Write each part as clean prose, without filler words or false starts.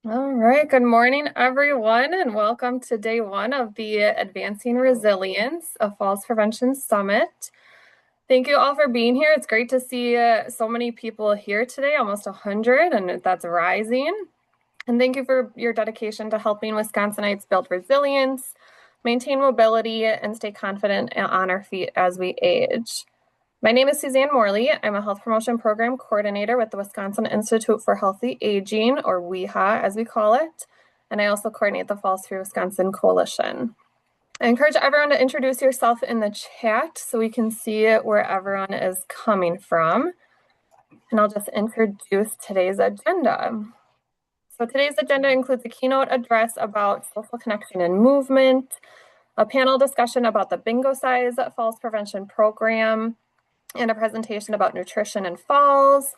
All right, good morning, everyone, and welcome to day one of the Advancing Resilience of Falls Prevention Summit. Thank you all for being here. It's great to see so many people here today, almost 100, and that's rising. And thank you for your dedication to helping Wisconsinites build resilience, maintain mobility, and stay confident on our feet as we age. My name is Suzanne Morley. I'm a health promotion program coordinator with the Wisconsin Institute for Healthy Aging, or WIHA as we call it, and I also coordinate the Falls Free Wisconsin Coalition. I encourage everyone to introduce yourself in the chat so we can see where everyone is coming from. And I'll just introduce today's agenda. So today's agenda includes a keynote address about social connection and movement, a panel discussion about the Bingo Size Falls Prevention Program, and a presentation about nutrition and falls,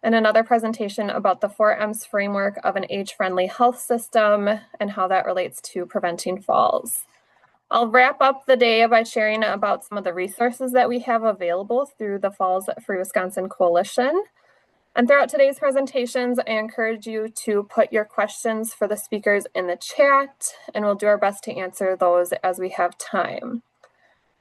and another presentation about the 4Ms framework of an age-friendly health system and how that relates to preventing falls. I'll wrap up the day by sharing about some of the resources that we have available through the Falls Free Wisconsin Coalition. And throughout today's presentations, I encourage you to put your questions for the speakers in the chat, and we'll do our best to answer those as we have time.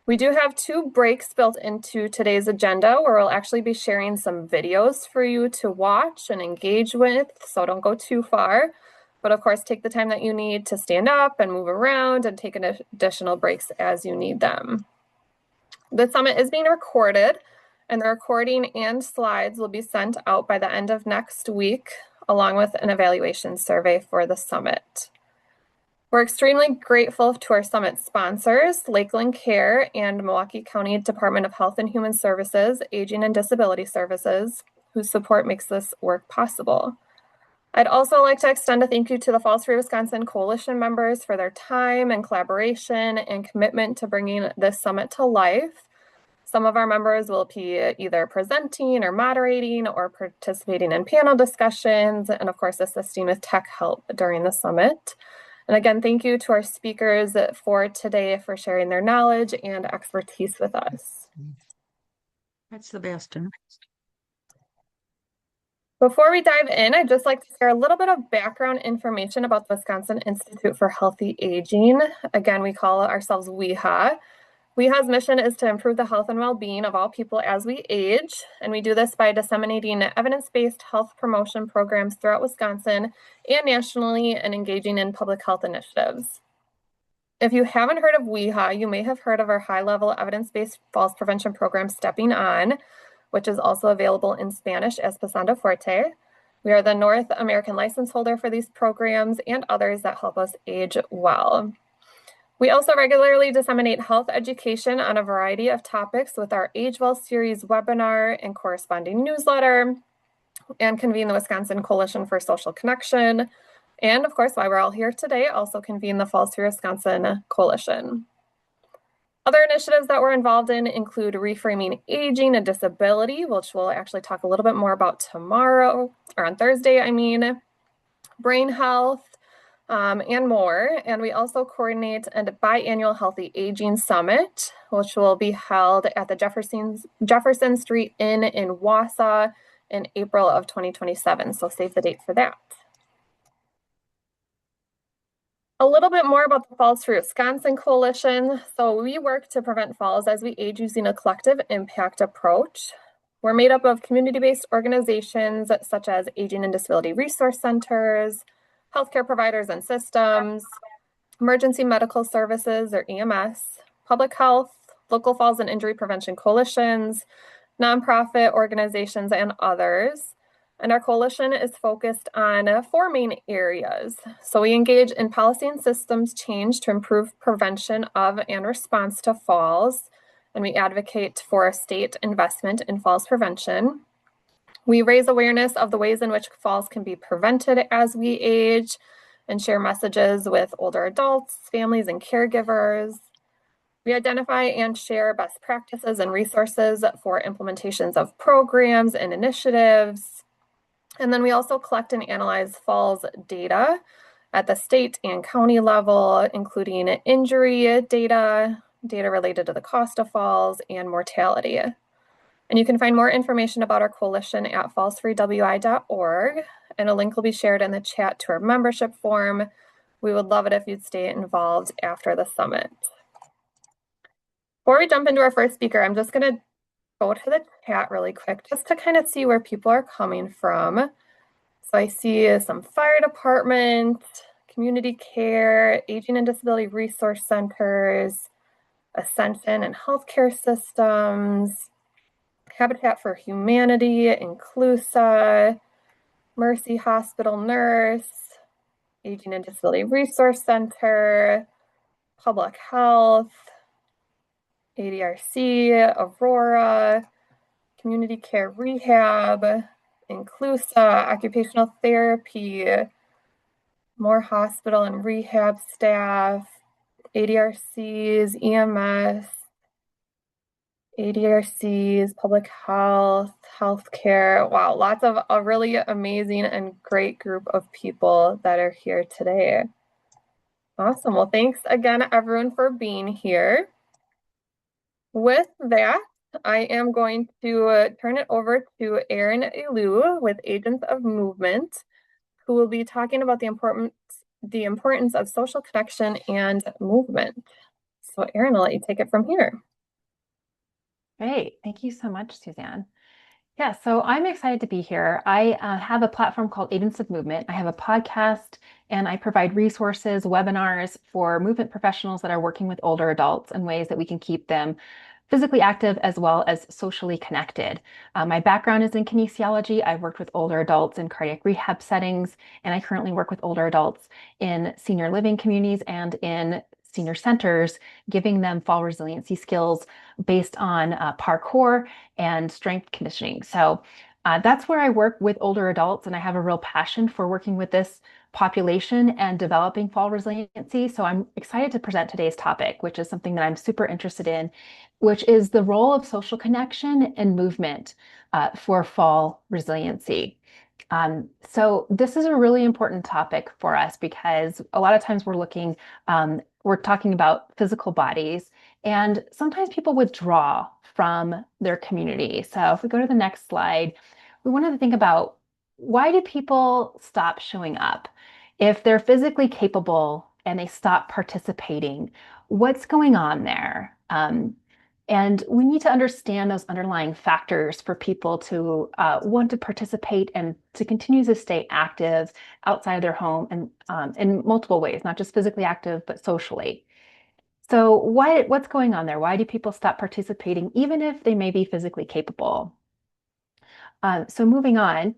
We do have 2 breaks built into today's agenda where we'll actually be sharing some videos for you to watch and engage with, so don't go too far. But of course, take the time that you need to stand up and move around and take additional breaks as you need them. The summit is being recorded, and the recording and slides will be sent out by the end of next week, along with an evaluation survey for the summit. We're extremely grateful to our summit sponsors, Lakeland Care and Milwaukee County Department of Health and Human Services, Aging and Disability Services, whose support makes this work possible. I'd also like to extend a thank you to the Falls Free Wisconsin Coalition members for their time and collaboration and commitment to bringing this summit to life. Some of our members will be either presenting or moderating or participating in panel discussions, and of course, assisting with tech help during the summit. And again, thank you to our speakers for today for sharing their knowledge and expertise with us. That's the best. Huh? Before we dive in, I'd just like to share a little bit of background information about the Wisconsin Institute for Healthy Aging. Again, we call ourselves WIHA. WIHA's mission is to improve the health and well-being of all people as we age, and we do this by disseminating evidence-based health promotion programs throughout Wisconsin and nationally and engaging in public health initiatives. If you haven't heard of WIHA, you may have heard of our high-level evidence-based falls prevention program, Stepping On, which is also available in Spanish as Pasando Fuerte. We are the North American license holder for these programs and others that help us age well. We also regularly disseminate health education on a variety of topics with our Age Well series webinar and corresponding newsletter, and convene the Wisconsin Coalition for Social Connection. And of course, why we're all here today, also convene the Falls Free Wisconsin Coalition. Other initiatives that we're involved in include reframing aging and disability, which we'll actually talk a little bit more about tomorrow, or on Thursday, brain health, and more. And we also coordinate a biannual Healthy Aging Summit, which will be held at the Jefferson Street Inn in Wausau in April of 2027. So save the date for that. A little bit more about the Falls Free Wisconsin Coalition. So we work to prevent falls as we age using a collective impact approach. We're made up of community-based organizations such as Aging and Disability Resource Centers, healthcare providers and systems, emergency medical services or EMS, public health, local falls and injury prevention coalitions, nonprofit organizations, and others. And our coalition is focused on 4 main areas. So we engage in policy and systems change to improve prevention of and response to falls, and we advocate for state investment in falls prevention. We raise awareness of the ways in which falls can be prevented as we age and share messages with older adults, families, and caregivers. We identify and share best practices and resources for implementations of programs and initiatives. And then we also collect and analyze falls data at the state and county level, including injury data, data related to the cost of falls, and mortality. And you can find more information about our coalition at fallsfreewi.org. and a link will be shared in the chat to our membership form. We would love it if you'd stay involved after the summit. Before we jump into our first speaker, I'm just going to go to the chat really quick just to kind of see where people are coming from. So I see some fire department, community care, aging and disability resource centers, Ascension and healthcare systems, Habitat for Humanity, Inclusa, Mercy Hospital Nurse, Aging and Disability Resource Center, Public Health, ADRC, Aurora, Community Care Rehab, Inclusa, Occupational Therapy, more hospital and rehab staff, ADRCs, EMS, ADRCs, public health, healthcare. Wow, lots of a really amazing and great group of people that are here today. Awesome. Well, thanks again, everyone, for being here. With that, I am going to turn it over to Erin Elu with Agents of Movement, who will be talking about the importance of social connection and movement. So Erin, I'll let you take it from here. Great. Thank you so much, Suzanne. Yeah, so I'm excited to be here. I have a platform called Agents of Movement. I have a podcast and I provide resources, webinars for movement professionals that are working with older adults in ways that we can keep them physically active as well as socially connected. My background is in kinesiology. I've worked with older adults in cardiac rehab settings, and I currently work with older adults in senior living communities and in senior centers, giving them fall resiliency skills based on parkour and strength conditioning. So that's where I work with older adults, and I have a real passion for working with this population and developing fall resiliency. So I'm excited to present today's topic, which is something that I'm super interested in, which is the role of social connection and movement for fall resiliency. So this is a really important topic for us because a lot of times we're talking about physical bodies, and sometimes people withdraw from their community. So if we go to the next slide, we wanted to think about, why do people stop showing up? If they're physically capable and they stop participating, what's going on there? And we need to understand those underlying factors for people to want to participate and to continue to stay active outside of their home and in multiple ways, not just physically active, but socially. So what's going on there? Why do people stop participating, even if they may be physically capable? So moving on,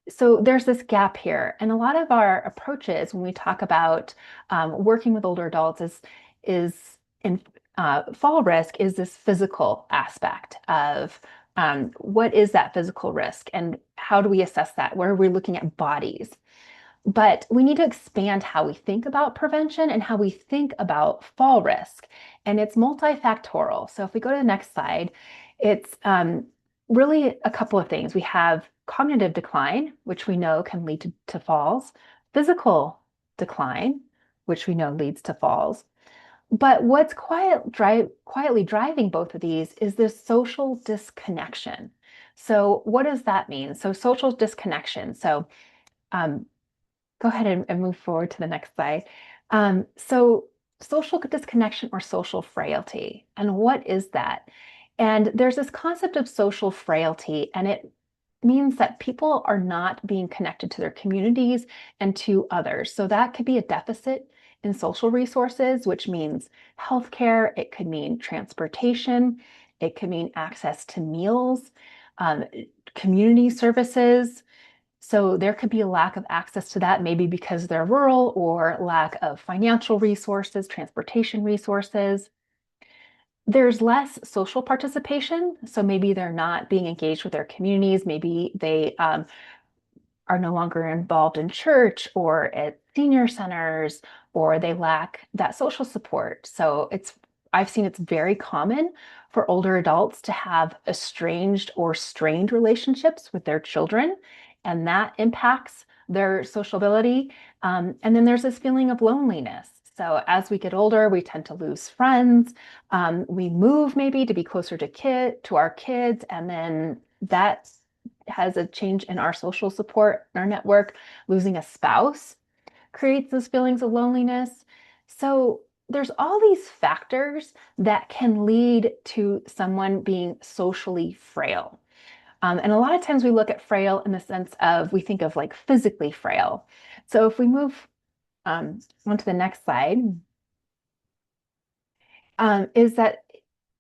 so there's this gap here. And a lot of our approaches when we talk about working with older adults is in fall risk is this physical aspect of what is that physical risk and how do we assess that? Where are we looking at bodies? But we need to expand how we think about prevention and how we think about fall risk. And it's multifactorial. So if we go to the next slide, it's really a couple of things. We have cognitive decline, which we know can lead to falls, physical decline, which we know leads to falls. But what's quietly driving both of these is this social disconnection. So what does that mean? So social disconnection. So go ahead and move forward to the next slide. So social disconnection or social frailty, and what is that? And there's this concept of social frailty, and it means that people are not being connected to their communities and to others. So that could be a deficit in social resources, which means healthcare, it could mean transportation, it could mean access to meals, community services. So there could be a lack of access to that, maybe because they're rural, or lack of financial resources, transportation resources. There's less social participation. So maybe they're not being engaged with their communities. Maybe they are no longer involved in church or at senior centers, or they lack that social support. So I've seen it's very common for older adults to have estranged or strained relationships with their children, and that impacts their social ability. And then there's this feeling of loneliness. So as we get older, we tend to lose friends. We move maybe to be closer to our kids, and then that has a change in our social support, in our network. Losing a spouse creates those feelings of loneliness. So there's all these factors that can lead to someone being socially frail. And a lot of times we look at frail in the sense of, we think of like physically frail. So if we move onto the next slide, is that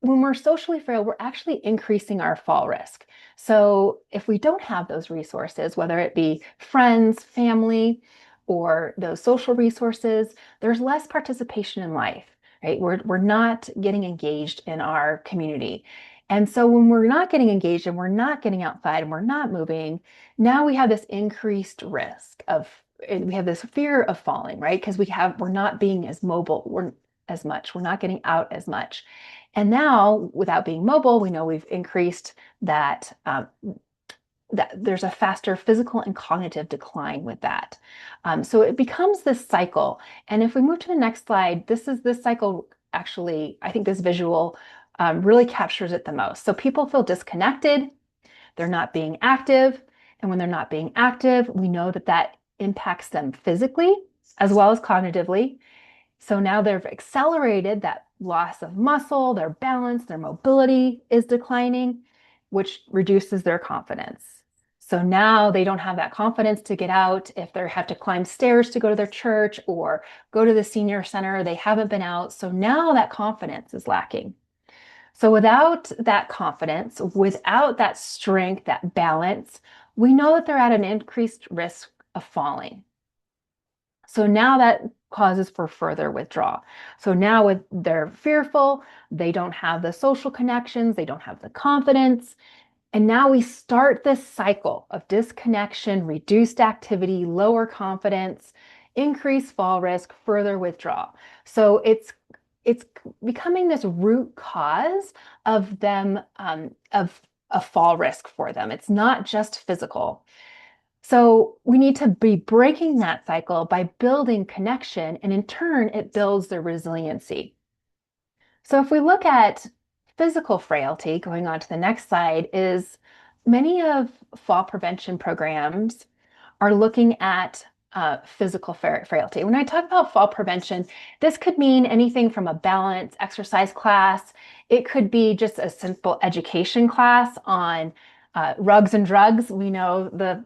when we're socially frail, we're actually increasing our fall risk. So if we don't have those resources, whether it be friends, family, or those social resources, there's less participation in life, right? We're not getting engaged in our community. And so when we're not getting engaged and we're not getting outside and we're not moving, now we have this increased risk of, we have this fear of falling, right? Because we're not being as mobile, we're not getting out as much. And now, without being mobile, we know we've increased that, that there's a faster physical and cognitive decline with that. So it becomes this cycle. And if we move to the next slide, this cycle actually, I think this visual really captures it the most. So people feel disconnected, they're not being active. And when they're not being active, we know that that impacts them physically as well as cognitively. So now they've accelerated that loss of muscle, their balance, their mobility is declining, which reduces their confidence. So now they don't have that confidence to get out. If they have to climb stairs to go to their church or go to the senior center, they haven't been out. So now that confidence is lacking. So without that confidence, without that strength, that balance, we know that they're at an increased risk of falling. So now that causes for further withdrawal. So now they're fearful, they don't have the social connections, they don't have the confidence. And now we start this cycle of disconnection, reduced activity, lower confidence, increased fall risk, further withdrawal. So it's becoming this root cause of them, of a fall risk for them. It's not just physical. So we need to be breaking that cycle by building connection, and in turn, it builds their resiliency. So if we look at physical frailty, going on to the next slide, is many of fall prevention programs are looking at physical frailty. When I talk about fall prevention, this could mean anything from a balance exercise class. It could be just a simple education class on rugs and drugs. We know the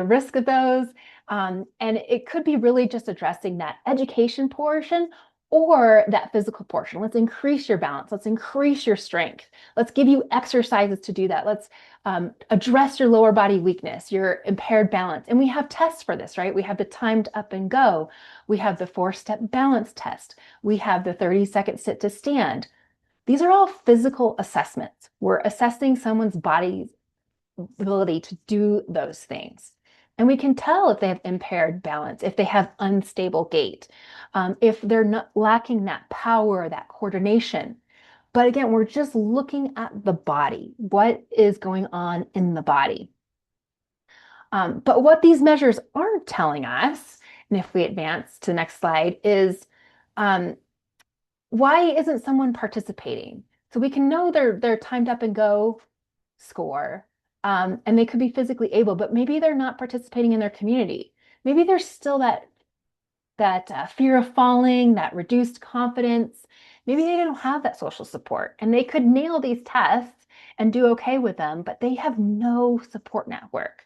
risk of those. And it could be really just addressing that education portion or that physical portion. Let's increase your balance. Let's increase your strength. Let's give you exercises to do that. Let's address your lower body weakness, your impaired balance. And we have tests for this, right? We have the timed up and go. We have the 4-step balance test. We have the 30-second sit to stand. These are all physical assessments. We're assessing someone's body's ability to do those things. And we can tell if they have impaired balance, if they have unstable gait, if they're not lacking that power, that coordination. But again, we're just looking at the body. What is going on in the body? But what these measures aren't telling us, and if we advance to the next slide, is why isn't someone participating? So we can know their timed up and go score, and they could be physically able, but maybe they're not participating in their community. Maybe there's still that fear of falling, that reduced confidence. Maybe they don't have that social support, and they could nail these tests and do okay with them, but they have no support network.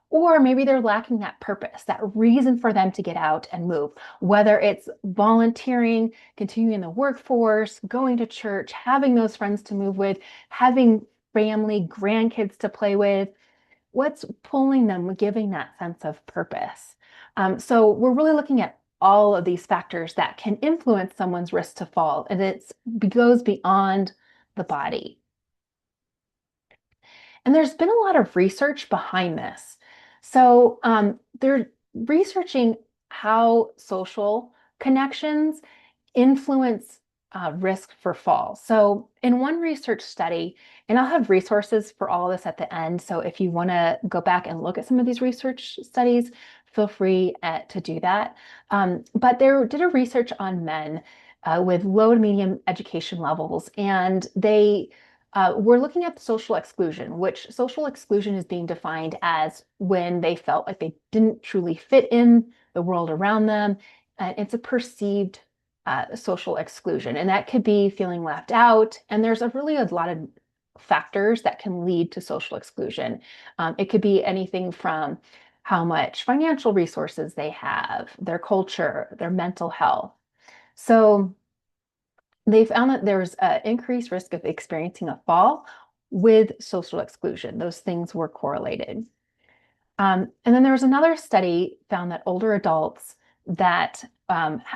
Or maybe they're lacking that purpose, that reason for them to get out and move, whether it's volunteering, continuing in the workforce, going to church, having those friends to move with, having family, grandkids to play with. What's pulling them, giving that sense of purpose? So we're really looking at all of these factors that can influence someone's risk to fall, and it goes beyond the body. And there's been a lot of research behind this. So they're researching how social connections influence risk for fall. So in one research study, and I'll have resources for all of this at the end. So if you want to go back and look at some of these research studies, feel free to do that. But they did a research on men with low to medium education levels, and they we're looking at social exclusion, which social exclusion is being defined as when they felt like they didn't truly fit in the world around them. It's a perceived social exclusion, and that could be feeling left out. And there's a lot of factors that can lead to social exclusion. It could be anything from how much financial resources they have, their culture, their mental health. So they found that there's an increased risk of experiencing a fall with social exclusion. Those things were correlated. And then there was another study found that older adults that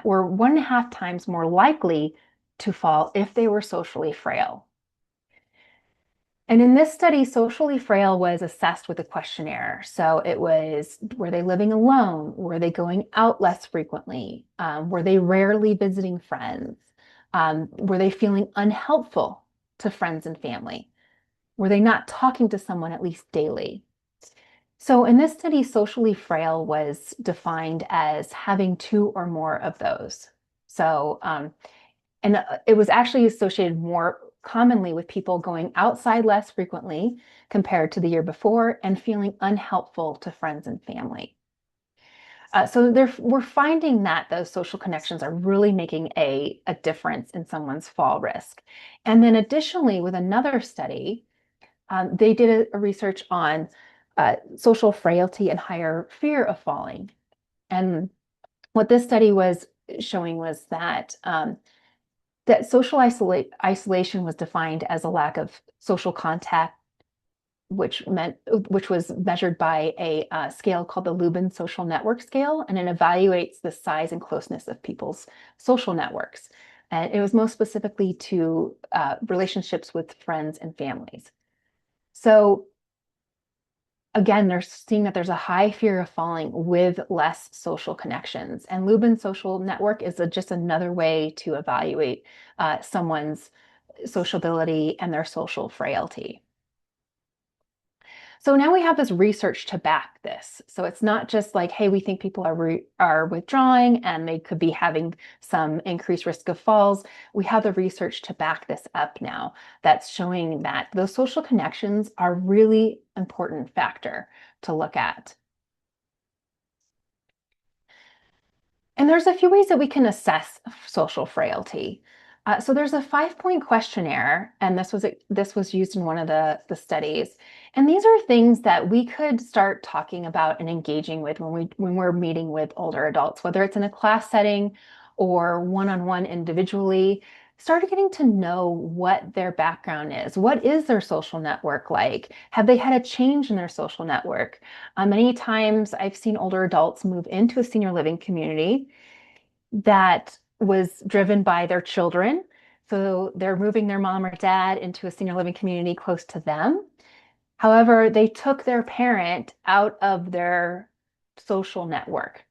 were 1.5 times more likely to fall if they were socially frail. And in this study, socially frail was assessed with a questionnaire. So it was, were they living alone? Were they going out less frequently? Were they rarely visiting friends? Were they feeling unhelpful to friends and family? Were they not talking to someone at least daily? So in this study, socially frail was defined as having 2 or more of those. So, and it was actually associated more commonly with people going outside less frequently compared to the year before and feeling unhelpful to friends and family. So we're finding that those social connections are really making a difference in someone's fall risk. And then additionally, with another study, they did a research on social frailty and higher fear of falling. And what this study was showing was that that social isolation was defined as a lack of social contact, which was measured by a scale called the Lubin Social Network Scale, and it evaluates the size and closeness of people's social networks. And it was most specifically to relationships with friends and families. So again, they're seeing that there's a high fear of falling with less social connections. And Lubin Social Network is just another way to evaluate someone's sociability and their social frailty. So now we have this research to back this. So it's not just like, hey, we think people are withdrawing and they could be having some increased risk of falls. We have the research to back this up now that's showing that those social connections are really important factor to look at. And there's a few ways that we can assess social frailty. So there's a 5-point questionnaire, and this was used in one of the studies. And these are things that we could start talking about and engaging with when we're meeting with older adults, whether it's in a class setting or one-on-one individually. Start getting to know what their background is. What is their social network like? Have they had a change in their social network? Many times I've seen older adults move into a senior living community that was driven by their children. So they're moving their mom or dad into a senior living community close to them. However, they took their parent out of their social network.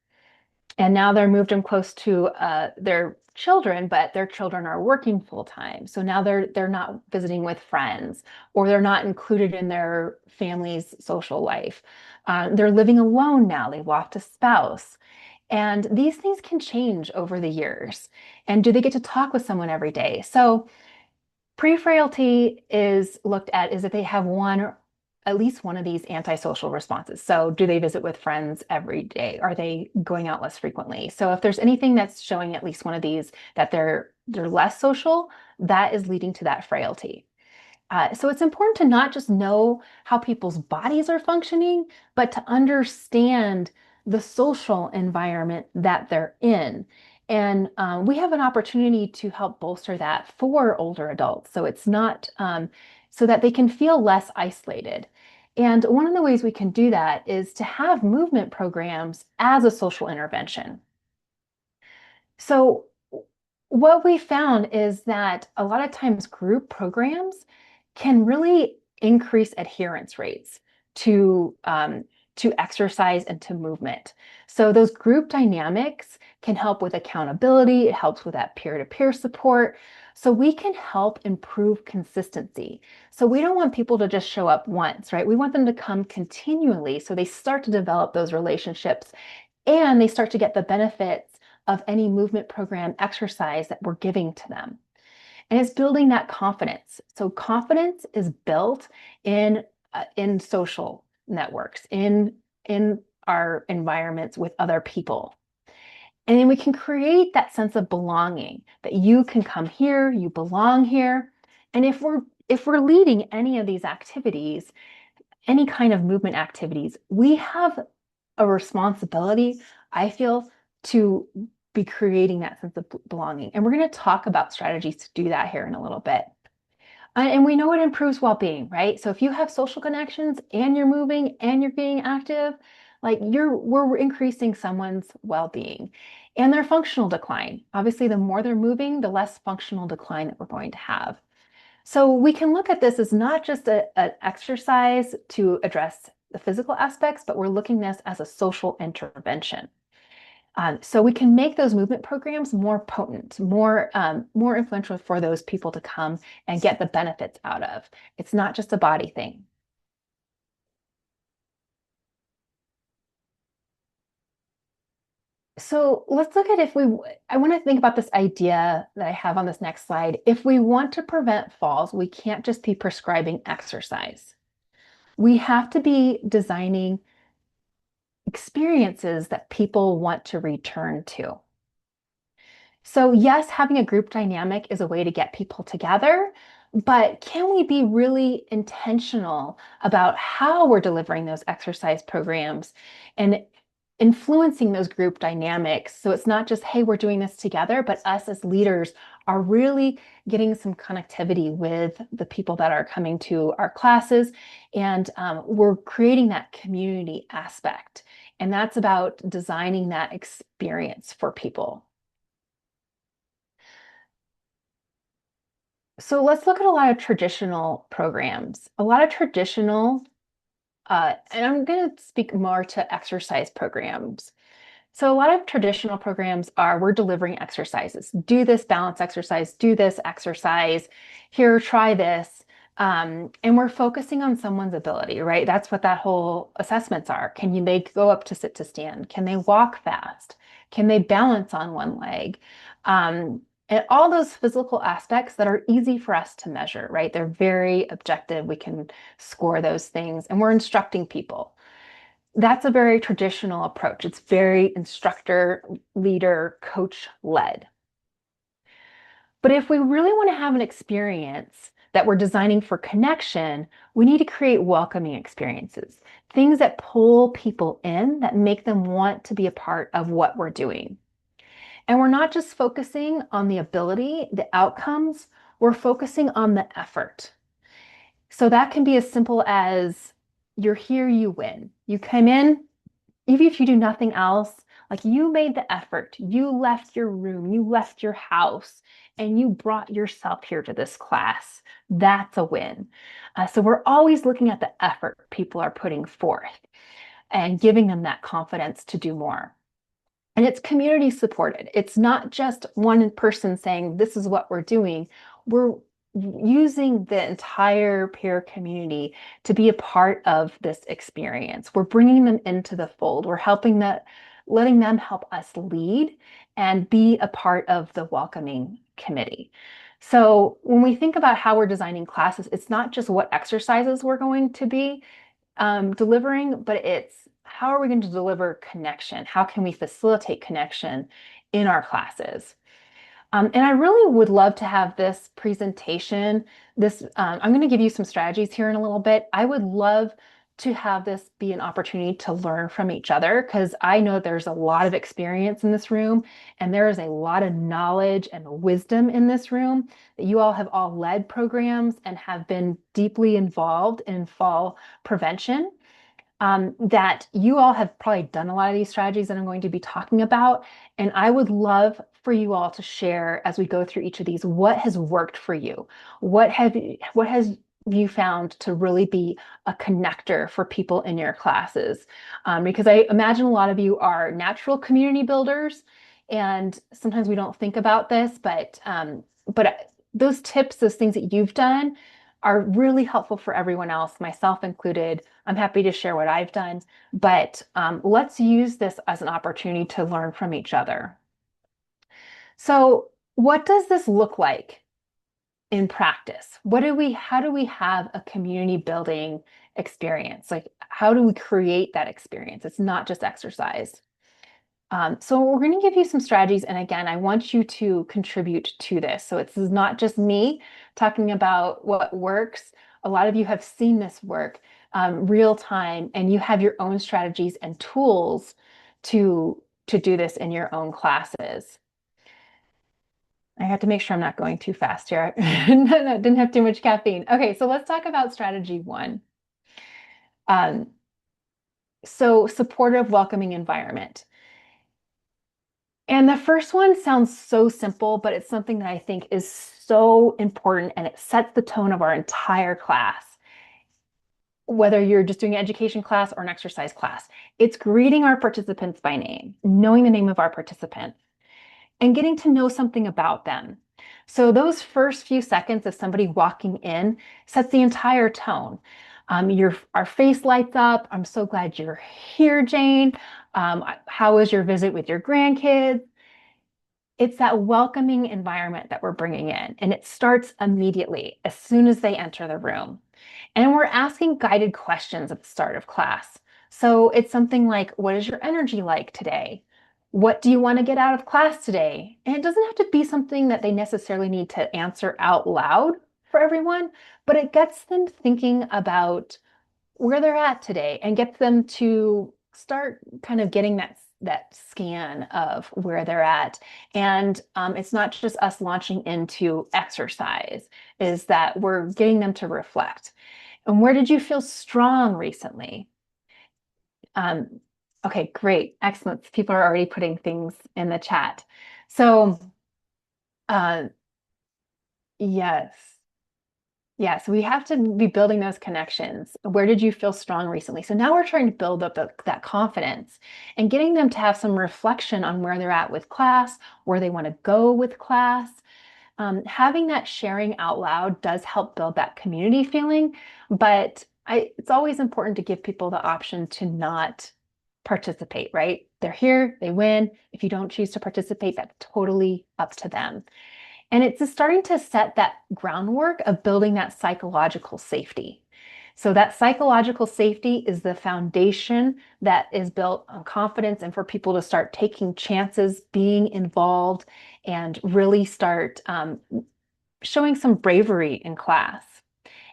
And now they're moved them close to their children, but their children are working full time. So now they're not visiting with friends, or they're not included in their family's social life. They're living alone now. They've lost a spouse. And these things can change over the years. And do they get to talk with someone every day? So pre-frailty is looked at is that they have at least one of these antisocial responses. So do they visit with friends every day? Are they going out less frequently? So if there's anything that's showing at least one of these, that they're less social, that is leading to that frailty. So it's important to not just know how people's bodies are functioning, but to understand the social environment that they're in. And we have an opportunity to help bolster that for older adults. So it's not so that they can feel less isolated. And one of the ways we can do that is to have movement programs as a social intervention. So what we found is that a lot of times group programs can really increase adherence rates to exercise and to movement. So those group dynamics can help with accountability. It helps with that peer-to-peer support. So we can help improve consistency. So we don't want people to just show up once, right? We want them to come continually. So they start to develop those relationships and they start to get the benefits of any movement program exercise that we're giving to them. and it's building that confidence. So confidence is built in social networks, in our environments with other people. And then we can create that sense of belonging, that you can come here, you belong here. And if we're leading any of these activities, any kind of movement activities, we have a responsibility, I feel, to be creating that sense of belonging. And we're going to talk about strategies to do that here in a little bit. And we know it improves well-being, right? So if you have social connections and you're moving and you're being active, like we're increasing someone's well-being and their functional decline. Obviously, the more they're moving, the less functional decline that we're going to have. So we can look at this as not just an exercise to address the physical aspects, but we're looking at this as a social intervention. So we can make those movement programs more potent, more influential for those people to come and get the benefits out of. It's not just a body thing. So let's look at I want to think about this idea that I have on this next slide. If we want to prevent falls, we can't just be prescribing exercise. We have to be designing experiences that people want to return to. So yes, having a group dynamic is a way to get people together, but can we be really intentional about how we're delivering those exercise programs and influencing those group dynamics? So it's not just, hey, we're doing this together, but us as leaders are really getting some connectivity with the people that are coming to our classes, and we're creating that community aspect. And that's about designing that experience for people. So let's look at a lot of traditional programs. A lot of traditional, and I'm going to speak more to exercise programs. So a lot of traditional programs are, we're delivering exercises. Do this balance exercise, do this exercise, here, try this. And we're focusing on someone's ability, right? That's what that whole assessments are. They go up to sit to stand? Can they walk fast? Can they balance on one leg? And all those physical aspects that are easy for us to measure, right? They're very objective. We can score those things, and we're instructing people. That's a very traditional approach. It's very instructor, leader, coach led. But if we really want to have an experience that we're designing for connection, we need to create welcoming experiences, things that pull people in, that make them want to be a part of what we're doing. And we're not just focusing on the ability, the outcomes, we're focusing on the effort. So that can be as simple as, you're here, you win. You come in, even if you do nothing else, like you made the effort, you left your room, you left your house, and you brought yourself here to this class. That's a win. So we're always looking at the effort people are putting forth and giving them that confidence to do more. And it's community supported. It's not just one person saying, this is what we're doing. We're using the entire peer community to be a part of this experience. We're bringing them into the fold. We're letting them help us lead and be a part of the welcoming committee. So when we think about how we're designing classes, it's not just what exercises we're going to be delivering, but it's how are we going to deliver connection? How can we facilitate connection in our classes? And I really would love to have this presentation. I'm going to give you some strategies here in a little bit. I would love to have this be an opportunity to learn from each other, because I know there's a lot of experience in this room, and there is a lot of knowledge and wisdom in this room, that you all have all led programs and have been deeply involved in fall prevention. That you all have probably done a lot of these strategies that I'm going to be talking about. And I would love for you all to share, as we go through each of these, what has worked for you? What has you found to really be a connector for people in your classes? Because I imagine a lot of you are natural community builders, and sometimes we don't think about this, but those tips, those things that you've done are really helpful for everyone else, myself included. I'm happy to share what I've done, but let's use this as an opportunity to learn from each other. So what does this look like? in practice? How do we have a community building experience? Like, how do we create that experience? It's not just exercise. So we're going to give you some strategies. And again, I want you to contribute to this. So it's not just me talking about what works. A lot of you have seen this work real time, and you have your own strategies and tools to do this in your own classes. I have to make sure I'm not going too fast here. Didn't have too much caffeine. Okay, so let's talk about strategy one. So supportive, welcoming environment. And the first one sounds so simple, but it's something that I think is so important, and it sets the tone of our entire class. Whether you're just doing an education class or an exercise class, it's greeting our participants by name, knowing the name of our participant, and getting to know something about them. So those first few seconds of somebody walking in sets the entire tone. Our face lights up. I'm so glad you're here, Jane. How was your visit with your grandkids? It's that welcoming environment that we're bringing in, and it starts immediately as soon as they enter the room. And we're asking guided questions at the start of class. So it's something like, what is your energy like today? What do you want to get out of class today? And it doesn't have to be something that they necessarily need to answer out loud for everyone, but it gets them thinking about where they're at today and gets them to start kind of getting that scan of where they're at. And it's not just us launching into exercise, is that we're getting them to reflect. And where did you feel strong recently? Okay, great. Excellent. People are already putting things in the chat. So, yes. Yes, we have to be building those connections. Where did you feel strong recently? So now we're trying to build up that confidence and getting them to have some reflection on where they're at with class, where they want to go with class. Having that sharing out loud does help build that community feeling, but it's always important to give people the option to not participate, right? They're here, they win. If you don't choose to participate, that's totally up to them. And it's just starting to set that groundwork of building that psychological safety. So that psychological safety is the foundation that is built on confidence, and for people to start taking chances, being involved, and really start showing some bravery in class.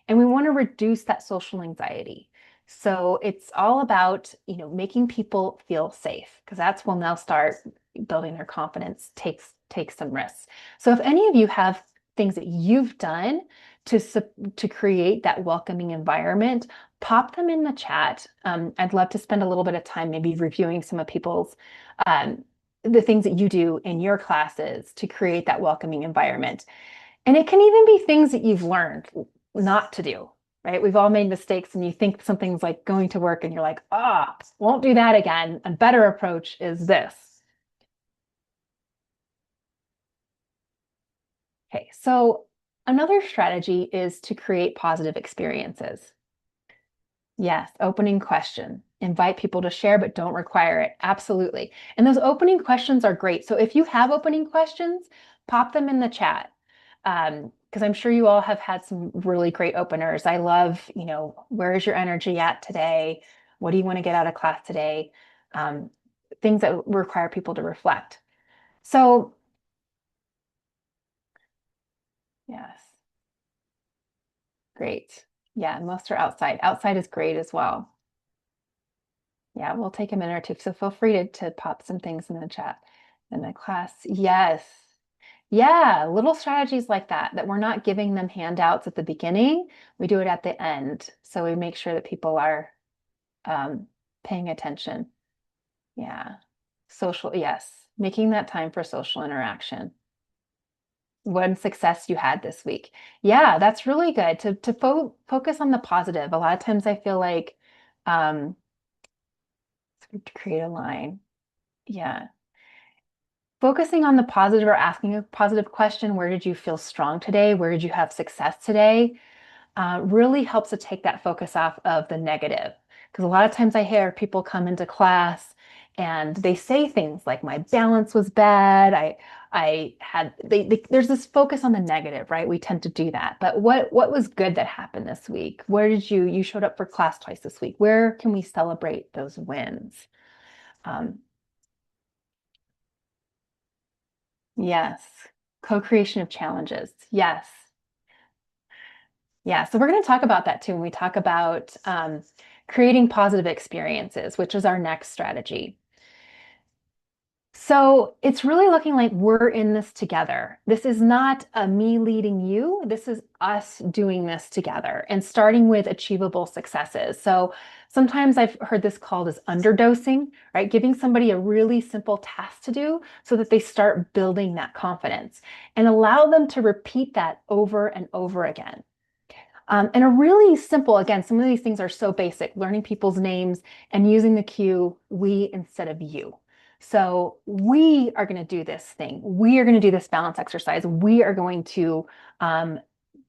And we want to reduce that social anxiety. So it's all about, making people feel safe, because that's when they'll start building their confidence, take some risks. So if any of you have things that you've done to create that welcoming environment, pop them in the chat. I'd love to spend a little bit of time maybe reviewing some of people's the things that you do in your classes to create that welcoming environment. And it can even be things that you've learned not to do, right? We've all made mistakes, and you think something's like going to work and you're like, won't do that again. A better approach is this. Okay, so another strategy is to create positive experiences. Yes, opening question. Invite people to share, but don't require it. Absolutely. And those opening questions are great. So if you have opening questions, pop them in the chat. Because I'm sure you all have had some really great openers. I love, where is your energy at today? What do you want to get out of class today? Things that require people to reflect. So, yes. Great. Yeah, most are outside. Outside is great as well. Yeah, we'll take a minute or two. So feel free to pop some things in the chat in the class. Yes. Yeah, little strategies like that we're not giving them handouts at the beginning. We do it at the end. So we make sure that people are paying attention. Yeah. Social, yes. Making that time for social interaction. What success you had this week. Yeah, that's really good to focus on the positive. A lot of times I feel like to create a line. Yeah. Focusing on the positive or asking a positive question, where did you feel strong today? Where did you have success today? Really helps to take that focus off of the negative. Because a lot of times I hear people come into class And they say things like my balance was bad. I had there's this focus on the negative, right? We tend to do that. But what was good that happened this week? Where did you showed up for class twice this week? Where can we celebrate those wins? Um, yes, co-creation of challenges. Yes. Yeah, so we're going to talk about that too when we talk about creating positive experiences, which is our next strategy. So it's really looking like we're in this together. This is not a me leading you. This is us doing this together and starting with achievable successes. So sometimes I've heard this called as underdosing, right? Giving somebody a really simple task to do so that they start building that confidence and allow them to repeat that over and over again. And a really simple, again, some of these things are so basic, learning people's names and using the cue we instead of you. So we are going to do this thing. We are going to do this balance exercise. We are going to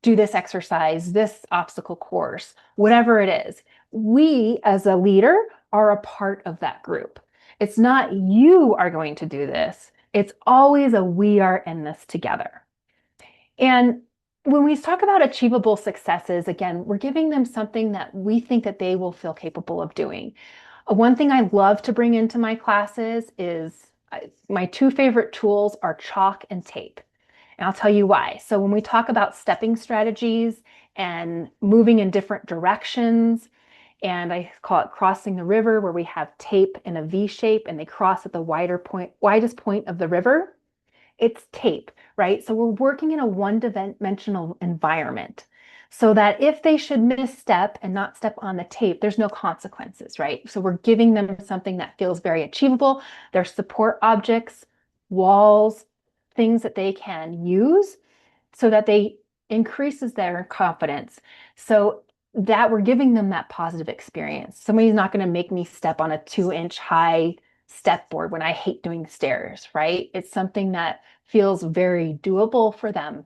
do this exercise, this obstacle course, whatever it is. We, as a leader, are a part of that group. It's not you are going to do this. It's always a we are in this together. And when we talk about achievable successes, again, we're giving them something that we think that they will feel capable of doing. One thing I love to bring into my classes is my two favorite tools are chalk and tape. And I'll tell you why. So when we talk about stepping strategies and moving in different directions, and I call it crossing the river, where we have tape in a V shape and they cross at the widest point of the river. It's tape, right? So we're working in a one-dimensional environment so that if they should misstep and not step on the tape, there's no consequences, right? So we're giving them something that feels very achievable. There's support objects, walls, things that they can use so that they increases their confidence. So that we're giving them that positive experience. Somebody's not going to make me step on a 2-inch high step board when I hate doing stairs, right? It's something that feels very doable for them.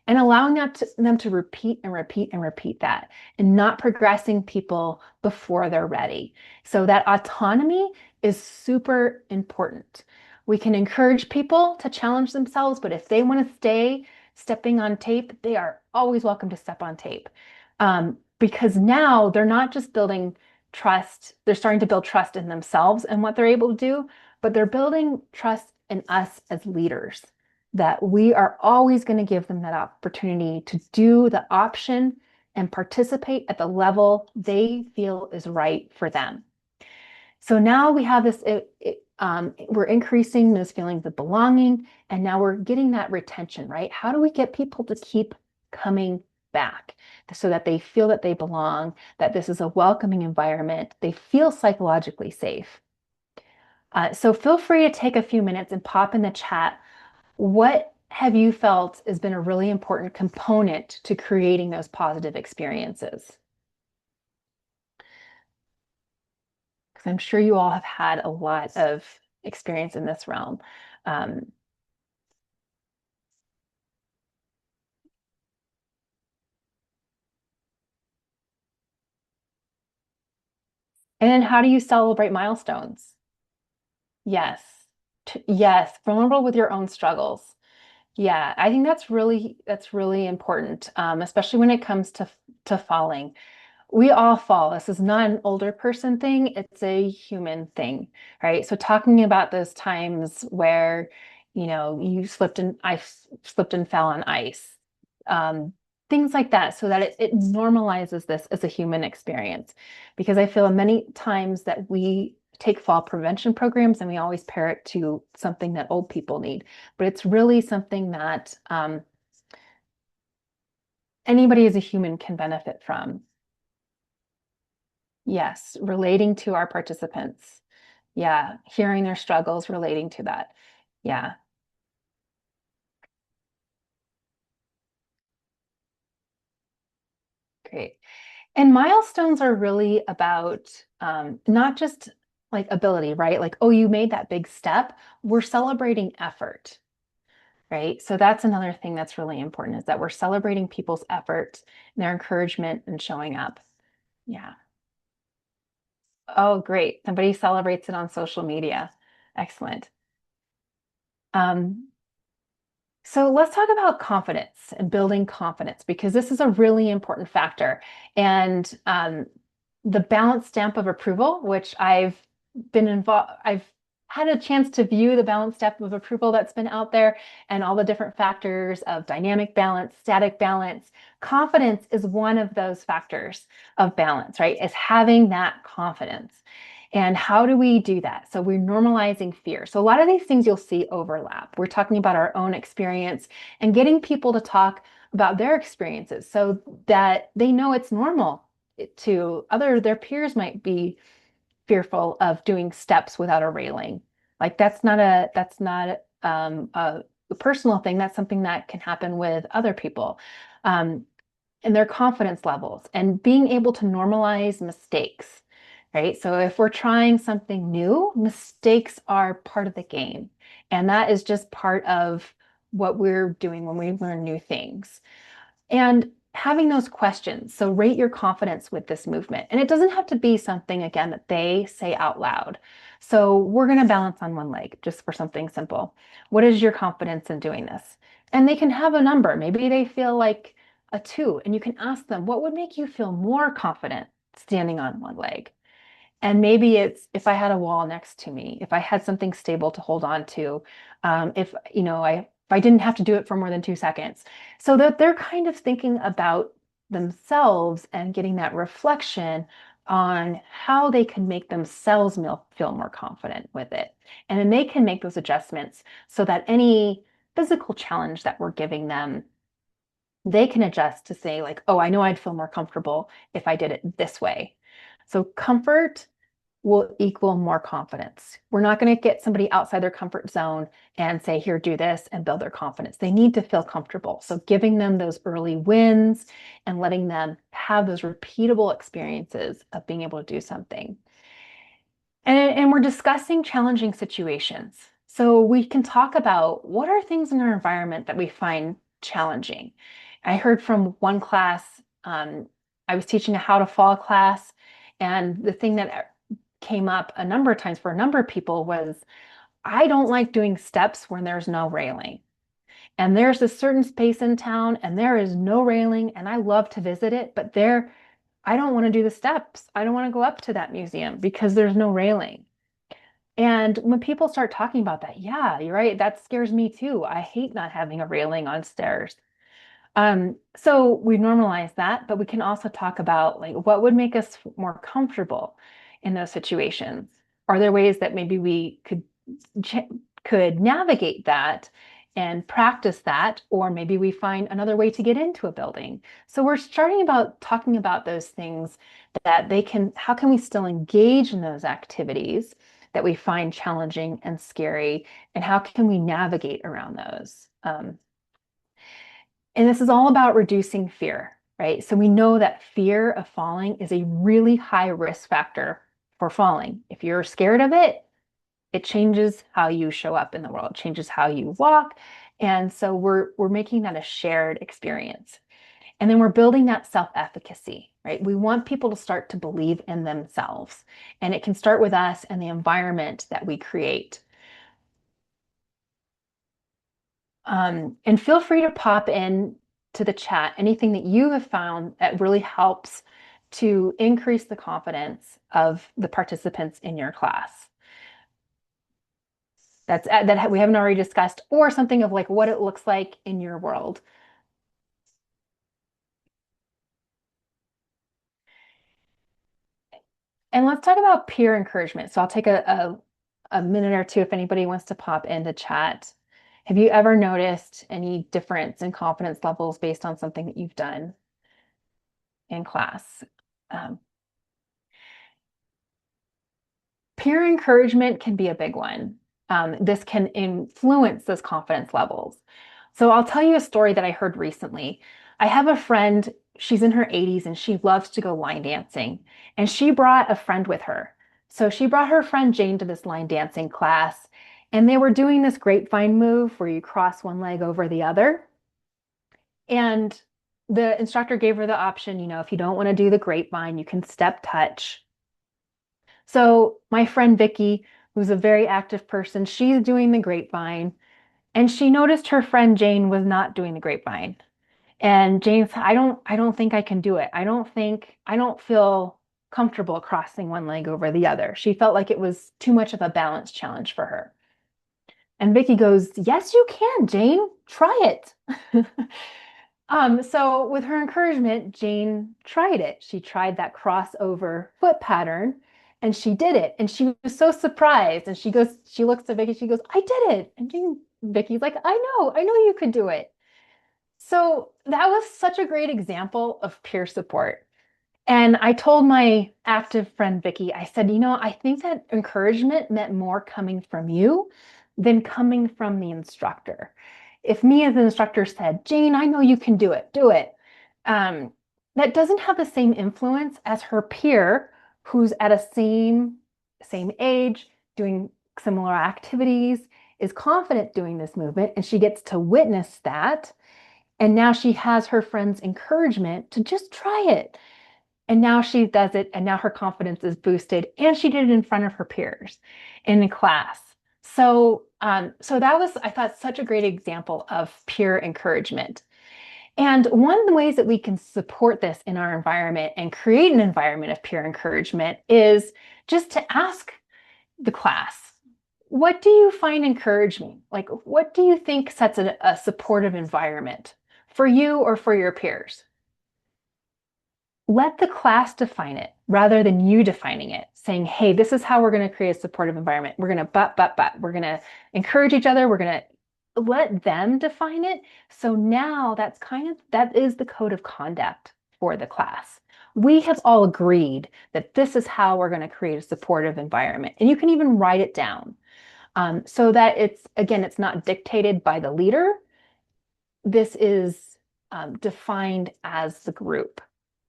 And allowing them to repeat and repeat and repeat that and not progressing people before they're ready. So that autonomy is super important. We can encourage people to challenge themselves, but if they want to stay stepping on tape, they are always welcome to step on tape. Because now they're not just building trust, they're starting to build trust in themselves and what they're able to do, but they're building trust in us as leaders, that we are always going to give them that opportunity to do the option and participate at the level they feel is right for them. So now we have this, we're increasing those feelings of belonging, and now we're getting that retention, right? How do we get people to keep coming back so that they feel that they belong, that this is a welcoming environment, they feel psychologically safe? So feel free to take a few minutes and pop in the chat. What have you felt has been a really important component to creating those positive experiences? Because I'm sure you all have had a lot of experience in this realm. And then how do you celebrate milestones? Yes. Yes, vulnerable with your own struggles. Yeah, I think that's really important, especially when it comes to falling. We all fall. This is not an older person thing, it's a human thing, right? So talking about those times where, you I slipped and fell on ice, um, things like that, so that it normalizes this as a human experience. Because I feel many times that we take fall prevention programs and we always pair it to something that old people need, but it's really something that anybody as a human can benefit from. Yes, relating to our participants. Yeah, hearing their struggles, relating to that. Yeah, great. And milestones are really about not just like ability, right? Like, oh, you made that big step. We're celebrating effort, right? So that's another thing that's really important, is that we're celebrating people's effort, their encouragement and showing up. Yeah. Oh, great. Somebody celebrates it on social media. Excellent. Um, so let's talk about confidence and building confidence because this is a really important factor. And the balance stamp of approval, which I've had a chance to view the balance stamp of approval that's been out there and all the different factors of dynamic balance, static balance. Confidence is one of those factors of balance, right? Is having that confidence. And how do we do that? So we're normalizing fear. So a lot of these things you'll see overlap. We're talking about our own experience and getting people to talk about their experiences so that they know it's normal to their peers might be fearful of doing steps without a railing. Like that's not a personal thing. That's something that can happen with other people. Um, and their confidence levels and being able to normalize mistakes, right? So if we're trying something new, mistakes are part of the game. And that is just part of what we're doing when we learn new things. And having those questions. So rate your confidence with this movement. And it doesn't have to be something, again, that they say out loud. So we're going to balance on one leg just for something simple. What is your confidence in doing this? And they can have a number. Maybe they feel like a 2, and you can ask them, what would make you feel more confident standing on one leg? And maybe it's if I had a wall next to me, if I had something stable to hold on to, if I didn't have to do it for more than 2 seconds. So that they're kind of thinking about themselves and getting that reflection on how they can make themselves feel more confident with it. And then they can make those adjustments so that any physical challenge that we're giving them, they can adjust to say, like, oh, I know I'd feel more comfortable if I did it this way. So comfort will equal more confidence. We're not going to get somebody outside their comfort zone and say, here, do this and build their confidence. They need to feel comfortable. So giving them those early wins and letting them have those repeatable experiences of being able to do something. And we're discussing challenging situations. So we can talk about what are things in our environment that we find challenging. I heard from one class, I was teaching a how to fall class, and the thing that came up a number of times for a number of people was, I don't like doing steps when there's no railing. And there's a certain space in town and there is no railing, and I love to visit it, but I don't want to do the steps. I don't want to go up to that museum because there's no railing. And when people start talking about that, yeah, you're right. That scares me too. I hate not having a railing on stairs. So we normalize that, but we can also talk about like what would make us more comfortable in those situations. Are there ways that maybe we could navigate that and practice that, or maybe we find another way to get into a building? So we're starting about talking about those things that how can we still engage in those activities that we find challenging and scary, and how can we navigate around those? And this is all about reducing fear, right? So we know that fear of falling is a really high risk factor for falling. If you're scared of it, it changes how you show up in the world, changes how you walk. And so we're making that a shared experience. And then we're building that self-efficacy, right? We want people to start to believe in themselves. And it can start with us and the environment that we create. And feel free to pop in to the chat anything that you have found that really helps to increase the confidence of the participants in your class. That we haven't already discussed, or something of like what it looks like in your world. And let's talk about peer encouragement. So I'll take a minute or two if anybody wants to pop into chat. Have you ever noticed any difference in confidence levels based on something that you've done in class? Peer encouragement can be a big one. This can influence those confidence levels. So I'll tell you a story that I heard recently. I have a friend, she's in her 80s and she loves to go line dancing. And she brought a friend with her. So she brought her friend Jane to this line dancing class. And they were doing this grapevine move where you cross one leg over the other. And the instructor gave her the option, if you don't want to do the grapevine, you can step touch. So my friend Vicky, who's a very active person, she's doing the grapevine, and she noticed her friend Jane was not doing the grapevine. And Jane said, I don't think I can do it. I don't feel comfortable crossing one leg over the other. She felt like it was too much of a balance challenge for her. And Vicky goes, yes, you can, Jane, try it. So with her encouragement, Jane tried it. She tried that crossover foot pattern and she did it. And she was so surprised. And she looks at Vicky, she goes, I did it. And Vicky's like, I know you could do it. So that was such a great example of peer support. And I told my active friend Vicky, I said, I think that encouragement meant more coming from you than coming from the instructor. If me as an instructor said, Jane, I know you can do it. Um, that doesn't have the same influence as her peer who's at a same age, doing similar activities, is confident doing this movement, and she gets to witness that. And now she has her friend's encouragement to just try it. And now she does it, and now her confidence is boosted, and she did it in front of her peers in the class. So that was, I thought, such a great example of peer encouragement. And one of the ways that we can support this in our environment and create an environment of peer encouragement is just to ask the class, what do you find encouraging? Like, what do you think sets a supportive environment for you or for your peers? Let the class define it rather than you defining it, saying, hey, this is how we're going to create a supportive environment. We're going to but. We're going to encourage each other. We're going to let them define it. So now that is the code of conduct for the class. We have all agreed that this is how we're going to create a supportive environment. And you can even write it down so that it's not dictated by the leader. This is defined as the group.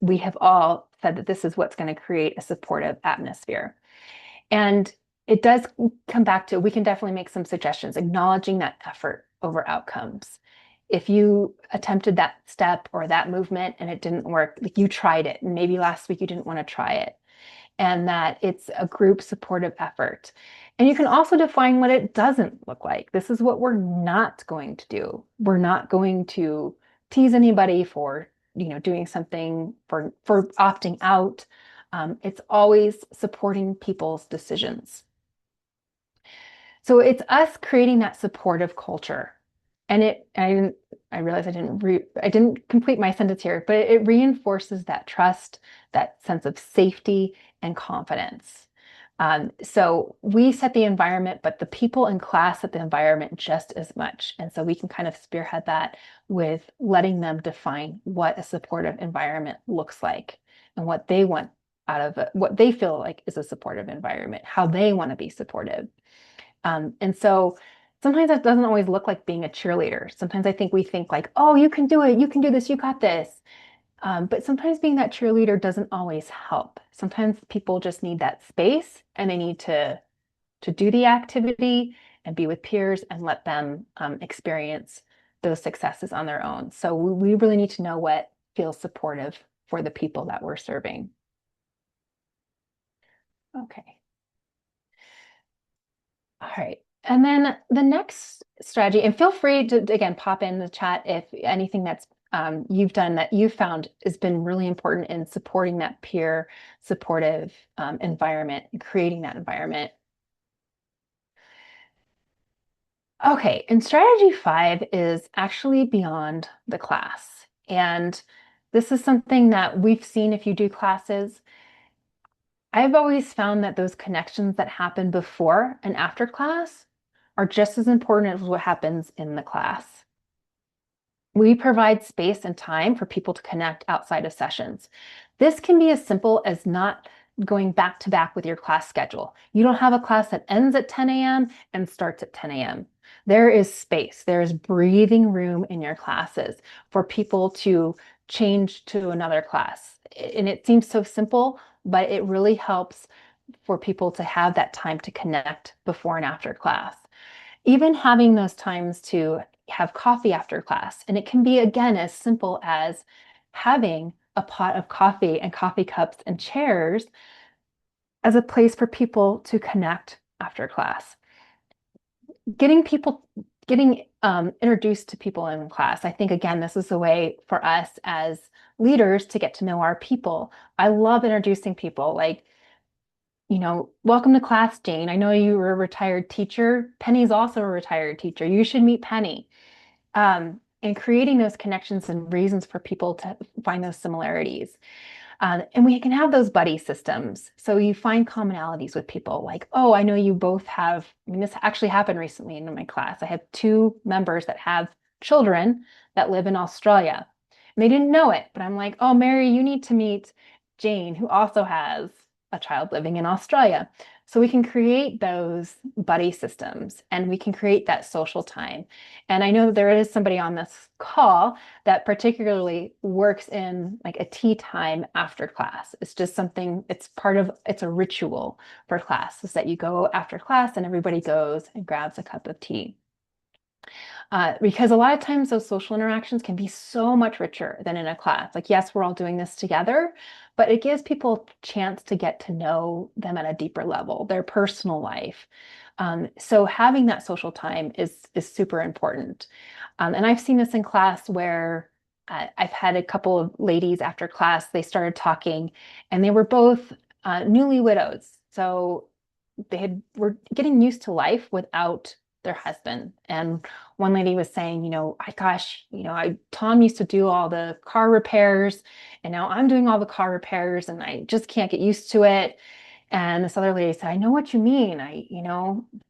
We have all said that this is what's going to create a supportive atmosphere. And it does come back to, we can definitely make some suggestions, acknowledging that effort over outcomes. If you attempted that step or that movement and it didn't work, like you tried it, and maybe last week you didn't want to try it, and that it's a group supportive effort. And you can also define what it doesn't look like. This is what we're not going to do. We're not going to tease anybody for doing something, for opting out. It's always supporting people's decisions. So it's us creating that supportive culture. And I realized I didn't complete my sentence here, but it reinforces that trust, that sense of safety and confidence. So we set the environment, but the people in class set the environment just as much. And so we can kind of spearhead that with letting them define what a supportive environment looks like and what they want out of it, what they feel like is a supportive environment, how they want to be supportive. And so sometimes that doesn't always look like being a cheerleader. Sometimes we think like, oh, you can do it, you can do this, you got this. But sometimes being that cheerleader doesn't always help. Sometimes people just need that space and they need to do the activity and be with peers and let them experience those successes on their own. So we really need to know what feels supportive for the people that we're serving. Okay. All right. And then the next strategy, and feel free to, again, pop in the chat if anything that's you've done that you found has been really important in supporting that peer supportive environment and creating that environment. Okay, and strategy 5 is actually beyond the class. And this is something that we've seen if you do classes. I've always found that those connections that happen before and after class are just as important as what happens in the class. We provide space and time for people to connect outside of sessions. This can be as simple as not going back to back with your class schedule. You don't have a class that ends at 10 a.m. and starts at 10 a.m. There is space, there is breathing room in your classes for people to change to another class. And it seems so simple, but it really helps for people to have that time to connect before and after class. Even having those times to have coffee after class. And it can be, again, as simple as having a pot of coffee and coffee cups and chairs as a place for people to connect after class. Getting introduced to people in class. I think, again, this is a way for us as leaders to get to know our people. I love introducing people, like, welcome to class, Jane. I know you were a retired teacher. Penny's also a retired teacher. You should meet Penny. And creating those connections and reasons for people to find those similarities. And we can have those buddy systems. So you find commonalities with people like, oh, I know you both have, this actually happened recently in my class. I have two members that have children that live in Australia. And they didn't know it, but I'm like, oh, Mary, you need to meet Jane, who also has a child living in Australia. So we can create those buddy systems and we can create that social time. And I know that there is somebody on this call that particularly works in like a tea time after class. It's just something, it's a ritual for class, is that you go after class and everybody goes and grabs a cup of tea. Because a lot of times those social interactions can be so much richer than in a class. Like, yes, we're all doing this together, but it gives people a chance to get to know them at a deeper level, their personal life. So having that social time is super important. And I've seen this in class where I've had a couple of ladies after class, they started talking and they were both newly widows. So were getting used to life without their husband. And one lady was saying, Tom used to do all the car repairs and now I'm doing all the car repairs and I just can't get used to it. And this other lady said, I know what you mean.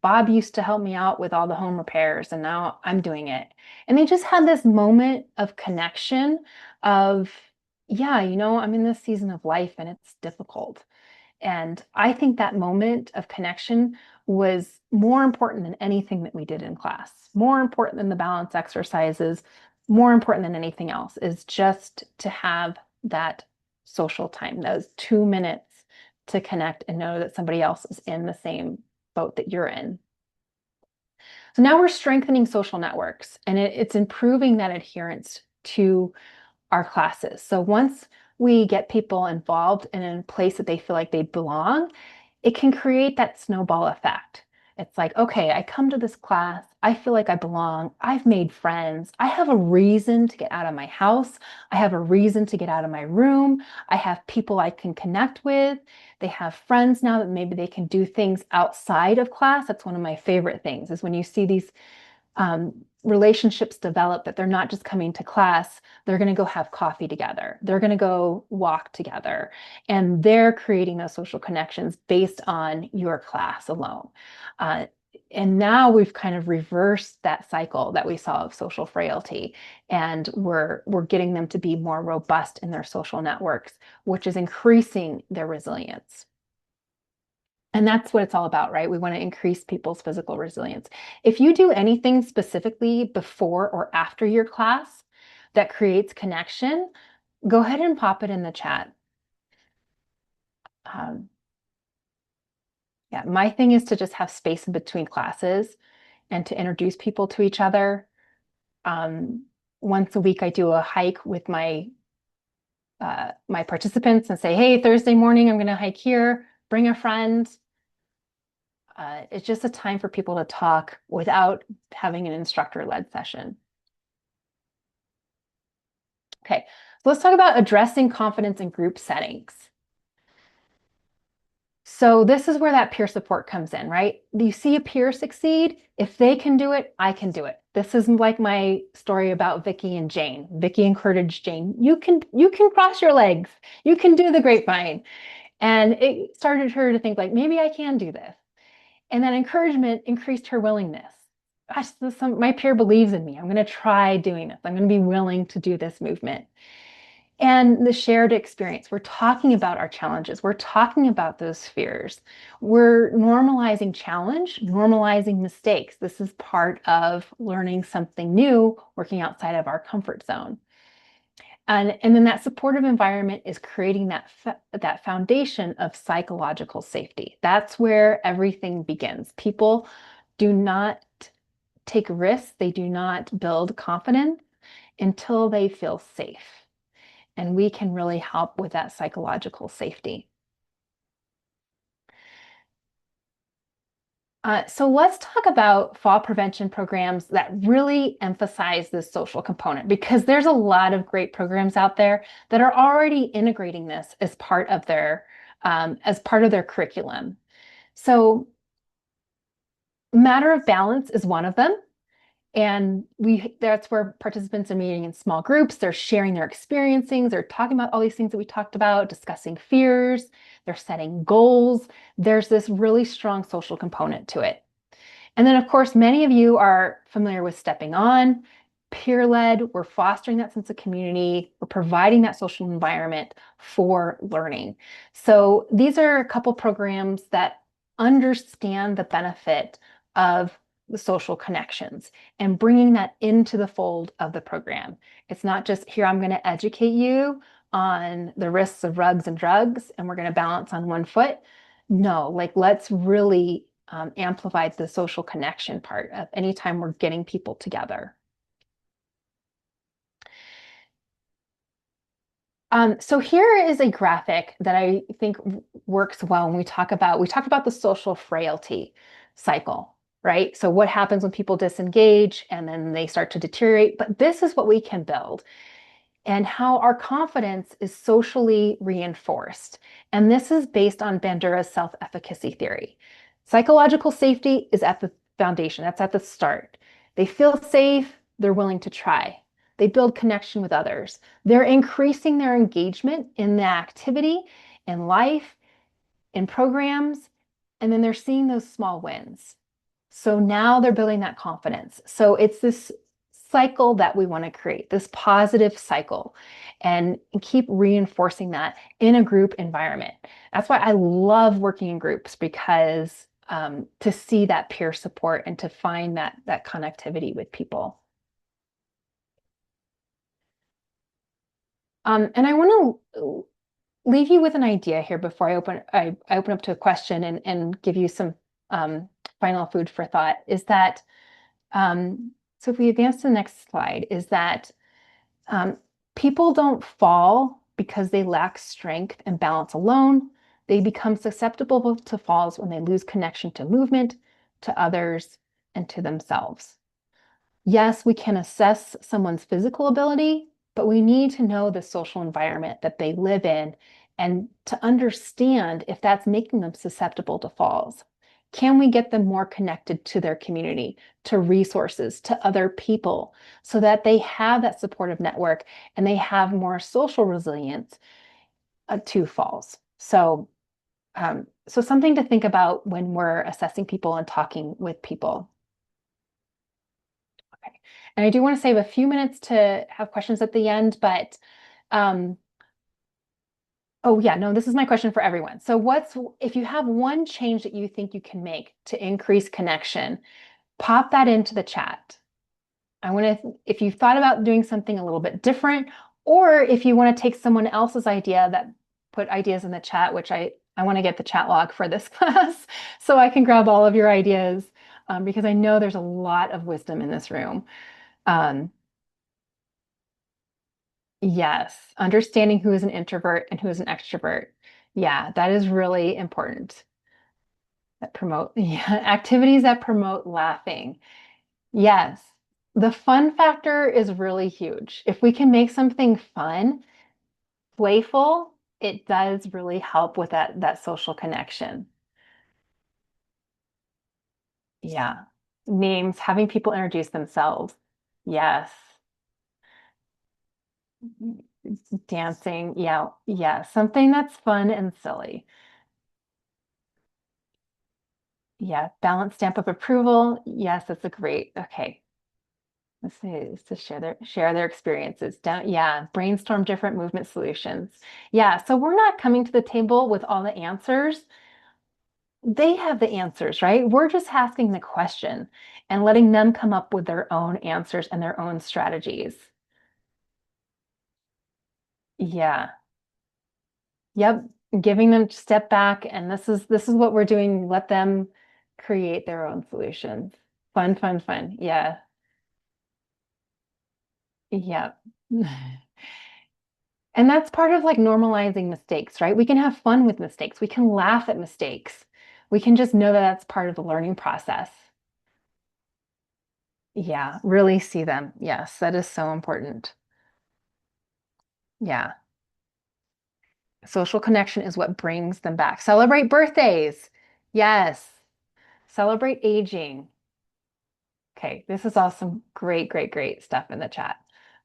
Bob used to help me out with all the home repairs and now I'm doing it. And they just had this moment of connection of, I'm in this season of life and it's difficult. And I think that moment of connection was more important than anything that we did in class, more important than the balance exercises, more important than anything else, is just to have that social time, those 2 minutes to connect and know that somebody else is in the same boat that you're in. So now we're strengthening social networks and it's improving that adherence to our classes. So once we get people involved in a place that they feel like they belong, it can create that snowball effect. It's like, okay, I come to this class, I feel like I belong, I've made friends, I have a reason to get out of my house, I have a reason to get out of my room, I have people I can connect with, they have friends now that maybe they can do things outside of class. That's one of my favorite things, is when you see these relationships develop, that they're not just coming to class, they're going to go have coffee together. They're going to go walk together and they're creating those social connections based on your class alone. And now we've kind of reversed that cycle that we saw of social frailty, and we're getting them to be more robust in their social networks, which is increasing their resilience. And that's what it's all about, right? We want to increase people's physical resilience. If you do anything specifically before or after your class that creates connection, go ahead and pop it in the chat. Yeah, my thing is to just have space in between classes and to introduce people to each other. Once a week, I do a hike with my participants and say, hey, Thursday morning, I'm going to hike here, bring a friend. It's just a time for people to talk without having an instructor-led session. Okay, so let's talk about addressing confidence in group settings. So this is where that peer support comes in, right? You see a peer succeed. If they can do it, I can do it. This is like my story about Vicky and Jane. Vicky encouraged Jane, you can cross your legs. You can do the grapevine. And it started her to think like, maybe I can do this. And that encouragement increased her willingness. Gosh, my peer believes in me. I'm going to try doing this. I'm going to be willing to do this movement. And the shared experience. We're talking about our challenges. We're talking about those fears. We're normalizing challenge, normalizing mistakes. This is part of learning something new, working outside of our comfort zone. And then that supportive environment is creating that foundation of psychological safety. That's where everything begins. People do not take risks. They do not build confidence until they feel safe. And we can really help with that psychological safety. So let's talk about fall prevention programs that really emphasize this social component, because there's a lot of great programs out there that are already integrating this as part of their curriculum. So Matter of Balance is one of them. And that's where participants are meeting in small groups. They're sharing their experiencing. They're talking about all these things that we talked about, discussing fears. They're setting goals. There's this really strong social component to it. And then, of course, many of you are familiar with Stepping On, peer-led. We're fostering that sense of community. We're providing that social environment for learning. So these are a couple programs that understand the benefit of the social connections and bringing that into the fold of the program. It's not just here, I'm going to educate you on the risks of rugs and drugs, and we're going to balance on one foot. No, like let's really amplify the social connection part of anytime we're getting people together. So here is a graphic that I think works well when we talked about the social frailty cycle, right? So what happens when people disengage and then they start to deteriorate? But this is what we can build, and how our confidence is socially reinforced. And this is based on Bandura's self-efficacy theory. Psychological safety is at the foundation, that's at the start. They feel safe, they're willing to try. They build connection with others. They're increasing their engagement in the activity, in life, in programs, and then they're seeing those small wins. So now they're building that confidence. So it's this cycle that we want to create, this positive cycle, and keep reinforcing that in a group environment. That's why I love working in groups, because to see that peer support and to find that connectivity with people. And I want to leave you with an idea here before I open up to a question and give you some final food for thought, is that so if we advance to the next slide, is that people don't fall because they lack strength and balance alone. They become susceptible to falls when they lose connection to movement, to others, and to themselves. Yes, we can assess someone's physical ability, but we need to know the social environment that they live in and to understand if that's making them susceptible to falls. Can we get them more connected to their community, to resources, to other people, so that they have that supportive network and they have more social resilience to falls? So something to think about when we're assessing people and talking with people. Okay. And I do want to save a few minutes to have questions at the end, but oh yeah, no, this is my question for everyone. So if you have one change that you think you can make to increase connection, pop that into the chat. If you've thought about doing something a little bit different, or if you want to take someone else's idea that put ideas in the chat, which I want to get the chat log for this class so I can grab all of your ideas, because I know there's a lot of wisdom in this room. Yes, understanding who is an introvert and who is an extrovert. Yeah, that is really important. Activities that promote laughing. Yes, the fun factor is really huge. If we can make something fun, playful, it does really help with that social connection. Yeah. Names, having people introduce themselves. Yes. Dancing. Yeah. Yeah. Something that's fun and silly. Yeah. Balance stamp of approval. Yes, that's a great. Okay. Let's see, is to share their experiences. Yeah, brainstorm different movement solutions. Yeah, so we're not coming to the table with all the answers. They have the answers, right? We're just asking the question and letting them come up with their own answers and their own strategies. Yeah. Yep. Giving them step back, and this is what we're doing. Let them create their own solutions. Fun, fun, fun. Yeah. Yeah. And that's part of like normalizing mistakes, right? We can have fun with mistakes. We can laugh at mistakes. We can just know that that's part of the learning process. Yeah, really see them. Yes, that is so important. Yeah. Social connection is what brings them back. Celebrate birthdays. Yes. Celebrate aging. Okay, this is all some great, great, great stuff in the chat.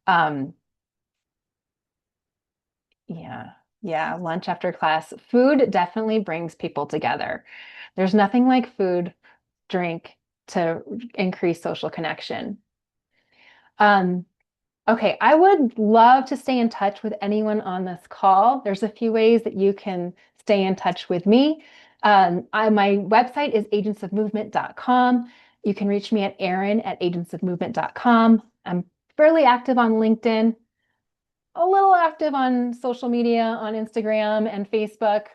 Um, yeah, yeah, lunch after class. Food definitely brings people together. There's nothing like food, drink to increase social connection. Um, Okay, I would love to stay in touch with anyone on this call. There's a few ways that you can stay in touch with me. My website is agentsofmovement.com. You can reach me at Erin@agentsofmovement.com. I'm fairly active on LinkedIn, a little active on social media, on Instagram and Facebook.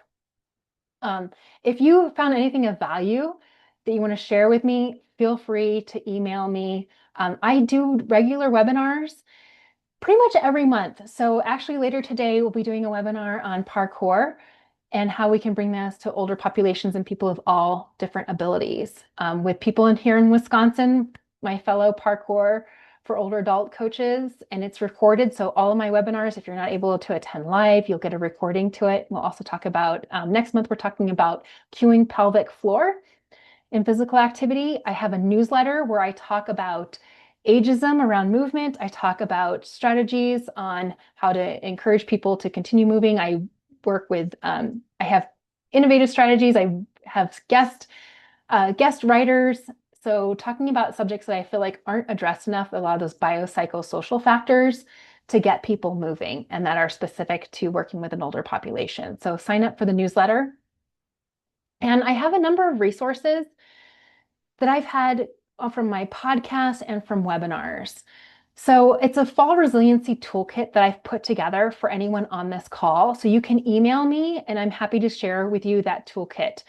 If you found anything of value that you want to share with me, feel free to email me. I do regular webinars pretty much every month. So actually later today, we'll be doing a webinar on parkour and how we can bring this to older populations and people of all different abilities. With people in here in Wisconsin, my fellow parkour for older adult coaches, and it's recorded. So all of my webinars, if you're not able to attend live, you'll get a recording to it. We'll also talk about, next month, we're talking about cueing pelvic floor in physical activity. I have a newsletter where I talk about ageism around movement. I talk about strategies on how to encourage people to continue moving. I work with, I have innovative strategies. I have guest writers. So talking about subjects that I feel like aren't addressed enough, a lot of those biopsychosocial factors to get people moving and that are specific to working with an older population. So sign up for the newsletter. And I have a number of resources that I've had from my podcast and from webinars. So it's a fall resiliency toolkit that I've put together for anyone on this call. So you can email me and I'm happy to share with you that toolkit.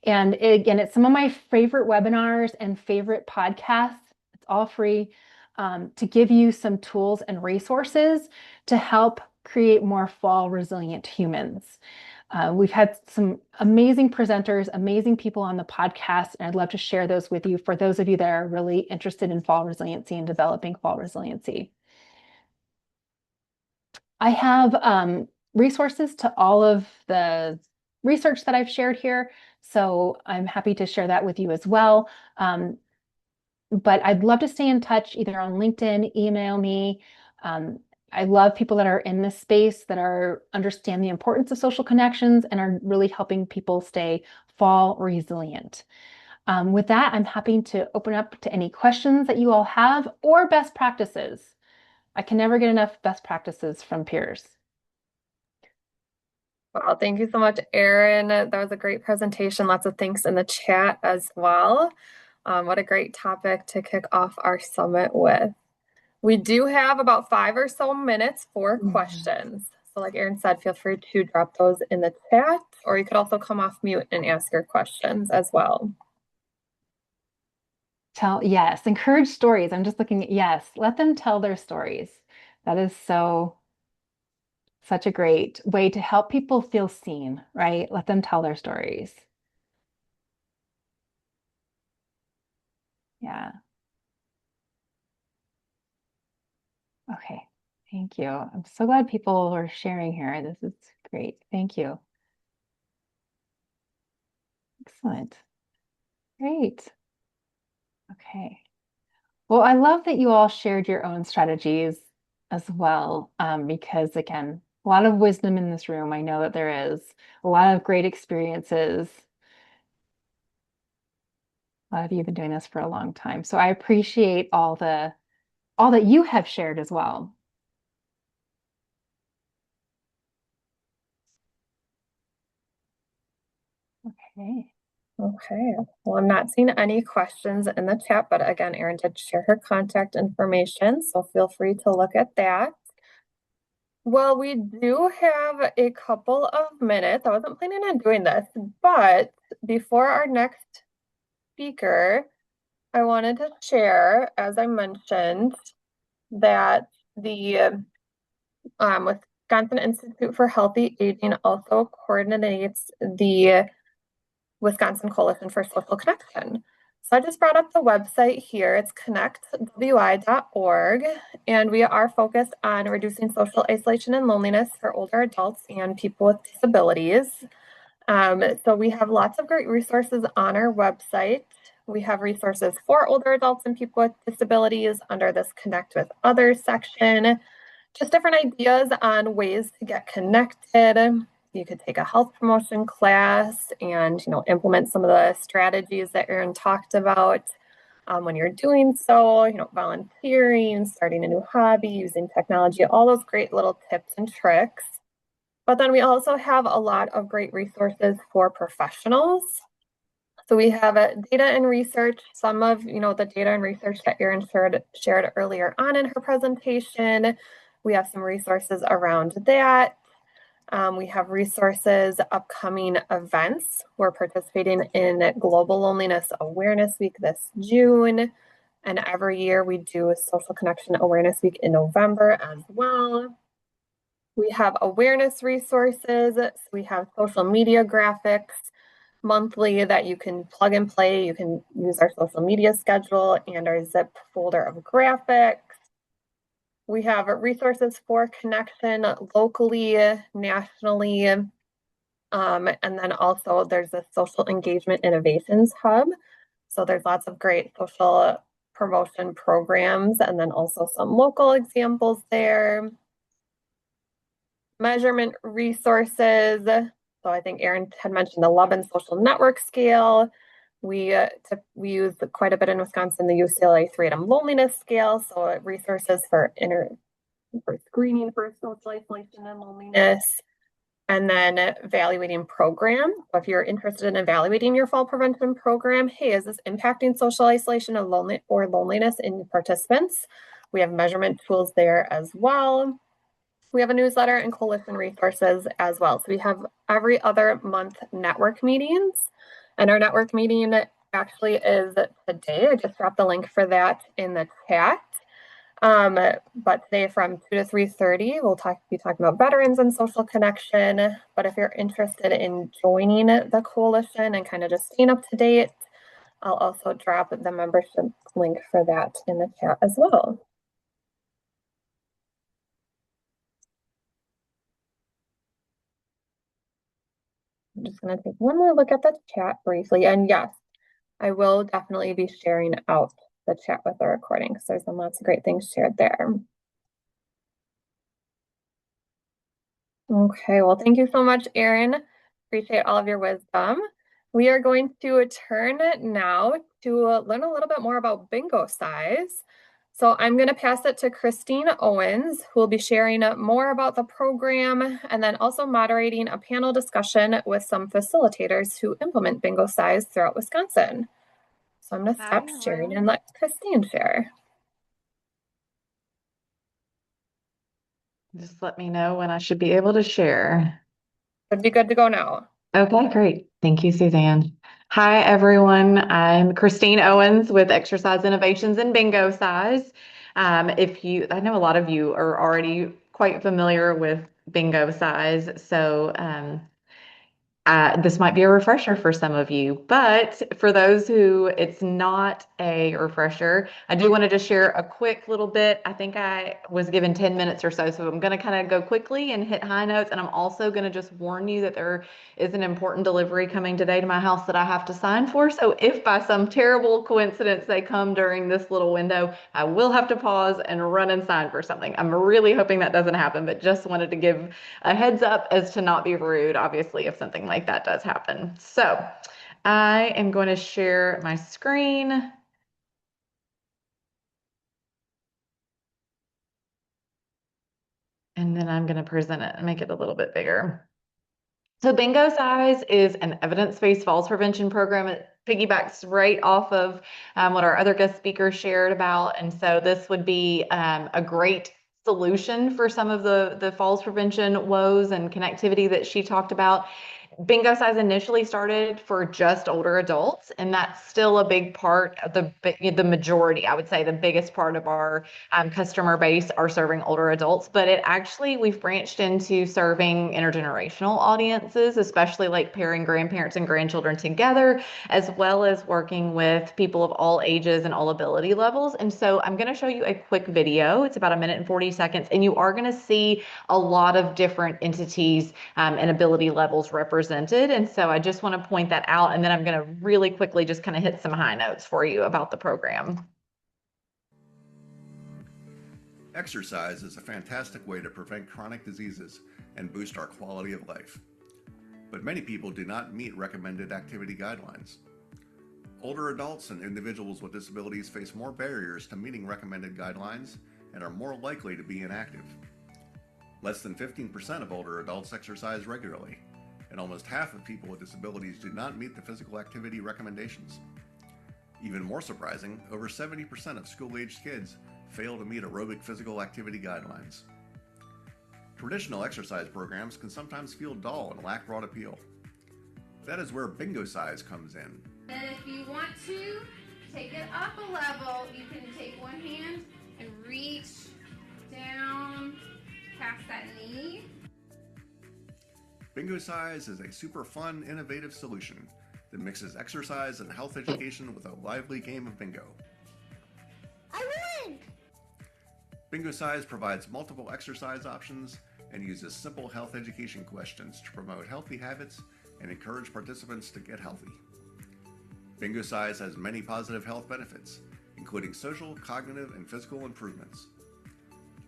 And again, it's some of my favorite webinars and favorite podcasts. It's all free to give you some tools and resources to help create more fall resilient humans. We've had some amazing presenters, amazing people on the podcast, and I'd love to share those with you for those of you that are really interested in fall resiliency and developing fall resiliency. I have resources to all of the research that I've shared here, so I'm happy to share that with you as well. But I'd love to stay in touch either on LinkedIn, email me. I love people that are in this space that understand the importance of social connections and are really helping people stay fall resilient. With that, I'm happy to open up to any questions that you all have or best practices. I can never get enough best practices from peers. Well, thank you so much, Erin. That was a great presentation. Lots of thanks in the chat as well. What a great topic to kick off our summit with. We do have about 5 or so minutes for questions. So like Erin said, feel free to drop those in the chat, or you could also come off mute and ask your questions as well. Yes, encourage stories. I'm just looking at, yes, let them tell their stories. That is such a great way to help people feel seen, right? Let them tell their stories. Yeah. Okay. Thank you. I'm so glad people are sharing here. This is great. Thank you. Excellent. Great. Okay. Well, I love that you all shared your own strategies as well, because again, a lot of wisdom in this room. I know that there is a lot of great experiences. A lot of you have been doing this for a long time. So I appreciate all that you have shared as well. Okay. Okay. Well, I'm not seeing any questions in the chat, but again, Erin did share her contact information, so feel free to look at that. Well, we do have a couple of minutes. I wasn't planning on doing this, but before our next speaker, I wanted to share, as I mentioned, that the Wisconsin Institute for Healthy Aging also coordinates the Wisconsin Coalition for Social Connection. So I just brought up the website here. It's connectwi.org, and we are focused on reducing social isolation and loneliness for older adults and people with disabilities. So we have lots of great resources on our website. We have resources for older adults and people with disabilities under this Connect with Others section. Just different ideas on ways to get connected. You could take a health promotion class and implement some of the strategies that Erin talked about when you're doing so, volunteering, starting a new hobby, using technology, all those great little tips and tricks. But then we also have a lot of great resources for professionals. So we have data and research, some of the data and research that Erin shared earlier on in her presentation. We have some resources around that. We have resources, upcoming events. We're participating in Global Loneliness Awareness Week this June. And every year we do a Social Connection Awareness Week in November as well. We have awareness resources. So we have social media graphics monthly that you can plug and play. You can use our social media schedule and our zip folder of graphics. We have resources for connection locally, nationally, and then also there's a social engagement innovations hub. So there's lots of great social promotion programs and then also some local examples there. Measurement resources. So I think Erin had mentioned the Lubin Social Network Scale. We use quite a bit in Wisconsin, the UCLA Freedom Loneliness Scale. So resources for screening for social isolation and loneliness. And then evaluating program. So if you're interested in evaluating your fall prevention program, hey, is this impacting social isolation or loneliness in participants? We have measurement tools there as well. We have a newsletter and coalition resources as well. So we have every other month network meetings, and our network meeting actually is today. I just dropped the link for that in the chat. But today from 2 to 3:30, we'll be talking about veterans and social connection. But if you're interested in joining the coalition and kind of just staying up to date, I'll also drop the membership link for that in the chat as well. I'm just going to take one more look at the chat briefly. And yes, I will definitely be sharing out the chat with the recording because there's lots of great things shared there. Okay, well, thank you so much, Erin. Appreciate all of your wisdom. We are going to turn now to learn a little bit more about bingo size. So I'm going to pass it to Christine Owens, who will be sharing more about the program and then also moderating a panel discussion with some facilitators who implement bingo size throughout Wisconsin. So I'm going to stop sharing and let Christine share. Just let me know when I should be able to share. Should be good to go now. Okay, great. Thank you, Suzanne. Hi, everyone. I'm Christine Owens with Exercise Innovations and Bingo Size. I know a lot of you are already quite familiar with Bingo Size, so this might be a refresher for some of you, but for those who it's not a refresher, I do want to just share a quick little bit. I think I was given 10 minutes or so I'm going to kind of go quickly and hit high notes. And I'm also going to just warn you that there is an important delivery coming today to my house that I have to sign for. So if by some terrible coincidence they come during this little window, I will have to pause and run and sign for something. I'm really hoping that doesn't happen, but just wanted to give a heads up as to not be rude, obviously, if something like that does happen. So I am going to share my screen. And then I'm going to present it and make it a little bit bigger. So Bingo Size is an evidence-based falls prevention program. It piggybacks right off of what our other guest speakers shared about. And so this would be a great solution for some of the falls prevention woes and connectivity that she talked about. Bingo Size initially started for just older adults, and that's still a big part of the majority. I would say the biggest part of our customer base are serving older adults, but we've branched into serving intergenerational audiences, especially like pairing grandparents and grandchildren together, as well as working with people of all ages and all ability levels. And so I'm going to show you a quick video. It's about 1 minute and 40 seconds, and you are going to see a lot of different entities and ability levels represented. And so I just want to point that out. And then I'm going to really quickly just kind of hit some high notes for you about the program. Exercise is a fantastic way to prevent chronic diseases and boost our quality of life. But many people do not meet recommended activity guidelines. Older adults and individuals with disabilities face more barriers to meeting recommended guidelines and are more likely to be inactive. Less than 15% of older adults exercise regularly, and almost half of people with disabilities do not meet the physical activity recommendations. Even more surprising, over 70% of school-aged kids fail to meet aerobic physical activity guidelines. Traditional exercise programs can sometimes feel dull and lack broad appeal. That is where Bingo Size comes in. Then if you want to take it up a level, you can take one hand and reach down past that knee. Bingo Size is a super fun, innovative solution that mixes exercise and health education with a lively game of bingo. I win! Bingo Size provides multiple exercise options and uses simple health education questions to promote healthy habits and encourage participants to get healthy. Bingo Size has many positive health benefits, including social, cognitive, and physical improvements.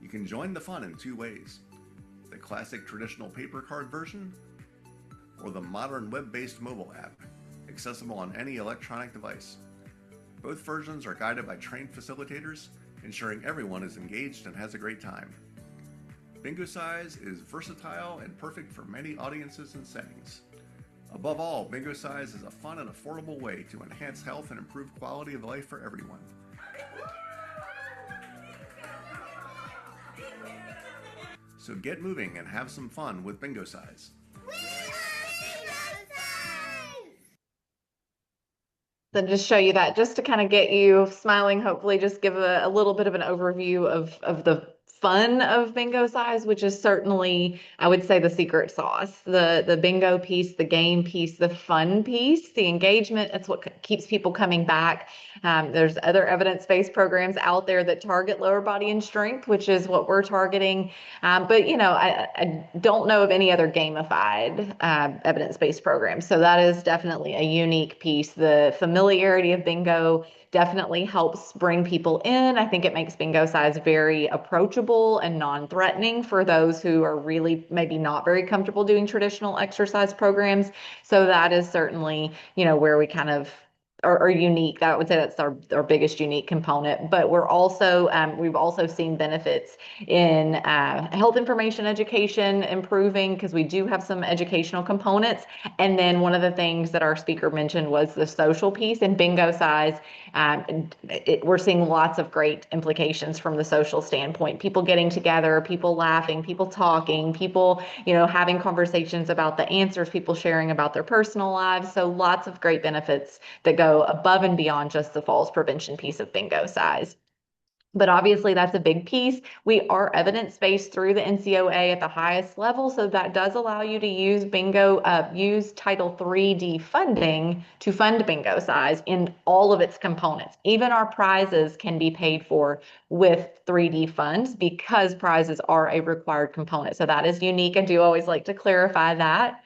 You can join the fun in 2 ways: the classic traditional paper card version, or the modern web-based mobile app, accessible on any electronic device. Both versions are guided by trained facilitators, ensuring everyone is engaged and has a great time. Bingo Size is versatile and perfect for many audiences and settings. Above all, Bingo Size is a fun and affordable way to enhance health and improve quality of life for everyone. So get moving and have some fun with Bingo Size. Then just show you that, just to kind of get you smiling, hopefully just give a little bit of an overview of the fun of Bingo Size, which is certainly, I would say, the secret sauce. The bingo piece, the game piece, the fun piece, the engagement, it's what keeps people coming back. There's other evidence-based programs out there that target lower body and strength, which is what we're targeting. But, I don't know of any other gamified evidence-based programs. So that is definitely a unique piece. The familiarity of bingo definitely helps bring people in. I think it makes Bingo Size very approachable and non-threatening for those who are really maybe not very comfortable doing traditional exercise programs. So that is certainly, where we kind of are unique. I would say that's our biggest unique component. But we've also seen benefits in health information education improving, because we do have some educational components. And then one of the things that our speaker mentioned was the social piece. And Bingo Size, we're seeing lots of great implications from the social standpoint. People getting together, people laughing, people talking, people, having conversations about the answers, people sharing about their personal lives. So lots of great benefits that go above and beyond just the falls prevention piece of Bingo Size. But obviously that's a big piece. We are evidence-based through the NCOA at the highest level. So that does allow you to use use Title III funding to fund Bingo Size in all of its components. Even our prizes can be paid for with 3D funds, because prizes are a required component. So that is unique. I do always like to clarify that.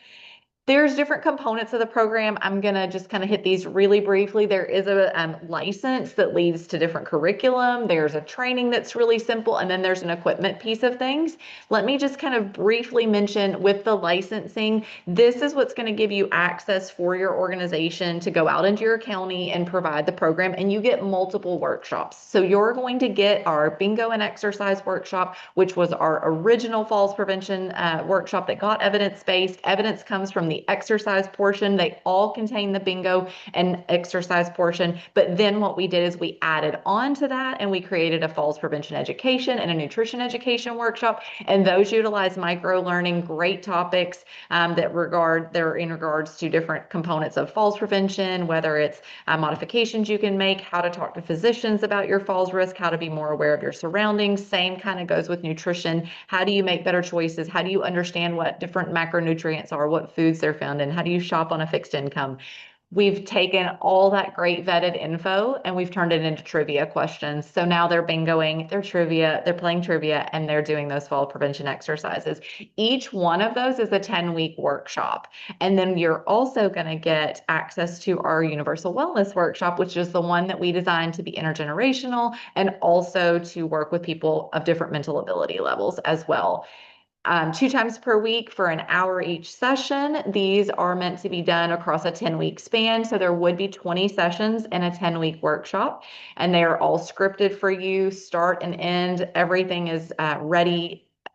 There's different components of the program. I'm going to just kind of hit these really briefly. There is a license that leads to different curriculum. There's a training that's really simple. And then there's an equipment piece of things. Let me just kind of briefly mention with the licensing, this is what's going to give you access for your organization to go out into your county and provide the program. And you get multiple workshops. So you're going to get our bingo and exercise workshop, which was our original falls prevention workshop that got evidence-based. Evidence comes from the the exercise portion. They all contain the bingo and exercise portion. But then what we did is we added on to that and we created a falls prevention education and a nutrition education workshop. And those utilize micro learning, great topics they're in regards to different components of falls prevention, whether it's modifications you can make, how to talk to physicians about your falls risk, how to be more aware of your surroundings. Same kind of goes with nutrition. How do you make better choices? How do you understand what different macronutrients are, what foods they're found in? How do you shop on a fixed income? We've taken all that great vetted info and we've turned it into trivia questions. So now they're bingoing, they're playing trivia, and they're doing those fall prevention exercises. Each one of those is a 10-week workshop. And then you're also going to get access to our Universal Wellness Workshop, which is the one that we designed to be intergenerational and also to work with people of different mental ability levels as well. 2 times per week for an hour each session. These are meant to be done across a 10-week span. So there would be 20 sessions in a 10-week workshop, and they are all scripted for you, start and end. Everything is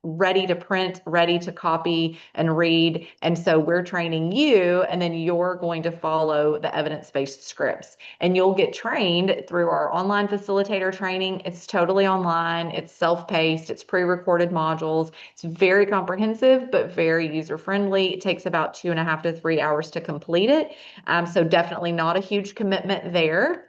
ready to print, ready to copy and read. And so we're training you, and then you're going to follow the evidence-based scripts. And you'll get trained through our online facilitator training. It's totally online, it's self-paced, it's pre-recorded modules. It's very comprehensive, but very user-friendly. It takes about 2.5 to 3 hours to complete it. So definitely not a huge commitment there.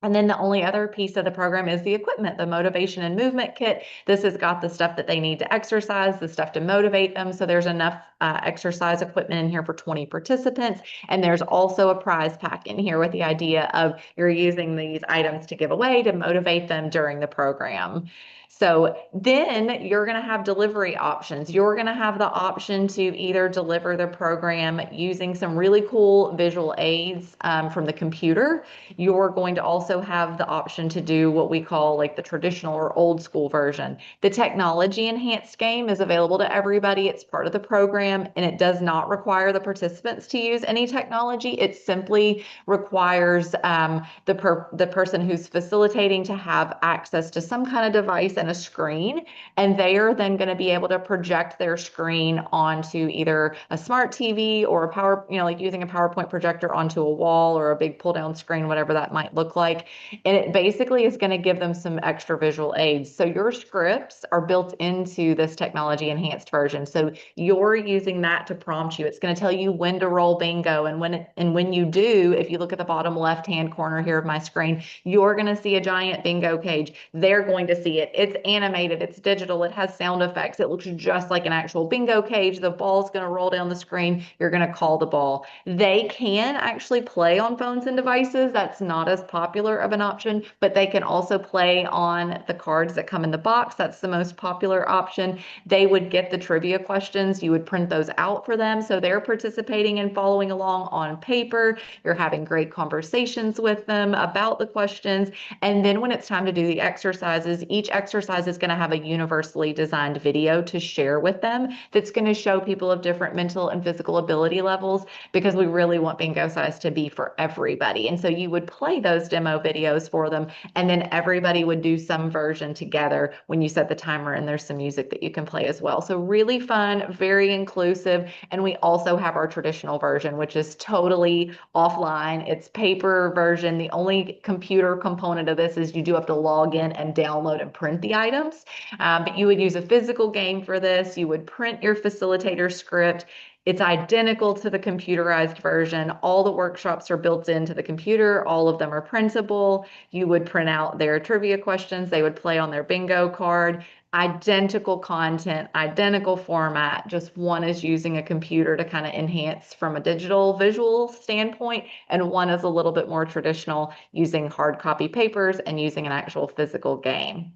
And then the only other piece of the program is the equipment, the motivation and movement kit. This has got the stuff that they need to exercise, the stuff to motivate them. So there's enough exercise equipment in here for 20 participants. And there's also a prize pack in here with the idea of you're using these items to give away to motivate them during the program. So then you're going to have delivery options. You're going to have the option to either deliver the program using some really cool visual aids from the computer. You're going to also have the option to do what we call like the traditional or old school version. The technology enhanced game is available to everybody. It's part of the program, and it does not require the participants to use any technology. It simply requires the person who's facilitating to have access to some kind of device and a screen, and they are then going to be able to project their screen onto either a smart TV or a like using a PowerPoint projector onto a wall or a big pull down screen, whatever that might look like. And it basically is going to give them some extra visual aids. So your scripts are built into this technology enhanced version. So you're using that to prompt you. It's going to tell you when to roll bingo, and when you do, if you look at the bottom left hand corner here of my screen, you're going to see a giant bingo cage. They're going to see it. It's animated, it's digital, it has sound effects. It looks just like an actual bingo cage. The ball's going to roll down the screen. You're going to call the ball. They can actually play on phones and devices. That's not as popular of an option, but they can also play on the cards that come in the box. That's the most popular option. They would get the trivia questions. You would print those out for them. So they're participating and following along on paper. You're having great conversations with them about the questions. And then when it's time to do the exercises, each exercise is going to have a universally designed video to share with them that's going to show people of different mental and physical ability levels, because we really want Bingo Size to be for everybody. And so you would play those demo videos for them, and then everybody would do some version together when you set the timer, and there's some music that you can play as well. So really fun, very inclusive. And we also have our traditional version, which is totally offline. It's paper version. The only computer component of this is you do have to log in and download and print the items. But you would use a physical game for this. You would print your facilitator script. It's identical to the computerized version. All the workshops are built into the computer. All of them are printable. You would print out their trivia questions. They would play on their bingo card. Identical content, identical format. Just one is using a computer to kind of enhance from a digital visual standpoint, and one is a little bit more traditional, using hard copy papers and using an actual physical game.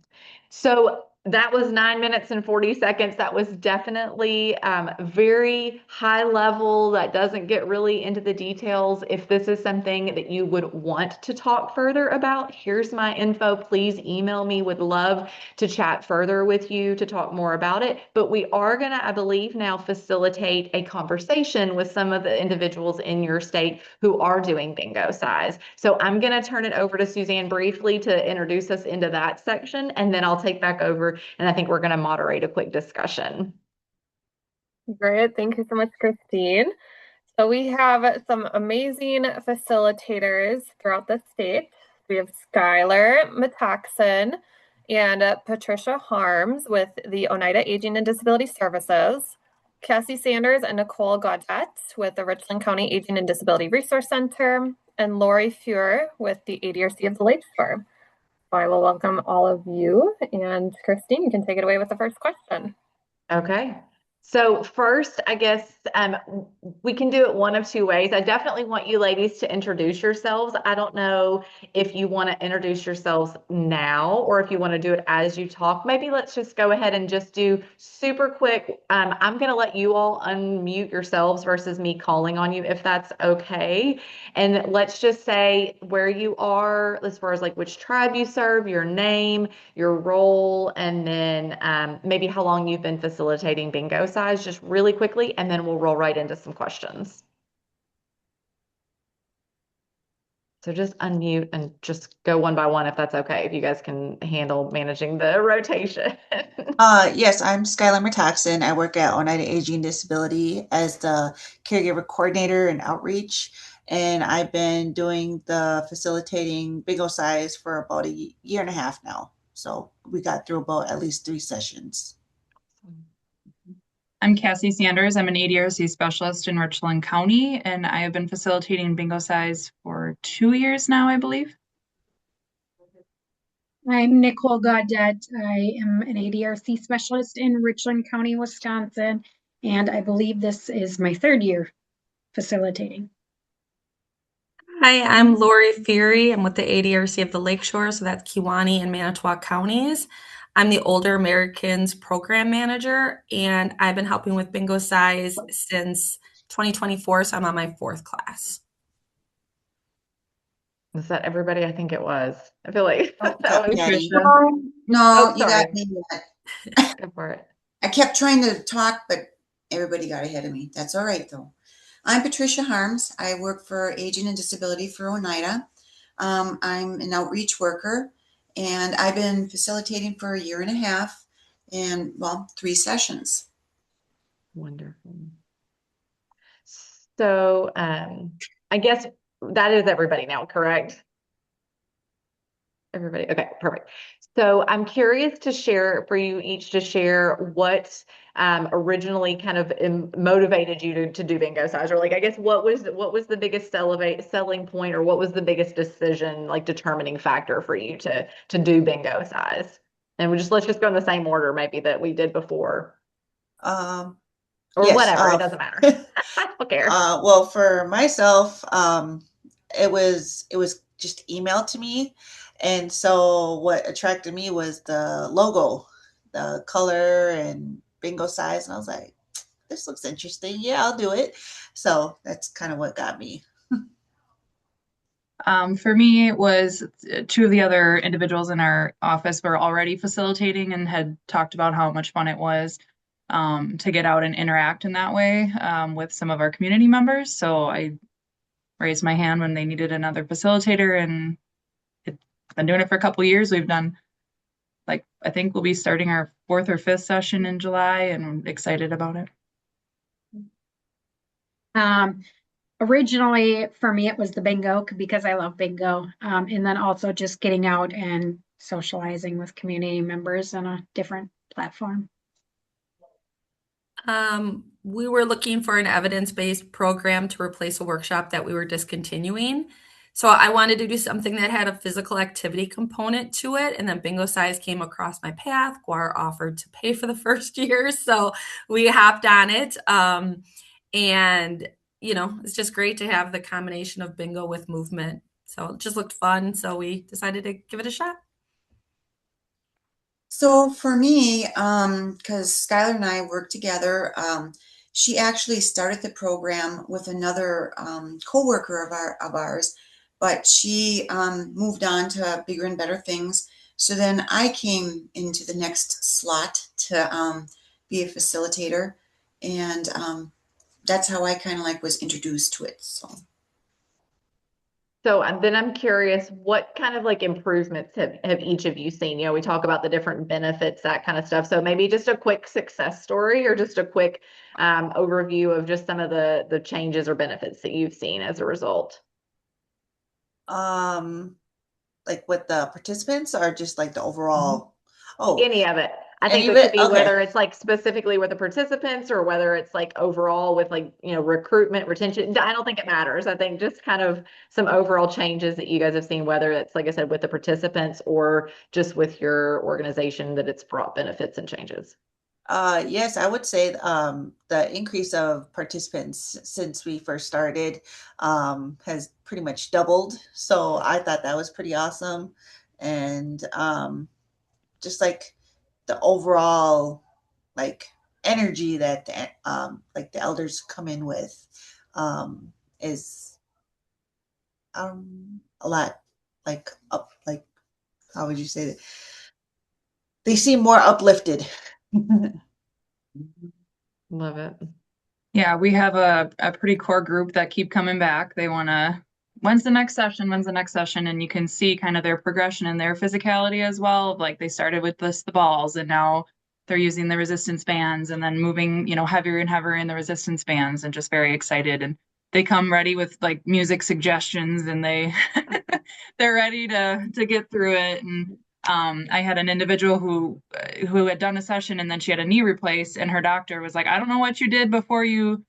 So that was 9 minutes and 40 seconds. That was definitely very high level. That doesn't get really into the details. If this is something that you would want to talk further about, here's my info. Please email me. Would love to chat further with you to talk more about it. But we are going to, I believe, now facilitate a conversation with some of the individuals in your state who are doing Bingo Size. So I'm going to turn it over to Suzanne briefly to introduce us into that section, and then I'll take back over, and I think we're going to moderate a quick discussion. Great. Thank you so much, Christine. So we have some amazing facilitators throughout the state. We have Skylar Metaxen and Patricia Harms with the Oneida Aging and Disability Services, Cassie Sanders and Nicole Gaudette with the Richland County Aging and Disability Resource Center, and Lori Fuhr with the ADRC of the Lakeshore. So I will welcome all of you, and Christine, you can take it away with the first question. Okay. So first, I guess we can do it one of two ways. I definitely want you ladies to introduce yourselves. I don't know if you want to introduce yourselves now or if you want to do it as you talk. Maybe let's just go ahead and just do super quick. I'm going to let you all unmute yourselves versus me calling on you, if that's okay. And let's just say where you are as far as like which tribe you serve, your name, your role, and then maybe how long you've been facilitating bingo size, just really quickly, and then we'll roll right into some questions. So just unmute and just go one by one if that's okay, if you guys can handle managing the rotation. Yes, I'm Skylar Metaxen. I work at Oneida Aging Disability as the caregiver coordinator and outreach. And I've been doing the facilitating bingo size for about a year and a half now. So we got through about at least 3 sessions. I'm Cassie Sanders. I'm an ADRC specialist in Richland County, and I have been facilitating bingo size for 2 years now, I believe. I'm Nicole Gaudette. I am an ADRC specialist in Richland County, Wisconsin, and I believe this is my 3rd year facilitating. Hi, I'm Lori Fury. I'm with the ADRC of the Lakeshore, so that's Kewaunee and Manitowoc counties. I'm the Older Americans Program Manager, and I've been helping with bingo size since 2024, so I'm on my 4th class. Was that everybody? I think it was. I feel like Oh, that was Patty. Trisha. No, Oh, you sorry. got me yet. Go for it. I kept trying to talk, but everybody got ahead of me. That's all right, though. I'm Patricia Harms. I work for Aging and Disability for Oneida. I'm an outreach worker, and I've been facilitating for a year and a half and, well, 3 sessions. Wonderful. So I guess that is everybody now, correct? Everybody. Okay, perfect. So I'm curious to share for you each to share what originally kind of motivated you to do bingo size, or like I guess what was the biggest selling point, or what was the biggest decision, like determining factor for you to do bingo size? And let's just go in the same order maybe that we did before. Or yes, whatever, it doesn't matter. I don't care. Well, for myself, it was just emailed to me. And so what attracted me was the logo, the color and bingo size. And I was like, this looks interesting. Yeah, I'll do it. So that's kind of what got me. For me, it was 2 of the other individuals in our office were already facilitating and had talked about how much fun it was to get out and interact in that way with some of our community members. So I raised my hand when they needed another facilitator, and been doing it for a couple of years. We've done, like, I think we'll be starting our 4th or 5th session in July, and I'm excited about it. Originally, for me, it was the bingo because I love bingo. And then also just getting out and socializing with community members on a different platform. We were looking for an evidence-based program to replace a workshop that we were discontinuing. So I wanted to do something that had a physical activity component to it. And then bingo size came across my path. Guar offered to pay for the first year. So we hopped on it. And, you know, it's just great to have the combination of bingo with movement. So it just looked fun. So we decided to give it a shot. So for me, because Skylar and I work together, she actually started the program with another coworker of ours, but she moved on to bigger and better things. So then I came into the next slot to be a facilitator, and that's how I kind of like was introduced to it. So. So then I'm curious, what kind of like improvements have each of you seen? We talk about the different benefits, that kind of stuff. So maybe just a quick success story or just a quick overview of just some of the changes or benefits that you've seen as a result. Like with the participants or just like the overall? Oh, Any of it. I think any of that could it? be Okay. whether it's like specifically with the participants or whether it's like overall with like, recruitment, retention. I don't think it matters. I think just kind of some overall changes that you guys have seen, whether it's, like I said, with the participants or just with your organization, that it's brought benefits and changes. Yes, I would say the increase of participants since we first started has pretty much doubled. So I thought that was pretty awesome. And just like the overall like energy that like the elders come in with is a lot like up, like how would you say that? They seem more uplifted. Love it. Yeah, we have a pretty core group that keep coming back. They want to, when's the next session? When's the next session? And you can see kind of their progression and their physicality as well. Like they started with the balls and now they're using the resistance bands and then moving, heavier and heavier in the resistance bands and just very excited. And they come ready with like music suggestions and they're ready to get through it. And I had an individual who had done a session and then she had a knee replaced and her doctor was like, I don't know what you did before you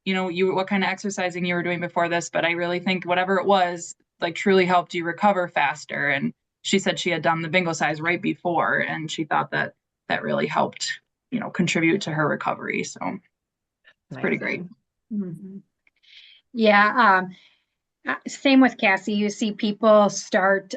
what kind of exercising you were doing before this, but I really think whatever it was like truly helped you recover faster. And she said she had done the bingo size right before and she thought that really helped, contribute to her recovery. So it's pretty great. Mhm. Yeah. Same with Cassie. You see people start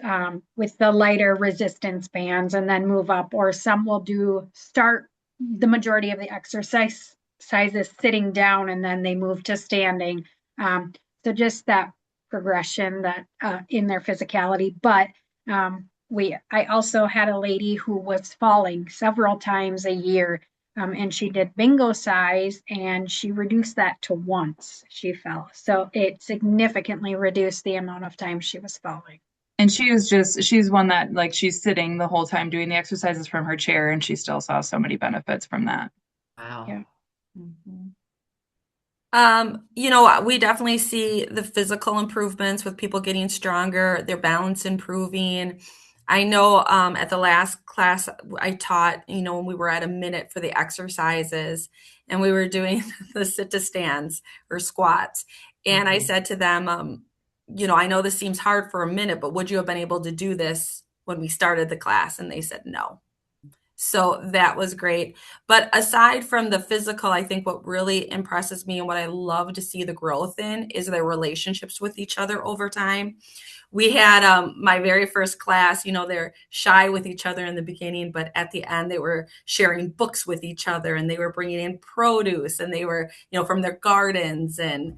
with the lighter resistance bands and then move up, or some will start the majority of the exercise sizes sitting down and then they move to standing. So just that progression that in their physicality. But I also had a lady who was falling several times a year. And she did bingo size and she reduced that to once she fell. So it significantly reduced the amount of time she was falling. And she's one that like she's sitting the whole time doing the exercises from her chair and she still saw so many benefits from that. Wow. Yeah. We definitely see the physical improvements with people getting stronger, their balance improving. I know at the last class I taught, when we were at a minute for the exercises and we were doing the sit to stands or squats. And I said to them, I know this seems hard for a minute, but would you have been able to do this when we started the class? And they said no. So that was great. But aside from the physical, I think what really impresses me and what I love to see the growth in is their relationships with each other over time. We had my very first class, they're shy with each other in the beginning, but at the end they were sharing books with each other and they were bringing in produce and they were, from their gardens. And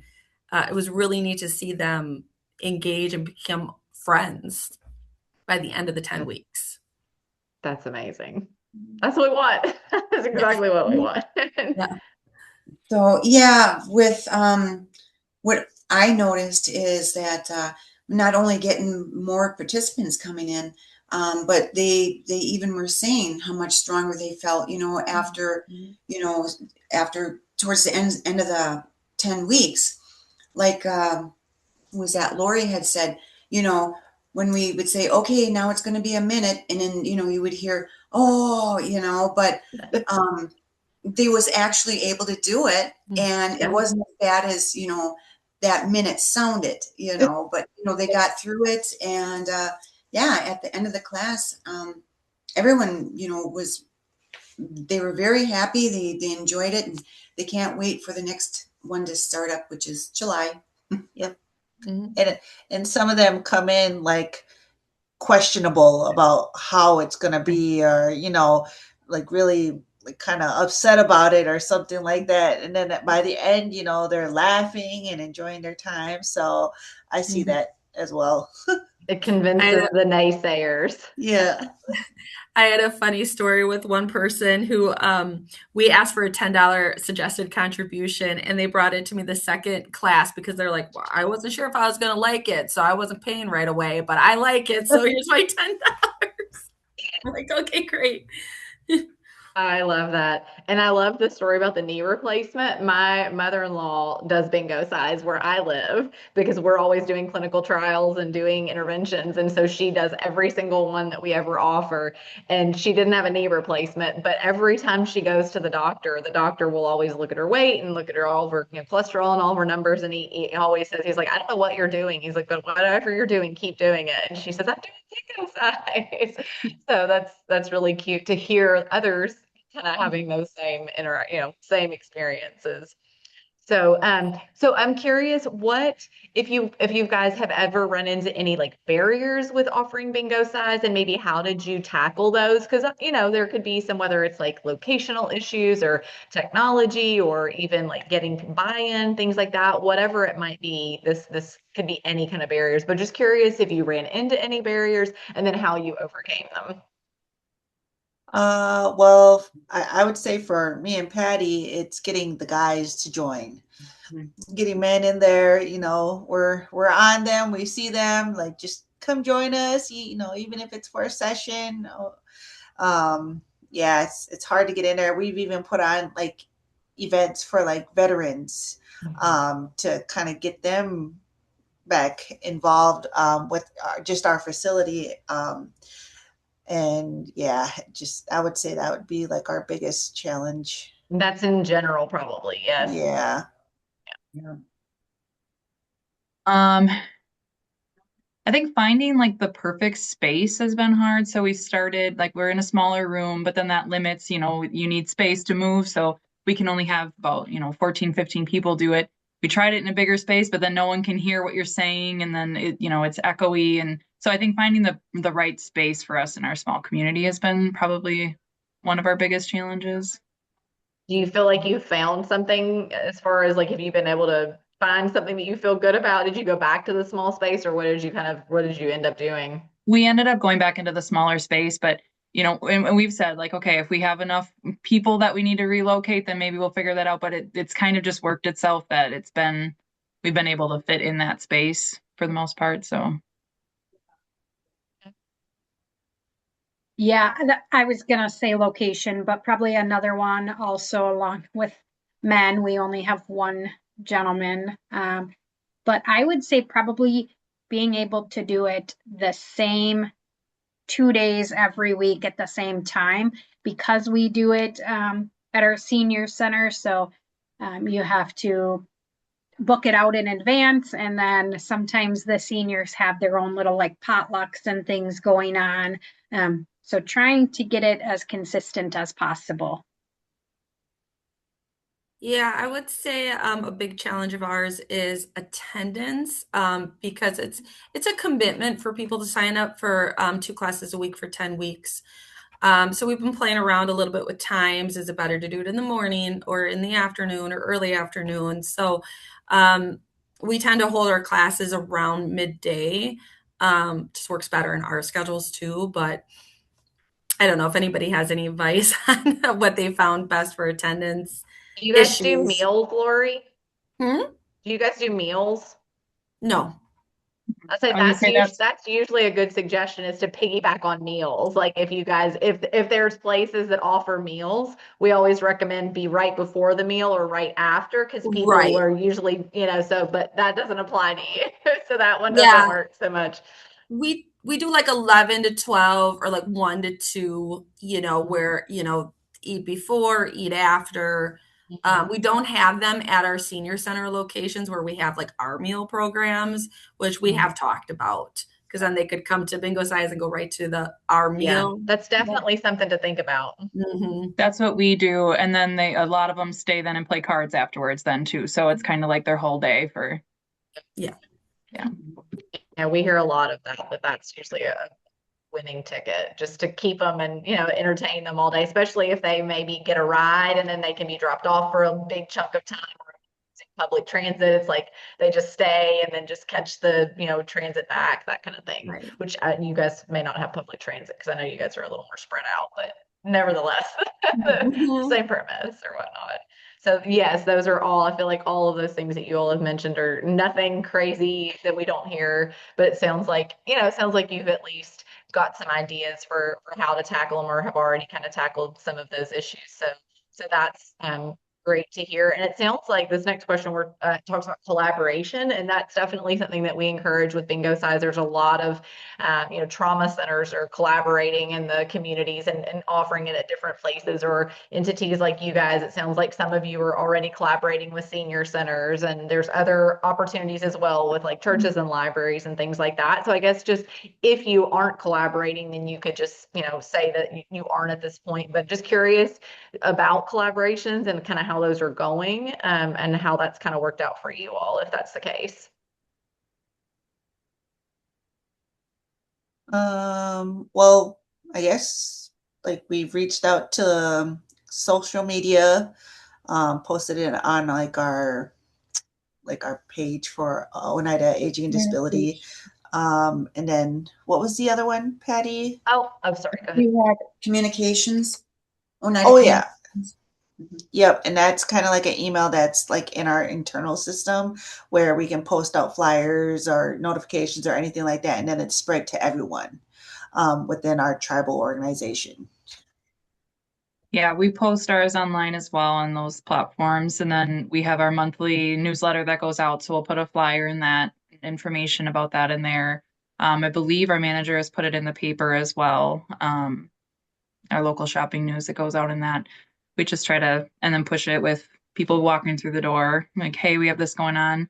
it was really neat to see them engage and become friends by the end of the 10 weeks. That's amazing. That's what we want. That's exactly what we want. Yeah. So yeah, with what I noticed is that not only getting more participants coming in, but they even were saying how much stronger they felt, after towards the end of the 10 weeks. Like was that Lori had said, when we would say, okay, now it's going to be a minute, and then you would hear, oh, but they was actually able to do it, and it wasn't as bad as that minute sounded, but they got through it, and at the end of the class, everyone they were very happy. They enjoyed it, and they can't wait for the next one to start up, which is July. Yep. And some of them come in like questionable about how it's going to be, or like really like kind of upset about it or something like that, and then by the end they're laughing and enjoying their time. So I see that as well. It convinces the naysayers. Yeah. I had a funny story with one person who we asked for a $10 suggested contribution, and they brought it to me the second class because they're like, well, I wasn't sure if I was going to like it, so I wasn't paying right away, but I like it, so here's my $10. I'm like, okay, great. I love that. And I love the story about the knee replacement. My mother-in-law does bingo size where I live because we're always doing clinical trials and doing interventions. And so she does every single one that we ever offer. And she didn't have a knee replacement, but every time she goes to the doctor will always look at her weight and look at her all of her cholesterol and all of her numbers. And he always says, he's like, I don't know what you're doing. He's like, but whatever you're doing, keep doing it. And she says, I'm doing bingo size. So that's really cute to hear others kind of having those same experiences. So so I'm curious what if you guys have ever run into any like barriers with offering bingo size, and maybe how did you tackle those? Because there could be some, whether it's like locational issues or technology or even like getting buy-in, things like that, whatever it might be. This could be any kind of barriers, but just curious if you ran into any barriers and then how you overcame them. Well, I would say for me and Patty, it's getting the guys to join, getting men in there. We're on them. We see them, like, just come join us. Even if it's for a session. Yeah, it's hard to get in there. We've even put on like events for like veterans, to kind of get them back involved with just our facility. And yeah, I would say that would be like our biggest challenge. That's in general, probably, yes. Yeah. I think finding like the perfect space has been hard. So we started like we're in a smaller room, but then that limits, you need space to move. So we can only have about, 14, 15 people do it. We tried it in a bigger space, but then no one can hear what you're saying. And then it's echoey. And so I think finding the right space for us in our small community has been probably one of our biggest challenges. Do you feel like you found something as far as like, have you been able to find something that you feel good about? Did you go back to the small space, or what did you end up doing? We ended up going back into the smaller space, but and we've said like, okay, if we have enough people that we need to relocate, then maybe we'll figure that out. But it's kind of just worked itself that we've been able to fit in that space for the most part. So Yeah, I was gonna say location, but probably another one also along with men. We only have one gentleman. But I would say probably being able to do it the same 2 days every week at the same time, because we do it at our senior center. So you have to book it out in advance, and then sometimes the seniors have their own little like potlucks and things going on. So trying to get it as consistent as possible. Yeah, I would say a big challenge of ours is attendance, because it's a commitment for people to sign up for 2 classes a week for 10 weeks. So we've been playing around a little bit with times. Is it better to do it in the morning or in the afternoon or early afternoon? So we tend to hold our classes around midday. Just works better in our schedules too. But I don't know if anybody has any advice on what they found best for attendance. Do you guys do Issues. meals, Lori? Hmm? Do you guys do meals? No. I say that's usually a good suggestion, is to piggyback on meals. Like if there's places that offer meals, we always recommend be right before the meal or right after, because people Right. are usually, but that doesn't apply to you. So that one doesn't work so much. We do like 11 to 12 or like 1 to 2, where, eat before, eat after. We don't have them at our senior center locations where we have like our meal programs, which we have talked about, because then they could come to bingo size and go right to our meal. Yeah, that's definitely something to think about. Mm-hmm. That's what we do. And then a lot of them stay then and play cards afterwards then too. So it's kind of like their whole day for. Yeah. Yeah, we hear a lot of that, but that's usually a winning ticket, just to keep them and entertain them all day, especially if they maybe get a ride and then they can be dropped off for a big chunk of time or public transit. It's like they just stay and then just catch the, transit back, that kind of thing, Right. which you guys may not have public transit because I know you guys are a little more spread out, but nevertheless, the same premise or whatnot. So yes, those are all, I feel like all of those things that you all have mentioned are nothing crazy that we don't hear, but it sounds like, you've at least got some ideas for how to tackle them or have already kind of tackled some of those issues. So that's great to hear. And it sounds like this next question talks about collaboration, and that's definitely something that we encourage with Bingo Size. There's a lot of trauma centers are collaborating in the communities and offering it at different places or entities like you guys. It sounds like some of you are already collaborating with senior centers, and there's other opportunities as well with like churches and libraries and things like that. So I guess just if you aren't collaborating, then you could just say that you aren't at this point. But just curious about collaborations and kind of how those are going, and how that's kind of worked out for you all, if that's the case. Well, I guess like we've reached out to social media, posted it on like our page for Oneida Aging and Disability. And then what was the other one, Patty? Oh, I'm sorry. Go ahead. We had communications. Oneida Oh yeah. Communications. Yep, and that's kind of like an email that's like in our internal system where we can post out flyers or notifications or anything like that, and then it's spread to everyone within our tribal organization. Yeah, we post ours online as well on those platforms. And then we have our monthly newsletter that goes out. So we'll put a flyer in that, information about that in there. I believe our manager has put it in the paper as well. Our local shopping news that goes out in that. We just try to, and then push it with people walking through the door, like, hey, we have this going on.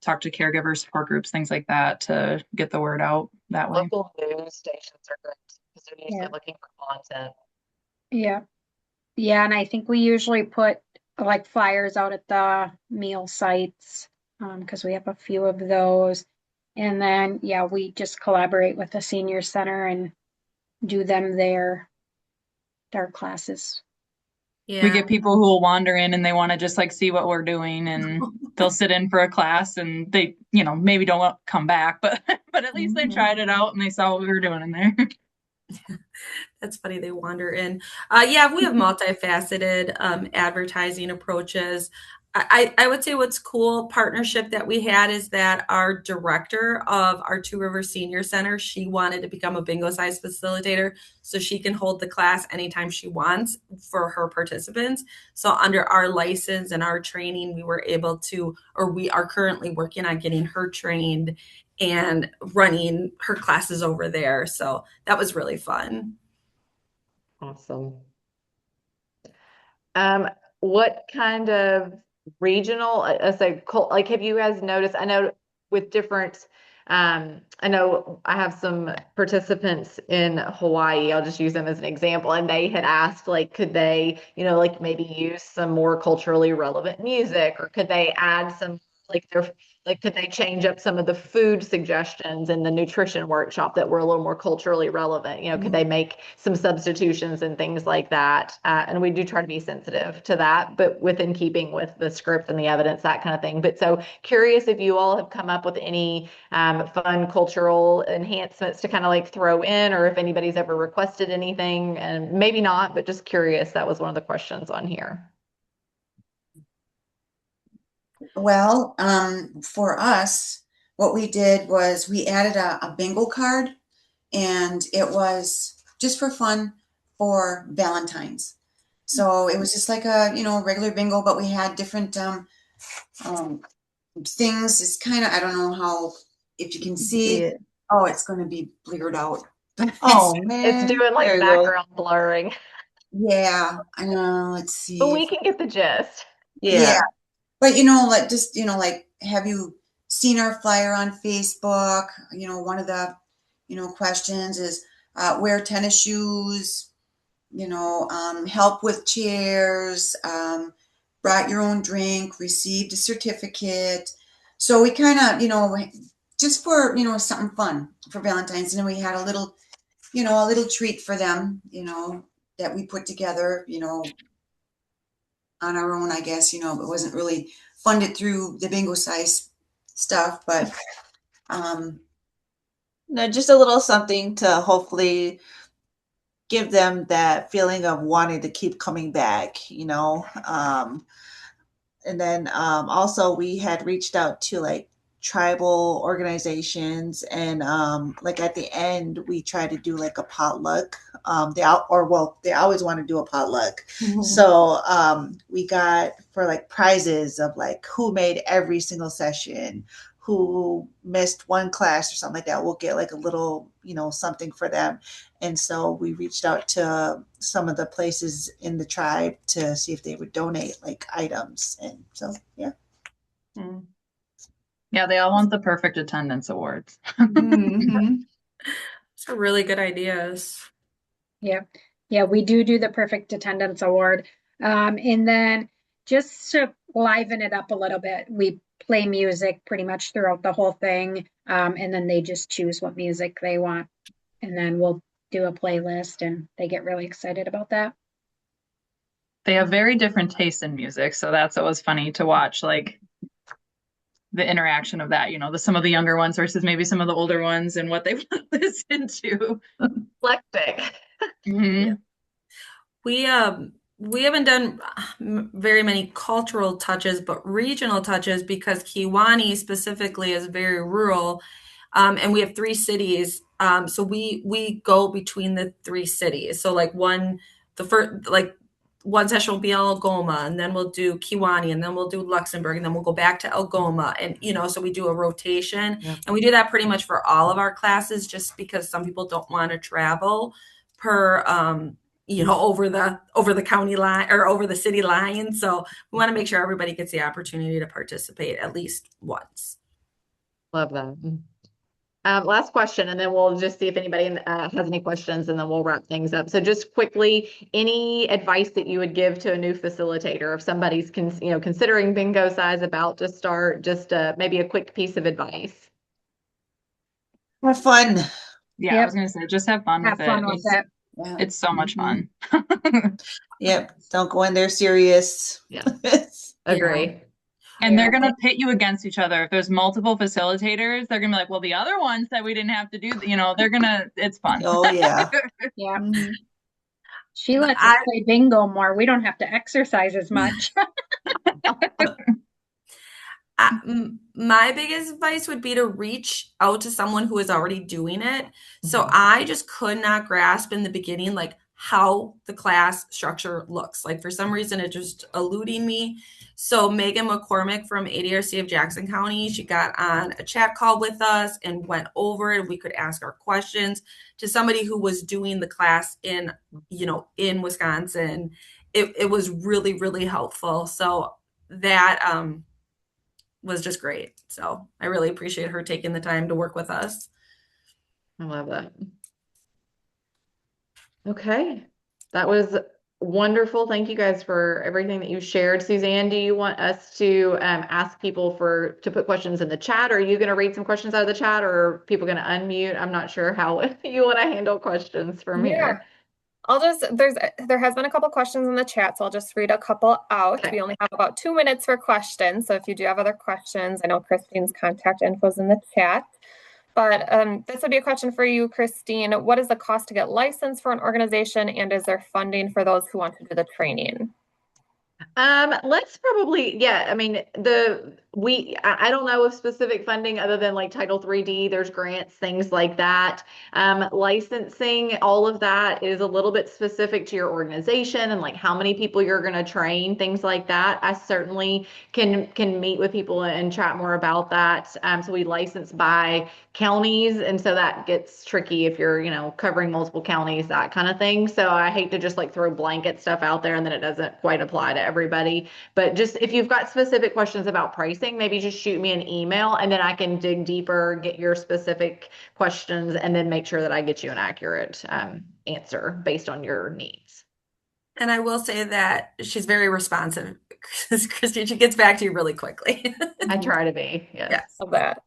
Talk to caregivers, support groups, things like that to get the word out that way. Local news stations are great because they're usually looking for content. Yeah. Yeah, and I think we usually put like flyers out at the meal sites, because we have a few of those. And then, yeah, we just collaborate with the senior center and do their classes. Yeah. We get people who will wander in and they want to just like see what we're doing, and they'll sit in for a class and they, maybe don't come back, but at least they tried it out and they saw what we were doing in there. That's funny. They wander in. Yeah, we have multifaceted advertising approaches. I would say what's cool partnership that we had is that our director of our Two Rivers Senior Center, she wanted to become a Bingo Size facilitator so she can hold the class anytime she wants for her participants. So under our license and our training, we were able to, or we are currently working on getting her trained and running her classes over there. So that was really fun. Awesome. What kind of regional, like, have you guys noticed? I know with different, I know I have some participants in Hawaii. I'll just use them as an example. And they had asked, like, could they, like maybe use some more culturally relevant music, or could they add some, could they change up some of the food suggestions in the nutrition workshop that were a little more culturally relevant? Could they make some substitutions and things like that? And we do try to be sensitive to that, but within keeping with the script and the evidence, that kind of thing. But so curious if you all have come up with any fun cultural enhancements to kind of like throw in, or if anybody's ever requested anything, and maybe not, but just curious. That was one of the questions on here. Well, for us, what we did was we added a bingo card, and it was just for fun for Valentine's. So it was just like a, regular bingo, but we had different things. It's kind of, I don't know how, if you can see it. Oh, it's going to be blurred out. Oh man, it's doing like background blurring. Yeah, I know. Let's see. But we can get the gist. Yeah. But like have you seen our flyer on Facebook? One of the questions is wear tennis shoes, help with chairs, brought your own drink, received a certificate. So we kind of, just for, something fun for Valentine's. And then we had a little treat for them, that we put together, on our own, I guess, it wasn't really fund it through the bingo size stuff, but just a little something to hopefully give them that feeling of wanting to keep coming back, and then also we had reached out to like tribal organizations, and like at the end we try to do like a potluck. They always want to do a potluck. So we got for like prizes of like who made every single session, who missed one class or something like that. We'll get like a little something for them. And so we reached out to some of the places in the tribe to see if they would donate like items. And so, yeah. Yeah, they all want the perfect attendance awards. Those are really good ideas. Yeah. Yeah, we do the perfect attendance award. And then just to liven it up a little bit, we play music pretty much throughout the whole thing. And then they just choose what music they want. And then we'll do a playlist, and they get really excited about that. They have very different tastes in music, so that's always funny to watch, like the interaction of that, some of the younger ones versus maybe some of the older ones and what they want to listen to. Eclectic. Yeah. We haven't done very multi cultural touches, but regional touches, because Kewaunee specifically is very rural, and we have 3 cities. So we go between the 3 cities. So like one session will be Algoma, and then we'll do Kewaunee, and then we'll do Luxembourg, and then we'll go back to Algoma, and so we do a rotation. Yep. And we do that pretty much for all of our classes, just because some people don't want to travel per over the county line or over the city line. So we want to make sure everybody gets the opportunity to participate at least once. Love that. Last question, and then we'll just see if anybody has any questions, and then we'll wrap things up. So just quickly, any advice that you would give to a new facilitator if somebody's considering bingo size, about to start, just maybe a quick piece of advice? Have fun. Yeah, Yep. I was going to say, just have fun with it. yeah. It's so much fun. Yep. Don't go in there serious. Yeah. Agree. And they're going to pit you against each other. If there's multiple facilitators, they're going to be like, well, the other one said we didn't have to do, it's fun. Oh, yeah. Yeah. She lets us play bingo more. We don't have to exercise as much. My biggest advice would be to reach out to someone who is already doing it. So I just could not grasp in the beginning, like, how the class structure looks. Like, for some reason, it just eluding me. So Megan McCormick from ADRC of Jackson County, she got on a chat call with us and went over it. We could ask our questions to somebody who was doing the class in Wisconsin. It was really, really helpful. So that was just great. So I really appreciate her taking the time to work with us. I love that. Okay, that was wonderful. Thank you guys for everything that you shared. Suzanne, do you want us to ask people to put questions in the chat, or are you going to read some questions out of the chat, or are people going to unmute? I'm not sure how you want to handle questions from here. There has been a couple questions in the chat, so I'll just read a couple out. Okay. We only have about 2 minutes for questions, so if you do have other questions, I know Christine's contact info is in the chat. But this would be a question for you, Christine. What is the cost to get licensed for an organization, and is there funding for those who want to do the training? Let's probably, I mean, I don't know of specific funding other than like Title 3D, there's grants, things like that. Licensing, all of that is a little bit specific to your organization and like how many people you're going to train, things like that. I certainly can meet with people and chat more about that. So we license by counties, and so that gets tricky if you're, covering multiple counties, that kind of thing. So I hate to just like throw blanket stuff out there and then it doesn't quite apply to everybody. But just if you've got specific questions about pricing, maybe just shoot me an email and then I can dig deeper, get your specific questions, and then make sure that I get you an accurate answer based on your needs. And I will say that she's very responsive. Christine, she gets back to you really quickly. I try to be. Yes. Of that.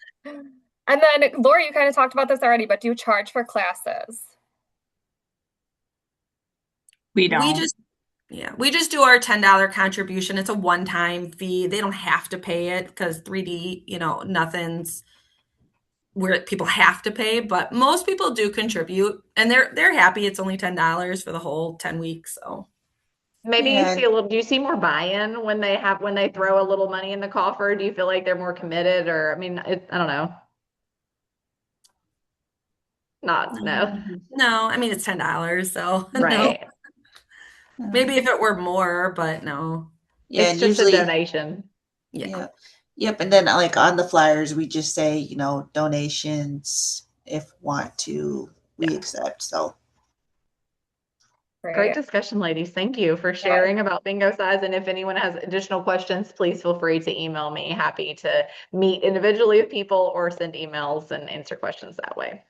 And then, Lori, you kind of talked about this already, but do you charge for classes? We don't. Yeah, we just do our $10 contribution. It's a one-time fee. They don't have to pay it because 3D, nothing's where people have to pay, but most people do contribute and they're happy. It's only $10 for the whole 10 weeks. So Maybe Yeah. do you see more buy-in when they throw a little money in the coffer? Do you feel like they're more committed, or, I mean, I don't know. No. no, I mean, it's $10, so no. Right. Maybe if it were more, but no. Yeah, It's and just usually, a donation. yeah. Yep. And then like on the flyers, we just say, donations if want to, we accept. So Great discussion, ladies. Thank you for sharing about Bingo Size. And if anyone has additional questions, please feel free to email me. Happy to meet individually with people or send emails and answer questions that way.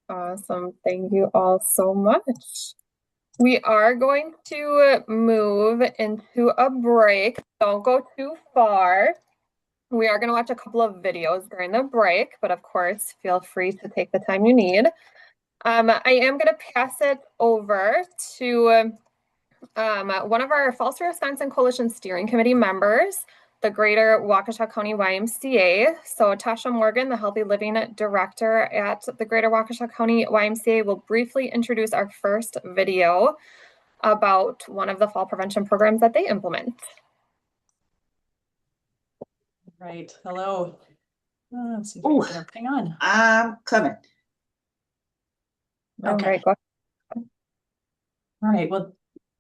Awesome. Thank you all so much. We are going to move into a break. Don't go too far. We are going to watch a couple of videos during the break, but of course, feel free to take the time you need. I am going to pass it over to one of our Falls for Wisconsin Coalition Steering Committee members, the Greater Waukesha County YMCA. So Tasha Morgan, the Healthy Living Director at the Greater Waukesha County YMCA, will briefly introduce our first video about one of the fall prevention programs that they implement. Right. Hello. Let's see if I can get everything on. I'm coming. Okay. All right. Well,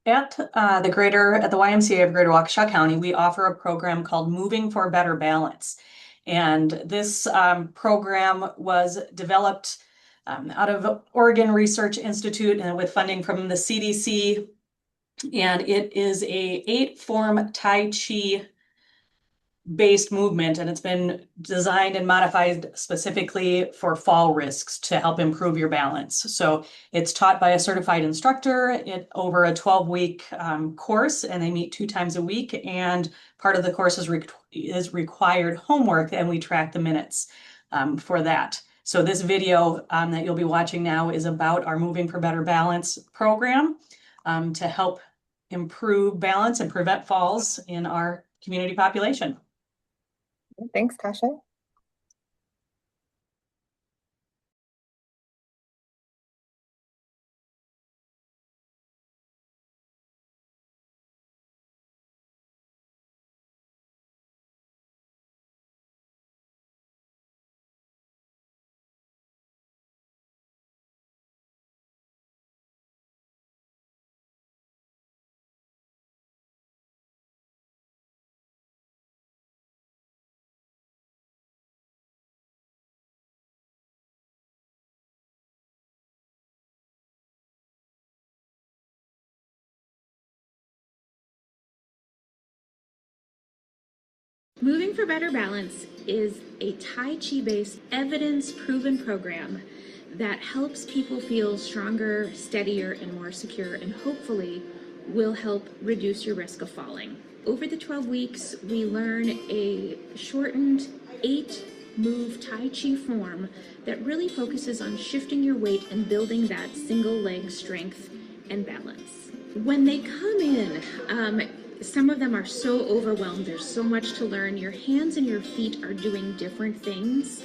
at the YMCA of Greater Waukesha County, we offer a program called Moving for Better Balance. And this program was developed out of Oregon Research Institute and with funding from the CDC. And it is a 8-form Tai Chi based movement, and it's been designed and modified specifically for fall risks to help improve your balance. So it's taught by a certified instructor over a 12-week course, and they meet 2 times a week. And part of the course is required homework, and we track the minutes for that. So this video that you'll be watching now is about our Moving for Better Balance program to help improve balance and prevent falls in our community population. Thanks, Tasha. Moving for Better Balance is a Tai Chi based evidence proven program that helps people feel stronger, steadier, and more secure, and hopefully will help reduce your risk of falling. Over the 12 weeks, we learn a shortened 8-move Tai Chi form that really focuses on shifting your weight and building that single leg strength and balance. When they come in, some of them are so overwhelmed. There's so much to learn. Your hands and your feet are doing different things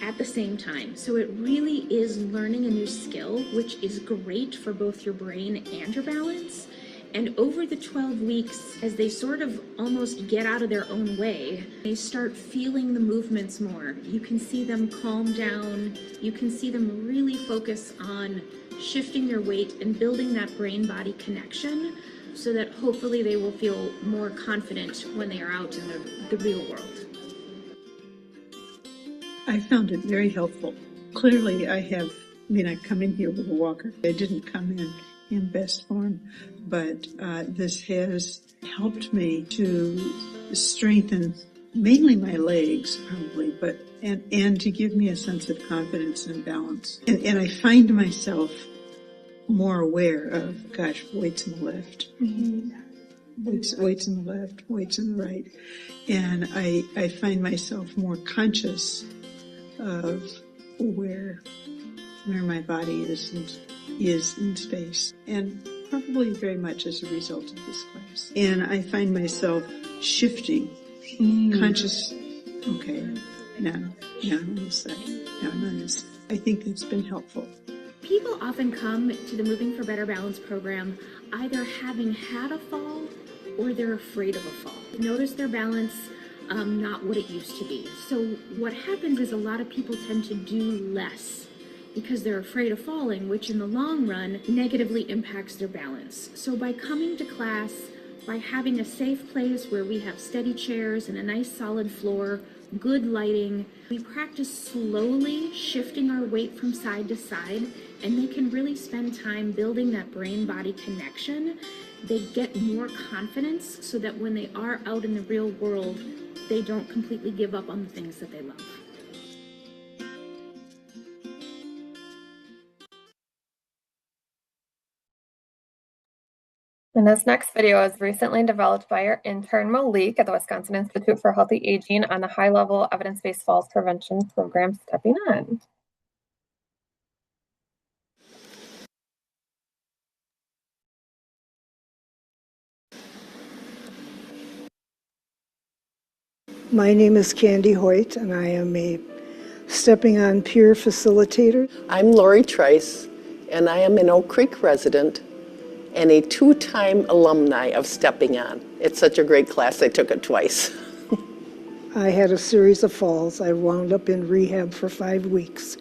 at the same time. So it really is learning a new skill, which is great for both your brain and your balance. And over the 12 weeks, as they sort of almost get out of their own way, they start feeling the movements more. You can see them calm down. You can see them really focus on shifting their weight and building that brain-body connection, so that hopefully they will feel more confident when they are out in the real world. I found it very helpful. Clearly I come in here with a walker. I didn't come in best form, but this has helped me to strengthen mainly my legs probably, and to give me a sense of confidence and balance. And I find myself more aware of, weights in the left, weights in the left, weights in the right. And I find myself more conscious of where my body is in space. And probably very much as a result of this class. And I find myself shifting, conscious, okay, now I'm on this side, now I'm on this. I think that's been helpful. People often come to the Moving for Better Balance program either having had a fall or they're afraid of a fall. Notice their balance not what it used to be. So what happens is a lot of people tend to do less because they're afraid of falling, which in the long run negatively impacts their balance. So by coming to class, by having a safe place where we have steady chairs and a nice solid floor, good lighting, we practice slowly shifting our weight from side to side, and they can really spend time building that brain-body connection. They get more confidence so that when they are out in the real world, they don't completely give up on the things that they love. And this next video is recently developed by our intern Malik at the Wisconsin Institute for Healthy Aging on the high-level evidence-based falls prevention program, Stepping On. My name is Candy Hoyt, and I am a Stepping On peer facilitator. I'm Lori Trice, and I am an Oak Creek resident and a two-time alumni of Stepping On. It's such a great class, I took it twice. I had a series of falls. I wound up in rehab for 5 weeks.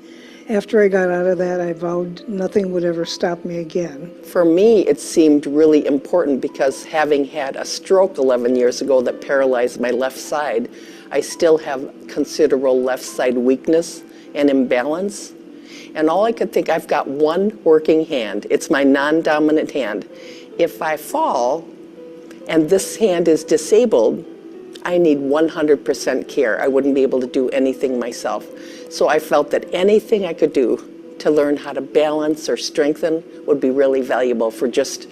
After I got out of that, I vowed nothing would ever stop me again. For me, it seemed really important because having had a stroke 11 years ago that paralyzed my left side, I still have considerable left side weakness and imbalance. And all I could think, I've got one working hand. It's my non-dominant hand. If I fall and this hand is disabled, I need 100% care. I wouldn't be able to do anything myself. So I felt that anything I could do to learn how to balance or strengthen would be really valuable for just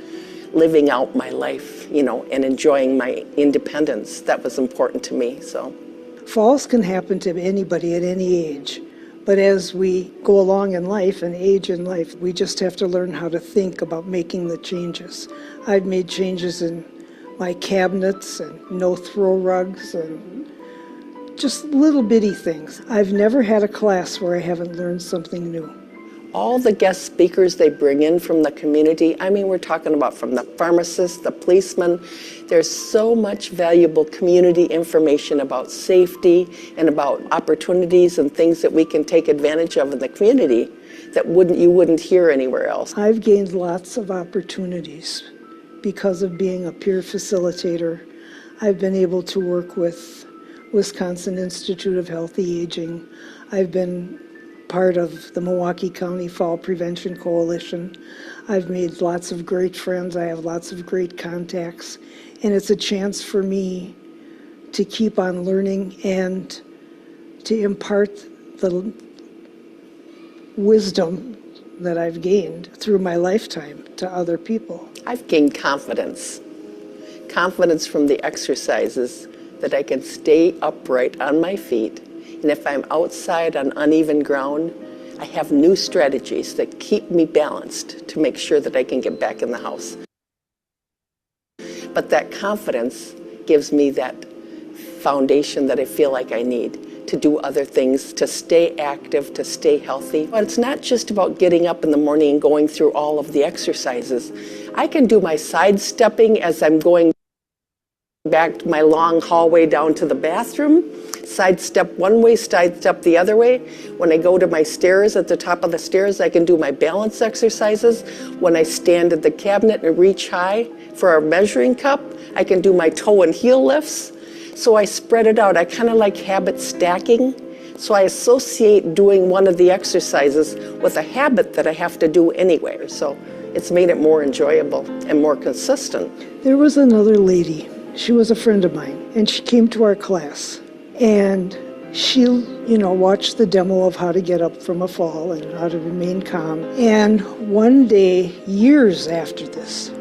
living out my life, you know, and enjoying my independence. That was important to me, so. Falls can happen to anybody at any age. But as we go along in life and age in life, we just have to learn how to think about making the changes. I've made changes in my cabinets and no throw rugs and just little bitty things. I've never had a class where I haven't learned something new. All the guest speakers they bring in from the community, I mean, we're talking about from the pharmacist, the policeman. There's so much valuable community information about safety and about opportunities and things that we can take advantage of in the community that you wouldn't hear anywhere else. I've gained lots of opportunities because of being a peer facilitator. I've been able to work with Wisconsin Institute of Healthy Aging. I've been part of the Milwaukee County Fall Prevention Coalition. I've made lots of great friends. I have lots of great contacts. And it's a chance for me to keep on learning and to impart the wisdom that I've gained through my lifetime to other people. I've gained confidence. Confidence from the exercises that I can stay upright on my feet. And if I'm outside on uneven ground, I have new strategies that keep me balanced to make sure that I can get back in the house. But that confidence gives me that foundation that I feel like I need to do other things, to stay active, to stay healthy. But it's not just about getting up in the morning and going through all of the exercises. I can do my sidestepping as I'm going back my long hallway down to the bathroom, sidestep one way, sidestep the other way. When I go to my stairs, at the top of the stairs, I can do my balance exercises. When I stand at the cabinet and reach high for a measuring cup, I can do my toe and heel lifts. So I spread it out. I kind of like habit stacking. So I associate doing one of the exercises with a habit that I have to do anyway. So it's made it more enjoyable and more consistent. There was another lady. She was a friend of mine, and she came to our class. And she, watched the demo of how to get up from a fall and how to remain calm. And one day, years after this,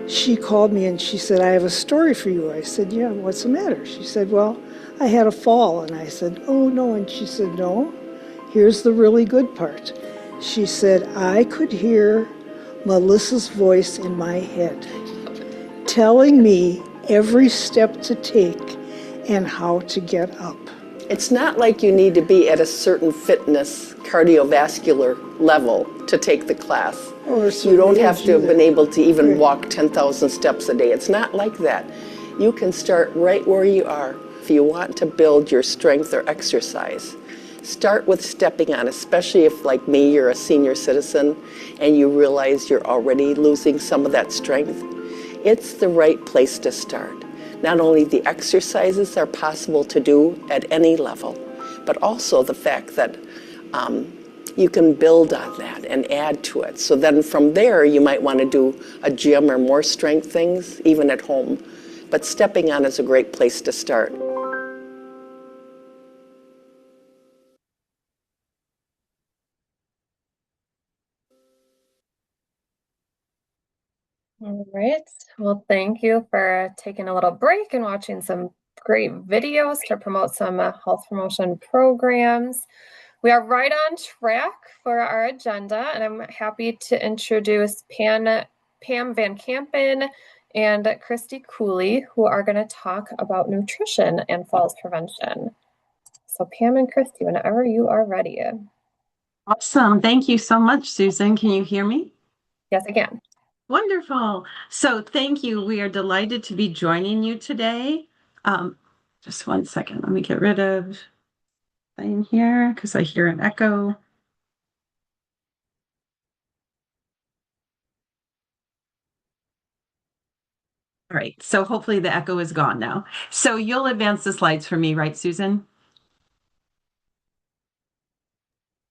she called me and she said, "I have a story for you." I said, "Yeah, what's the matter?" She said, "Well, I had a fall." And I said, "Oh, no." And she said, "No, here's the really good part." She said, "I could hear Melissa's voice in my head, telling me every step to take and how to get up. It's not like you need to be at a certain fitness cardiovascular level to take the class. You don't have to have been able to even walk 10,000 steps a day. It's not like that. You can start right where you are. If you want to build your strength or exercise, start with stepping on, especially if, like me, you're a senior citizen and you realize you're already losing some of that strength. It's the right place to start. Not only the exercises are possible to do at any level, but also the fact that you can build on that and add to it. So then from there, you might want to do a gym or more strength things, even at home. But stepping on is a great place to start. All right. Well, thank you for taking a little break and watching some great videos to promote some health promotion programs. We are right on track for our agenda, and I'm happy to introduce Pam Van Kampen and Christy Cooley, who are going to talk about nutrition and falls prevention. So Pam and Christy, whenever you are ready. Awesome. Thank you so much, Susan. Can you hear me? Yes, I can. Wonderful. So thank you. We are delighted to be joining you today. Just one second. Let me get rid of thing here because I hear an echo. All right. So hopefully the echo is gone now. So you'll advance the slides for me, right, Susan?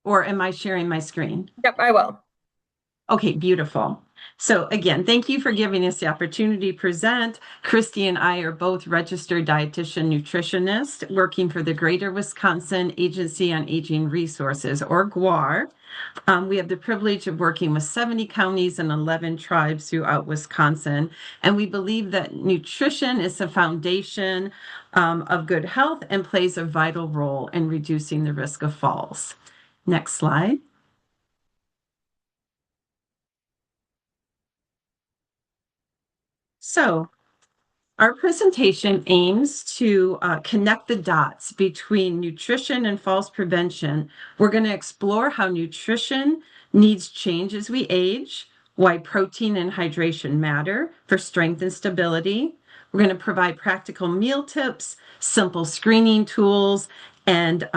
Or am I sharing my screen? Yep, I will. Okay, beautiful. So again, thank you for giving us the opportunity to present. Christy and I are both registered dietitian nutritionists working for the Greater Wisconsin Agency on Aging Resources, or GWAR. We have the privilege of working with 70 counties and 11 tribes throughout Wisconsin. And we believe that nutrition is the foundation of good health and plays a vital role in reducing the risk of falls. Next slide. So our presentation aims to connect the dots between nutrition and falls prevention. We're going to explore how nutrition needs change as we age, why protein and hydration matter for strength and stability. We're going to provide practical meal tips, simple screening tools, and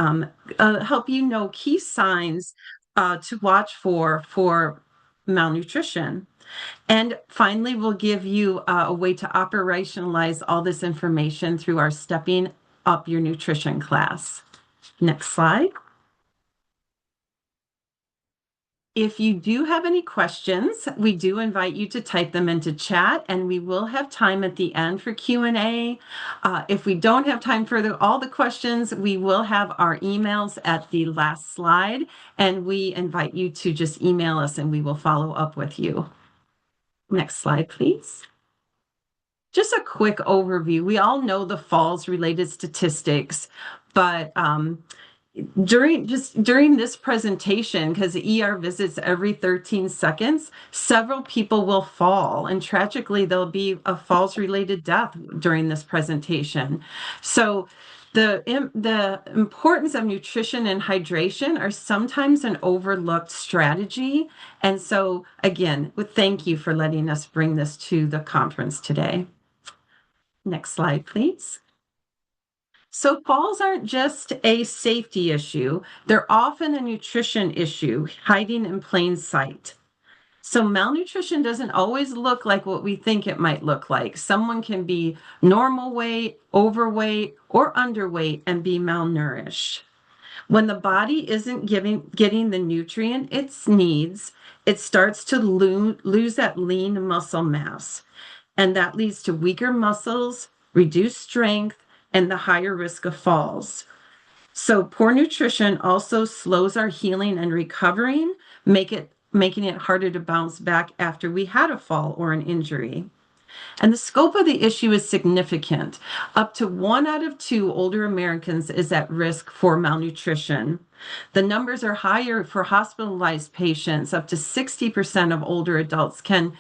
help you know key signs to watch for malnutrition. And finally, we'll give you a way to operationalize all this information through our Stepping Up Your Nutrition class. Next slide. If you do have any questions, we do invite you to type them into chat, and we will have time at the end for Q&A. If we don't have time for all the questions, we will have our emails at the last slide, and we invite you to just email us and we will follow up with you. Next slide, please. Just a quick overview. We all know the falls related statistics, but during this presentation, because the ER visits every 13 seconds, several people will fall, and tragically there'll be a falls related death during this presentation. So the importance of nutrition and hydration are sometimes an overlooked strategy. And so again, thank you for letting us bring this to the conference today. Next slide, please. So falls aren't just a safety issue. They're often a nutrition issue hiding in plain sight. So malnutrition doesn't always look like what we think it might look like. Someone can be normal weight, overweight, or underweight and be malnourished. When the body isn't getting the nutrient it needs, it starts to lose that lean muscle mass. And that leads to weaker muscles, reduced strength, and the higher risk of falls. So poor nutrition also slows our healing and recovering, making it harder to bounce back after we had a fall or an injury. And the scope of the issue is significant. Up to 1 out of 2 older Americans is at risk for malnutrition. The numbers are higher for hospitalized patients. Up to 60% of older adults can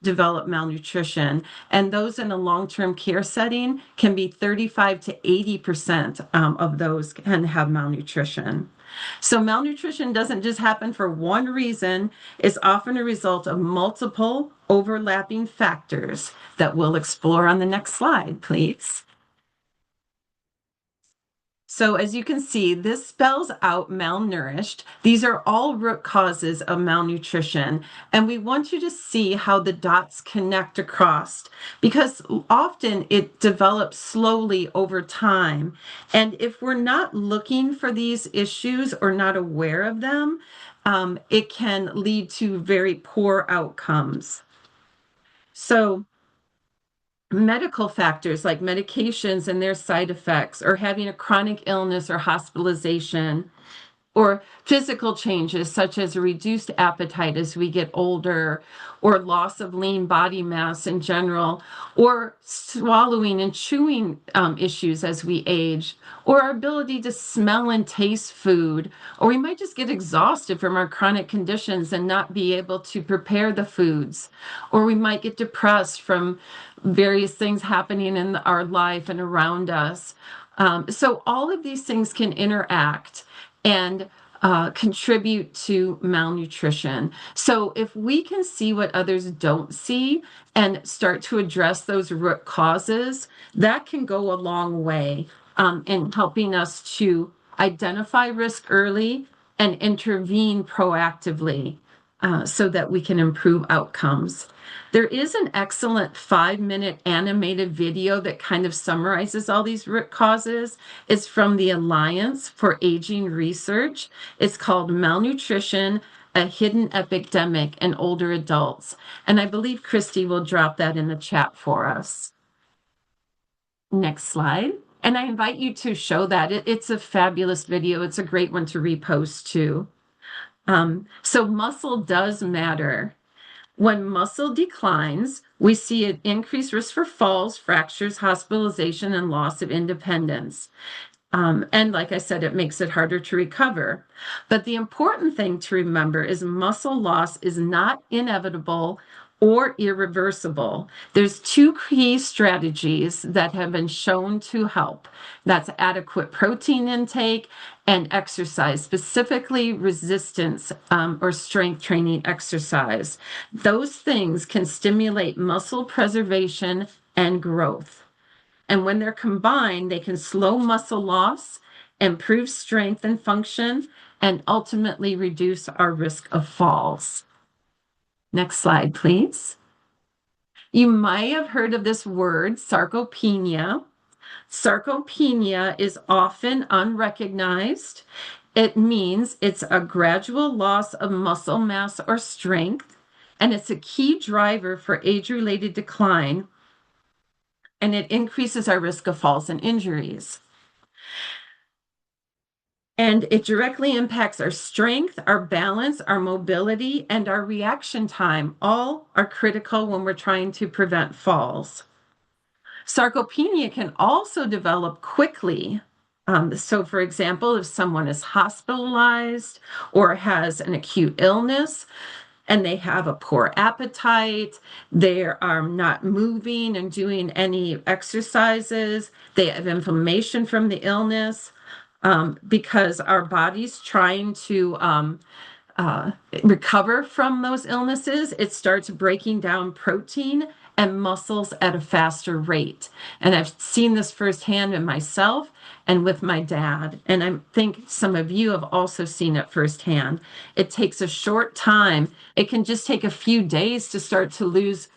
develop malnutrition, and those in a long-term care setting can be 35 to 80% of those can have malnutrition. So malnutrition doesn't just happen for one reason. It's often a result of multiple overlapping factors that we'll explore on the next slide, please. So as you can see, this spells out malnourished. These are all root causes of malnutrition. And we want you to see how the dots connect across, because often it develops slowly over time. And if we're not looking for these issues or not aware of them, it can lead to very poor outcomes. So medical factors like medications and their side effects, or having a chronic illness or hospitalization, or physical changes such as a reduced appetite as we get older, or loss of lean body mass in general, or swallowing and chewing issues as we age, or our ability to smell and taste food, or we might just get exhausted from our chronic conditions and not be able to prepare the foods, or we might get depressed from various things happening in our life and around us. So all of these things can interact and contribute to malnutrition. So if we can see what others don't see and start to address those root causes, that can go a long way in helping us to identify risk early and intervene proactively so that we can improve outcomes. There is an excellent 5-minute animated video that kind of summarizes all these root causes. It's from the Alliance for Aging Research. It's called Malnutrition, a Hidden Epidemic in Older Adults. And I believe Christy will drop that in the chat for us. Next slide. And I invite you to show that. It's a fabulous video. It's a great one to repost too. So muscle does matter. When muscle declines, we see an increased risk for falls, fractures, hospitalization, and loss of independence. And like I said, it makes it harder to recover. But the important thing to remember is muscle loss is not inevitable or irreversible. There's 2 key strategies that have been shown to help. That's adequate protein intake and exercise, specifically resistance or strength training exercise. Those things can stimulate muscle preservation and growth. And when they're combined, they can slow muscle loss, improve strength and function, and ultimately reduce our risk of falls. Next slide, please. You might have heard of this word, sarcopenia. Sarcopenia is often unrecognized. It means it's a gradual loss of muscle mass or strength, and it's a key driver for age-related decline, and it increases our risk of falls and injuries. And it directly impacts our strength, our balance, our mobility, and our reaction time. All are critical when we're trying to prevent falls. Sarcopenia can also develop quickly. So for example, if someone is hospitalized or has an acute illness, and they have a poor appetite, they are not moving and doing any exercises, they have inflammation from the illness, because our body's trying to recover from those illnesses, it starts breaking down protein and muscles at a faster rate. And I've seen this firsthand in myself and with my dad. And I think some of you have also seen it firsthand. It takes a short time. It can just take a few days to start to lose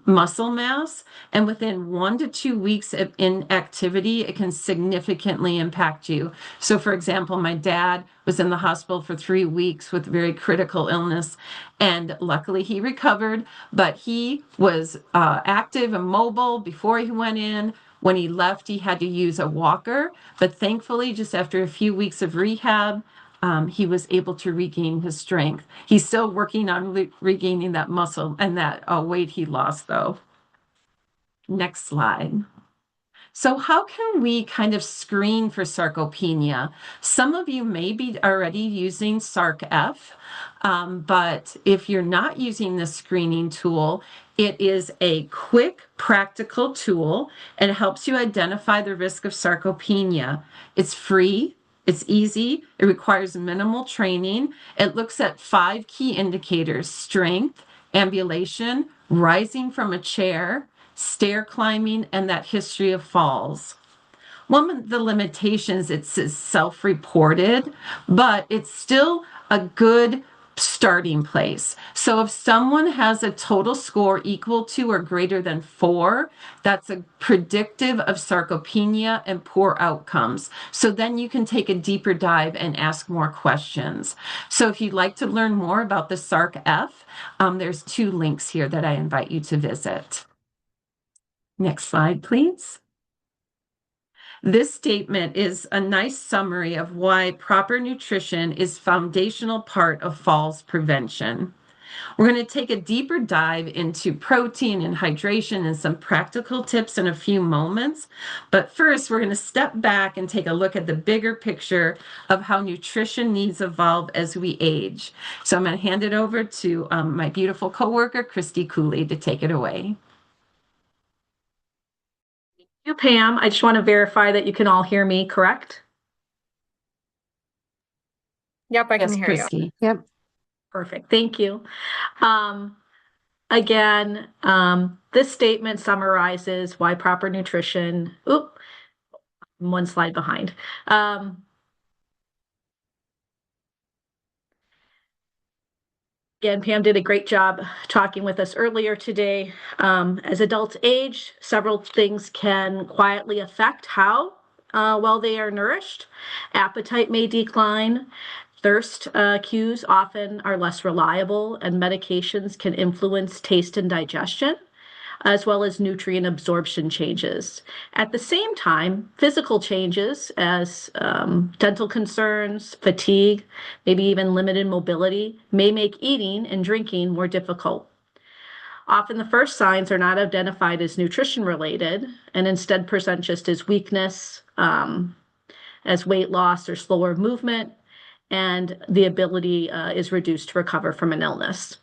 muscle mass. And within 1 to 2 weeks of inactivity, it can significantly impact you. So for example, my dad was in the hospital for 3 weeks with very critical illness. And luckily he recovered, but he was active and mobile before he went in. When he left, he had to use a walker, but thankfully, just after a few weeks of rehab, he was able to regain his strength. He's still working on regaining that muscle and that weight he lost, though. Next slide. So how can we kind of screen for sarcopenia? Some of you may be already using SARC-F, but if you're not using the screening tool, it is a quick, practical tool and it helps you identify the risk of sarcopenia. It's free, it's easy, it requires minimal training. It looks at 5 key indicators: strength, ambulation, rising from a chair, stair climbing, and that history of falls. One of the limitations, it's self-reported, but it's still a good starting place. So if someone has a total score equal to or greater than 4, that's a predictive of sarcopenia and poor outcomes. So then you can take a deeper dive and ask more questions. So if you'd like to learn more about the SARC-F, there's 2 links here that I invite you to visit. Next slide, please. This statement is a nice summary of why proper nutrition is a foundational part of falls prevention. We're going to take a deeper dive into protein and hydration and some practical tips in a few moments. But first, we're going to step back and take a look at the bigger picture of how nutrition needs evolve as we age. So I'm going to hand it over to my beautiful coworker, Christy Cooley, to take it away. You, Pam. I just want to verify that you can all hear me, correct? Yep, I can Yes, hear Christy. you. Yep. Perfect. Thank you. Again, this statement summarizes why proper nutrition. Oop, I'm 1 slide behind. Again, Pam did a great job talking with us earlier today. As adults age, several things can quietly affect how well they are nourished. Appetite may decline. Thirst cues often are less reliable, and medications can influence taste and digestion, as well as nutrient absorption changes. At the same time, physical changes as dental concerns, fatigue, maybe even limited mobility may make eating and drinking more difficult. Often the first signs are not identified as nutrition related and instead present just as weakness, as weight loss or slower movement, and the ability is reduced to recover from an illness.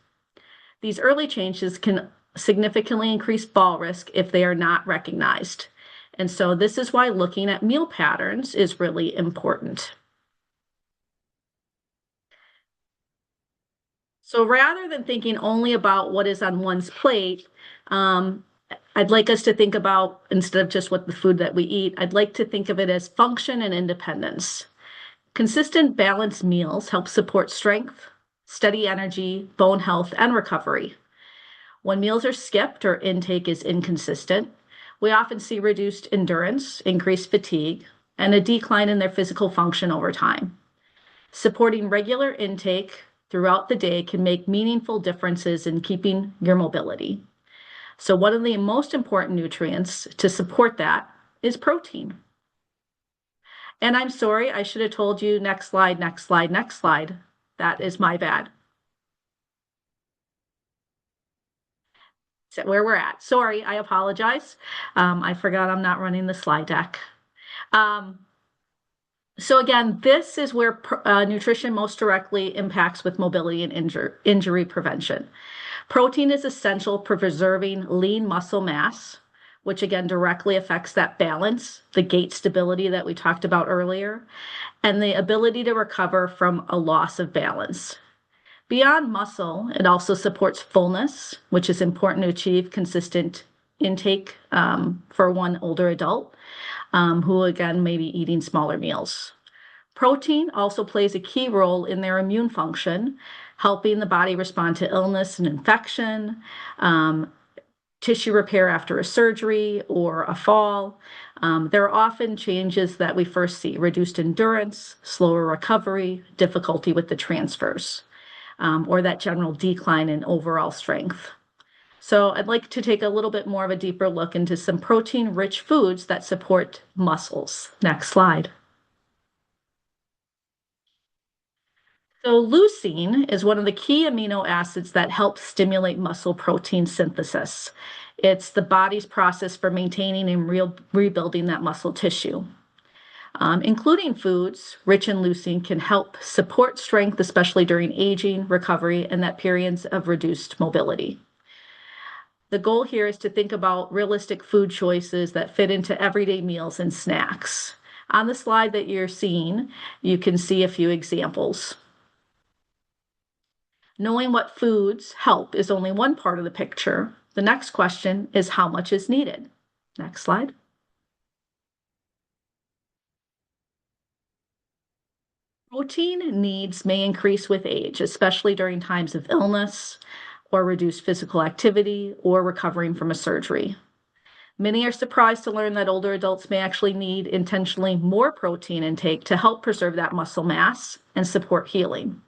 These early changes can significantly increase fall risk if they are not recognized. And so this is why looking at meal patterns is really important. So rather than thinking only about what is on one's plate, I'd like us to think about, instead of just what the food that we eat, I'd like to think of it as function and independence. Consistent, balanced meals help support strength, steady energy, bone health, and recovery. When meals are skipped or intake is inconsistent, we often see reduced endurance, increased fatigue, and a decline in their physical function over time. Supporting regular intake throughout the day can make meaningful differences in keeping your mobility. So one of the most important nutrients to support that is protein. And I'm sorry, I should have told you next slide, next slide, next slide. That is my bad. Is that where we're at? Sorry, I apologize. I forgot I'm not running the slide deck. So again, this is where nutrition most directly impacts with mobility and injury prevention. Protein is essential for preserving lean muscle mass, which again directly affects that balance, the gait stability that we talked about earlier, and the ability to recover from a loss of balance. Beyond muscle, it also supports fullness, which is important to achieve consistent intake for one older adult who again may be eating smaller meals. Protein also plays a key role in their immune function, helping the body respond to illness and infection, tissue repair after a surgery or a fall. There are often changes that we first see: reduced endurance, slower recovery, difficulty with the transfers, or that general decline in overall strength. So I'd like to take a little bit more of a deeper look into some protein-rich foods that support muscles. Next slide. So leucine is one of the key amino acids that help stimulate muscle protein synthesis. It's the body's process for maintaining and rebuilding that muscle tissue. Including foods rich in leucine can help support strength, especially during aging, recovery, and that periods of reduced mobility. The goal here is to think about realistic food choices that fit into everyday meals and snacks. On the slide that you're seeing, you can see a few examples. Knowing what foods help is only one part of the picture. The next question is how much is needed? Next slide. Protein needs may increase with age, especially during times of illness or reduced physical activity or recovering from a surgery. Many are surprised to learn that older adults may actually need intentionally more protein intake to help preserve that muscle mass and support healing.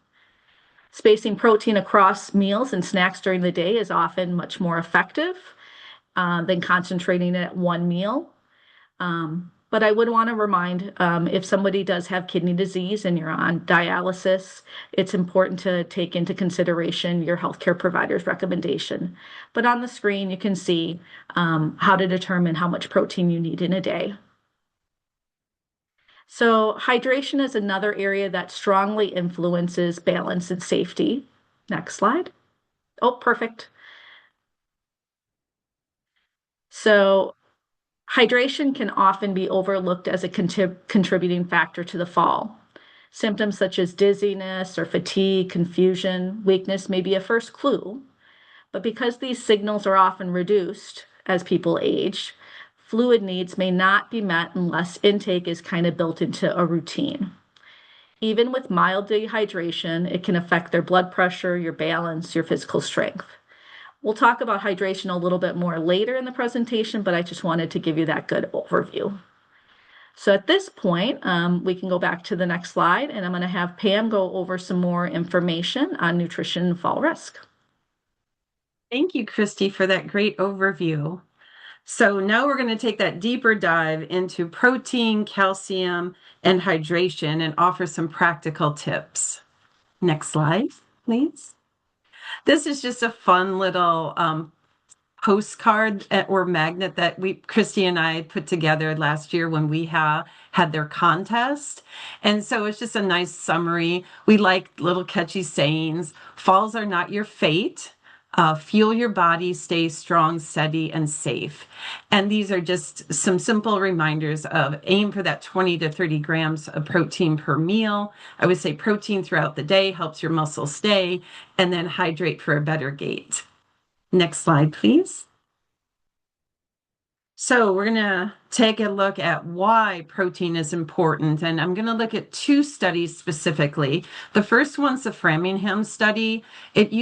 Spacing protein across meals and snacks during the day is often much more effective than concentrating it at one meal. But I would want to remind if somebody does have kidney disease and you're on dialysis, it's important to take into consideration your healthcare provider's recommendation. But on the screen, you can see how to determine how much protein you need in a day. So hydration is another area that strongly influences balance and safety. Next slide. Oh, perfect. So hydration can often be overlooked as a contributing factor to the fall. Symptoms such as dizziness or fatigue, confusion, weakness may be a first clue. But because these signals are often reduced as people age, fluid needs may not be met unless intake is kind of built into a routine. Even with mild dehydration, it can affect their blood pressure, your balance, your physical strength. We'll talk about hydration a little bit more later in the presentation, but I just wanted to give you that good overview. So at this point, we can go back to the next slide, and I'm going to have Pam go over some more information on nutrition and fall risk. Thank you, Christy, for that great overview. So now we're going to take that deeper dive into protein, calcium, and hydration and offer some practical tips. Next slide, please. This is just a fun little postcard or magnet that Christy and I put together last year when we had their contest. And so it's just a nice summary. We like little catchy sayings. Falls are not your fate. Fuel your body, stay strong, steady, and safe. And these are just some simple reminders of aim for that 20 to 30 grams of protein per meal. I would say protein throughout the day helps your muscles stay, and then hydrate for a better gait. Next slide, please. So we're going to take a look at why protein is important, and I'm going to look at two studies specifically. The first one's the Framingham study. It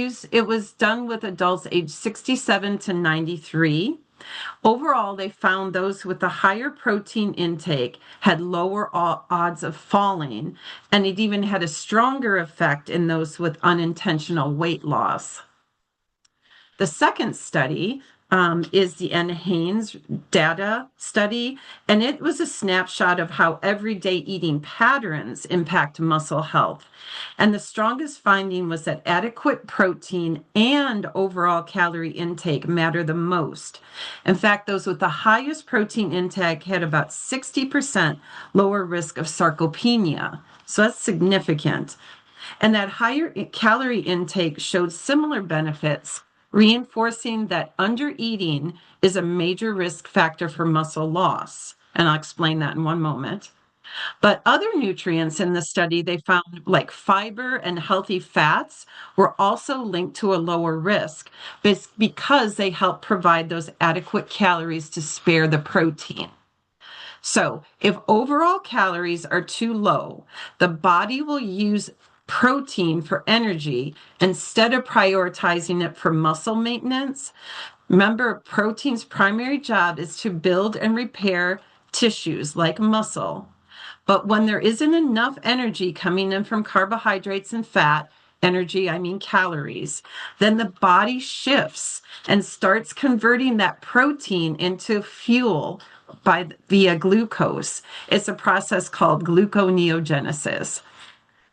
was done with adults aged 67 to 93. Overall, they found those with the higher protein intake had lower odds of falling, and it even had a stronger effect in those with unintentional weight loss. The second study is the NHANES data study, and it was a snapshot of how everyday eating patterns impact muscle health. And the strongest finding was that adequate protein and overall calorie intake matter the most. In fact, those with the highest protein intake had about 60% lower risk of sarcopenia. So that's significant. And that higher calorie intake showed similar benefits, reinforcing that undereating is a major risk factor for muscle loss. And I'll explain that in one moment. But other nutrients in the study they found, like fiber and healthy fats, were also linked to a lower risk because they help provide those adequate calories to spare the protein. So if overall calories are too low, the body will use protein for energy instead of prioritizing it for muscle maintenance. Remember, protein's primary job is to build and repair tissues like muscle. But when there isn't enough energy coming in from carbohydrates and fat, energy, I mean calories, then the body shifts and starts converting that protein into fuel via glucose. It's a process called gluconeogenesis.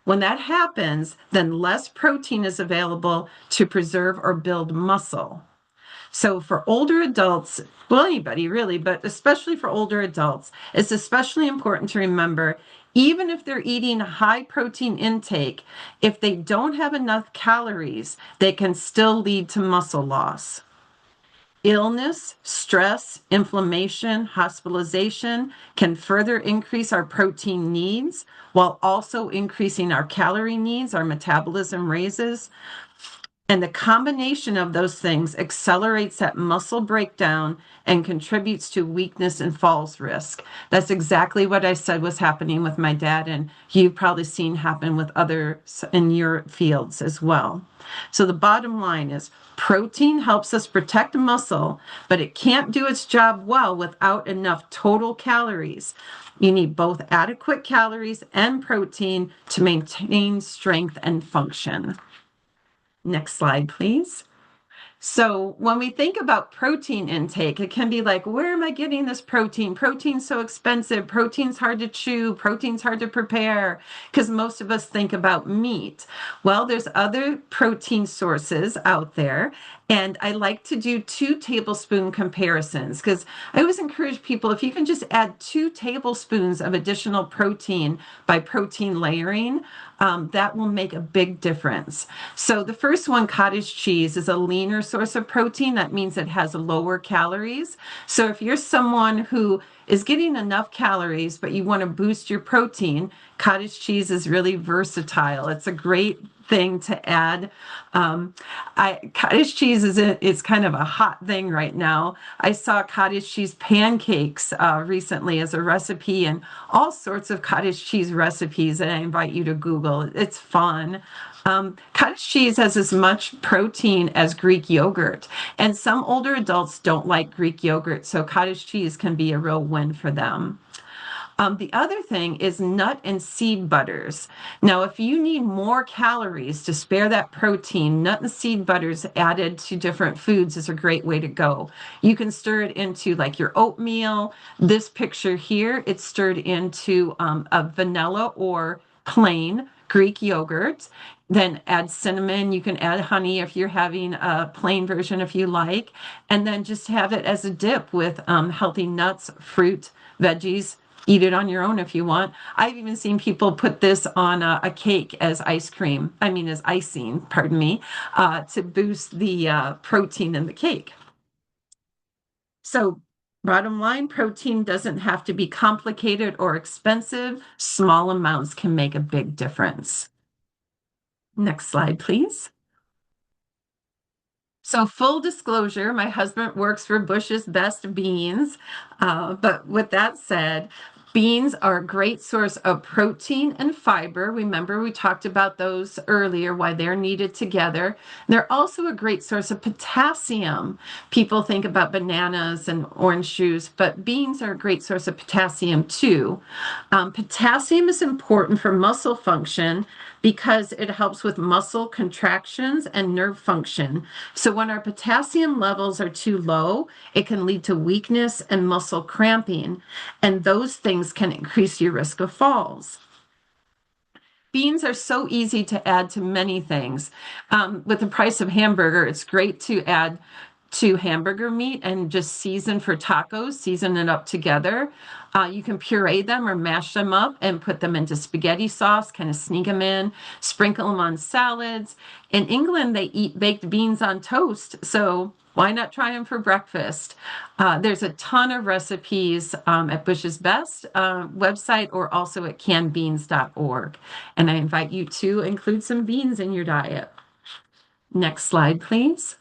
When that happens, then less protein is available to preserve or build muscle. So for older adults, well, anybody really, but especially for older adults, it's especially important to remember, even if they're eating a high protein intake, if they don't have enough calories, they can still lead to muscle loss. Illness, stress, inflammation, hospitalization can further increase our protein needs while also increasing our calorie needs. Our metabolism raises. And the combination of those things accelerates that muscle breakdown and contributes to weakness and falls risk. That's exactly what I said was happening with my dad, and you've probably seen happen with others in your fields as well. So the bottom line is protein helps us protect muscle, but it can't do its job well without enough total calories. You need both adequate calories and protein to maintain strength and function. Next slide, please. So when we think about protein intake, it can be like, where am I getting this protein? Protein's so expensive. Protein's hard to chew. Protein's hard to prepare, because most of us think about meat. Well, there's other protein sources out there. And I like to do 2 tablespoon comparisons, because I always encourage people, if you can just add 2 tablespoons of additional protein by protein layering, that will make a big difference. So the first one, cottage cheese, is a leaner source of protein. That means it has lower calories. So if you're someone who is getting enough calories, but you want to boost your protein, cottage cheese is really versatile. It's a great thing to add. Cottage cheese is kind of a hot thing right now. I saw cottage cheese pancakes recently as a recipe, and all sorts of cottage cheese recipes that I invite you to Google. It's fun. Cottage cheese has as much protein as Greek yogurt, and some older adults don't like Greek yogurt, so cottage cheese can be a real win for them. The other thing is nut and seed butters. Now, if you need more calories to spare that protein, nut and seed butters added to different foods is a great way to go. You can stir it into like your oatmeal. This picture here, it's stirred into a vanilla or plain Greek yogurt. Then add cinnamon. You can add honey if you're having a plain version if you like. And then just have it as a dip with healthy nuts, fruit, veggies. Eat it on your own if you want. I've even seen people put this on a cake as as icing, pardon me, to boost the protein in the cake. So bottom line, protein doesn't have to be complicated or expensive. Small amounts can make a big difference. Next slide, please. So full disclosure, my husband works for Bush's Best Beans. But with that said, beans are a great source of protein and fiber. Remember, we talked about those earlier, why they're needed together. They're also a great source of potassium. People think about bananas and orange juice, but beans are a great source of potassium too. Potassium is important for muscle function because it helps with muscle contractions and nerve function. So when our potassium levels are too low, it can lead to weakness and muscle cramping, and those things can increase your risk of falls. Beans are so easy to add to many things. With the price of hamburger, it's great to add to hamburger meat and just season for tacos, season it up together. You can puree them or mash them up and put them into spaghetti sauce, kind of sneak them in, sprinkle them on salads. In England, they eat baked beans on toast, so why not try them for breakfast? There's a ton of recipes at Bush's Best website or also at cannedbeans.org. And I invite you to include some beans in your diet. Next slide, please.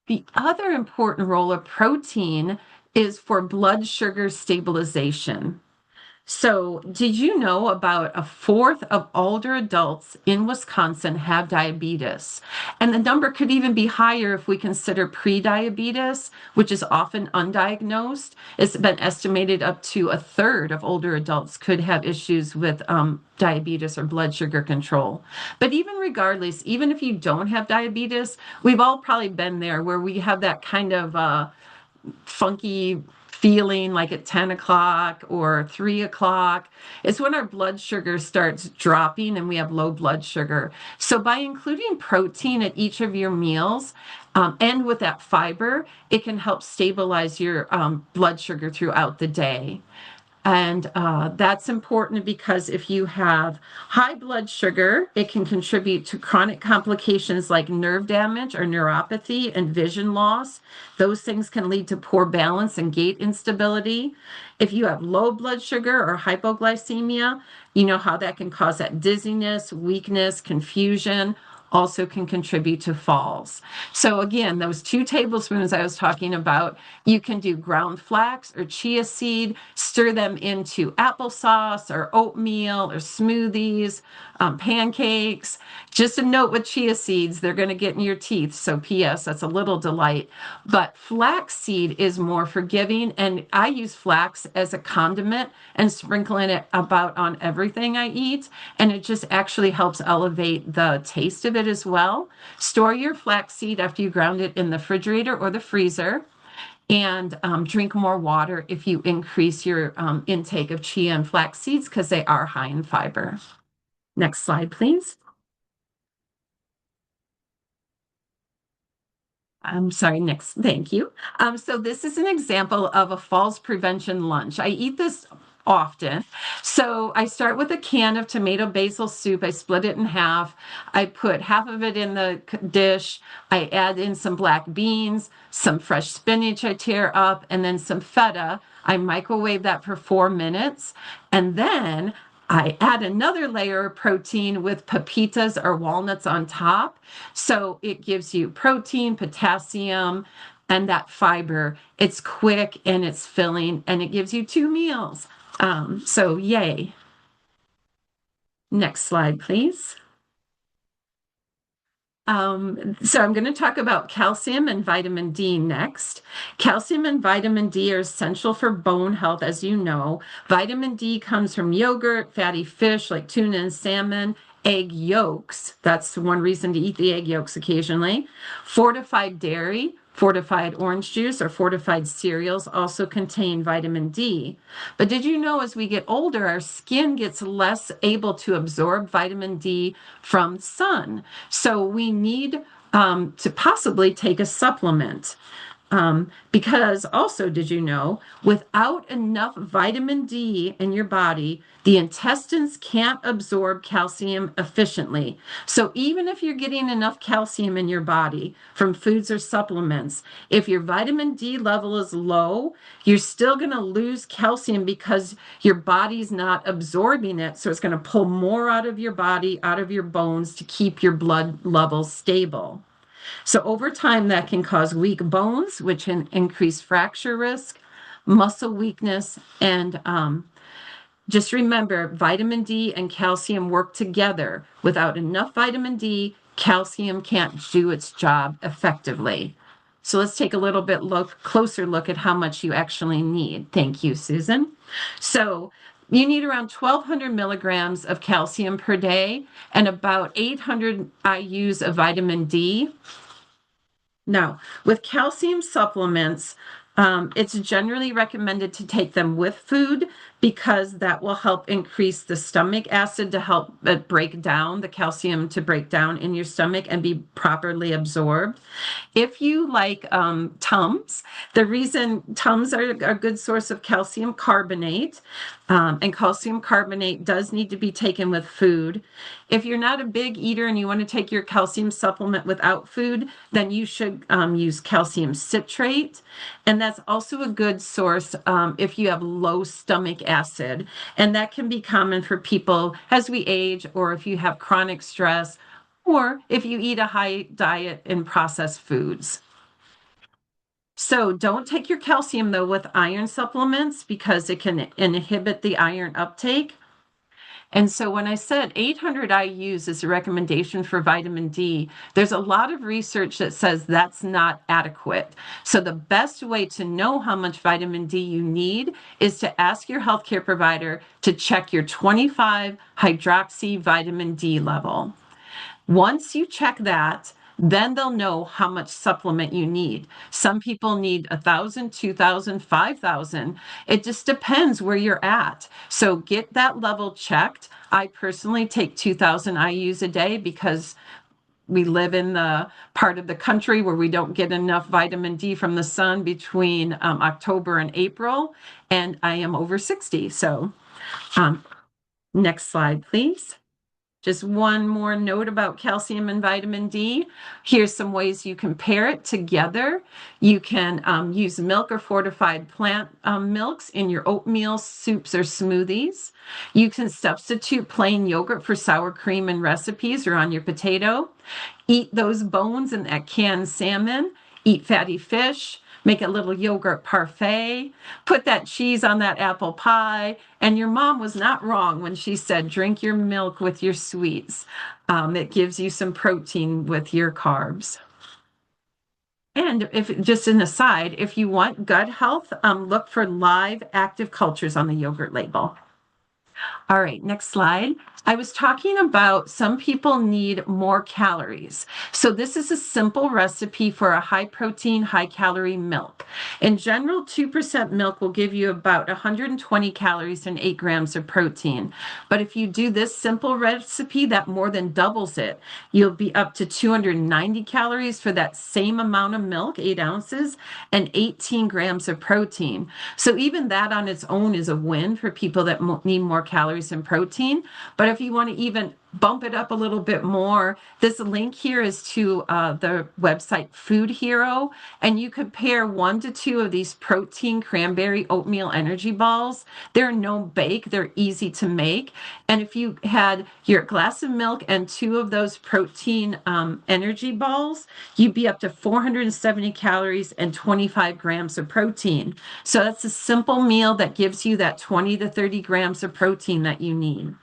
The other important role of protein is for blood sugar stabilization. So did you know about 1/4 of older adults in Wisconsin have diabetes? And the number could even be higher if we consider prediabetes, which is often undiagnosed. It's been estimated up to 1/3 of older adults could have issues with diabetes or blood sugar control. But even regardless, even if you don't have diabetes, we've all probably been there where we have that kind of funky feeling like at 10 o'clock or 3 o'clock. It's when our blood sugar starts dropping and we have low blood sugar. So by including protein at each of your meals, and with that fiber, it can help stabilize your blood sugar throughout the day. And that's important because if you have high blood sugar, it can contribute to chronic complications like nerve damage or neuropathy and vision loss. Those things can lead to poor balance and gait instability. If you have low blood sugar or hypoglycemia, you know how that can cause that dizziness, weakness, confusion, also can contribute to falls. So again, those 2 tablespoons I was talking about, you can do ground flax or chia seed, stir them into applesauce or oatmeal or smoothies, pancakes. Just a note with chia seeds, they're going to get in your teeth. So P.S., that's a little delight. But flax seed is more forgiving, and I use flax as a condiment and sprinkling it about on everything I eat, and it just actually helps elevate the taste of it as well. Store your flax seed after you ground it in the refrigerator or the freezer, and drink more water if you increase your intake of chia and flax seeds because they are high in fiber. Next slide, please. I'm sorry, next, thank you. So this is an example of a falls prevention lunch. I eat this often. So I start with a can of tomato basil soup. I split it in half. I put half of it in the dish. I add in some black beans, some fresh spinach I tear up, and then some feta. I microwave that for 4 minutes. And then I add another layer of protein with pepitas or walnuts on top. So it gives you protein, potassium, and that fiber. It's quick and it's filling, and it gives you 2 meals. So yay. Next slide, please. So I'm going to talk about calcium and vitamin D next. Calcium and vitamin D are essential for bone health, as you know. Vitamin D comes from yogurt, fatty fish like tuna and salmon, egg yolks. That's one reason to eat the egg yolks occasionally. Fortified dairy, fortified orange juice, or fortified cereals also contain vitamin D. But did you know as we get older, our skin gets less able to absorb vitamin D from sun? So we need to possibly take a supplement. Because also, did you know, without enough vitamin D in your body, the intestines can't absorb calcium efficiently. So even if you're getting enough calcium in your body from foods or supplements, if your vitamin D level is low, you're still going to lose calcium because your body's not absorbing it. So it's going to pull more out of your body, out of your bones to keep your blood levels stable. So over time, that can cause weak bones, which can increase fracture risk, muscle weakness, and just remember, vitamin D and calcium work together. Without enough vitamin D, calcium can't do its job effectively. So let's take a little bit closer look at how much you actually need. Thank you, Susan. So you need around 1,200 milligrams of calcium per day and about 800 IUs of vitamin D. Now, with calcium supplements, it's generally recommended to take them with food because that will help increase the stomach acid to help it break down, the calcium to break down in your stomach and be properly absorbed. If you like Tums, the reason Tums are a good source of calcium carbonate, and calcium carbonate does need to be taken with food. If you're not a big eater and you want to take your calcium supplement without food, then you should use calcium citrate. And that's also a good source if you have low stomach acid. And that can be common for people as we age, or if you have chronic stress, or if you eat a high diet in processed foods. So don't take your calcium, though, with iron supplements because it can inhibit the iron uptake. And so when I said 800 IUs is a recommendation for vitamin D, there's a lot of research that says that's not adequate. So the best way to know how much vitamin D you need is to ask your healthcare provider to check your 25 hydroxy vitamin D level. Once you check that, Then they'll know how much supplement you need. Some people need 1,000, 2,000, 5,000. It just depends where you're at. So get that level checked. I personally take 2,000 IUs a day because we live in the part of the country where we don't get enough vitamin D from the sun between October and April, and I am over 60. So next slide, please. Just one more note about calcium and vitamin D. Here's some ways you can pair it together. You can use milk or fortified plant milks in your oatmeal, soups, or smoothies. You can substitute plain yogurt for sour cream in recipes or on your potato. Eat those bones in that canned salmon. Eat fatty fish. Make a little yogurt parfait, put that cheese on that apple pie. And your mom was not wrong when she said, drink your milk with your sweets. It gives you some protein with your carbs. And if just an aside, if you want gut health, look for live active cultures on the yogurt label. All right, next slide. I was talking about some people need more calories. So this is a simple recipe for a high protein, high calorie milk. In general, 2% milk will give you about 120 calories and 8 grams of protein. But if you do this simple recipe, that more than doubles it. You'll be up to 290 calories for that same amount of milk, 8 ounces, and 18 grams of protein. So even that on its own is a win for people that need more calories and protein. But if you want to even bump it up a little bit more, this link here is to the website Food Hero, and you could pair 1 to 2 of these protein cranberry oatmeal energy balls. They're no bake, they're easy to make. And if you had your glass of milk and 2 of those protein energy balls, you'd be up to 470 calories and 25 grams of protein. So that's a simple meal that gives you that 20 to 30 grams of protein that you need.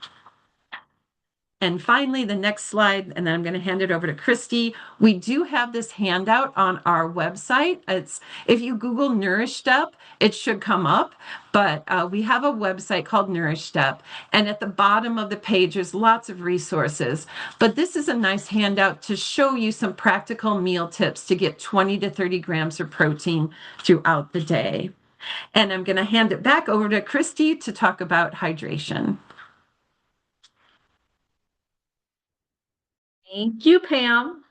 And finally, the next slide, and then I'm going to hand it over to Christy. We do have this handout on our website. It's if you Google Nourished Up, it should come up. But we have a website called Nourished Up, and at the bottom of the page, there's lots of resources. But this is a nice handout to show you some practical meal tips to get 20 to 30 grams of protein throughout the day. And I'm going to hand it back over to Christy to talk about hydration. Thank you, Pam.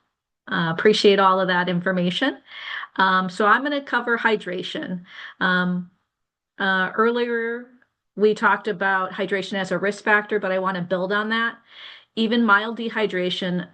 Appreciate all of that information. So I'm going to cover hydration. Earlier, we talked about hydration as a risk factor, but I want to build on that. Even mild dehydration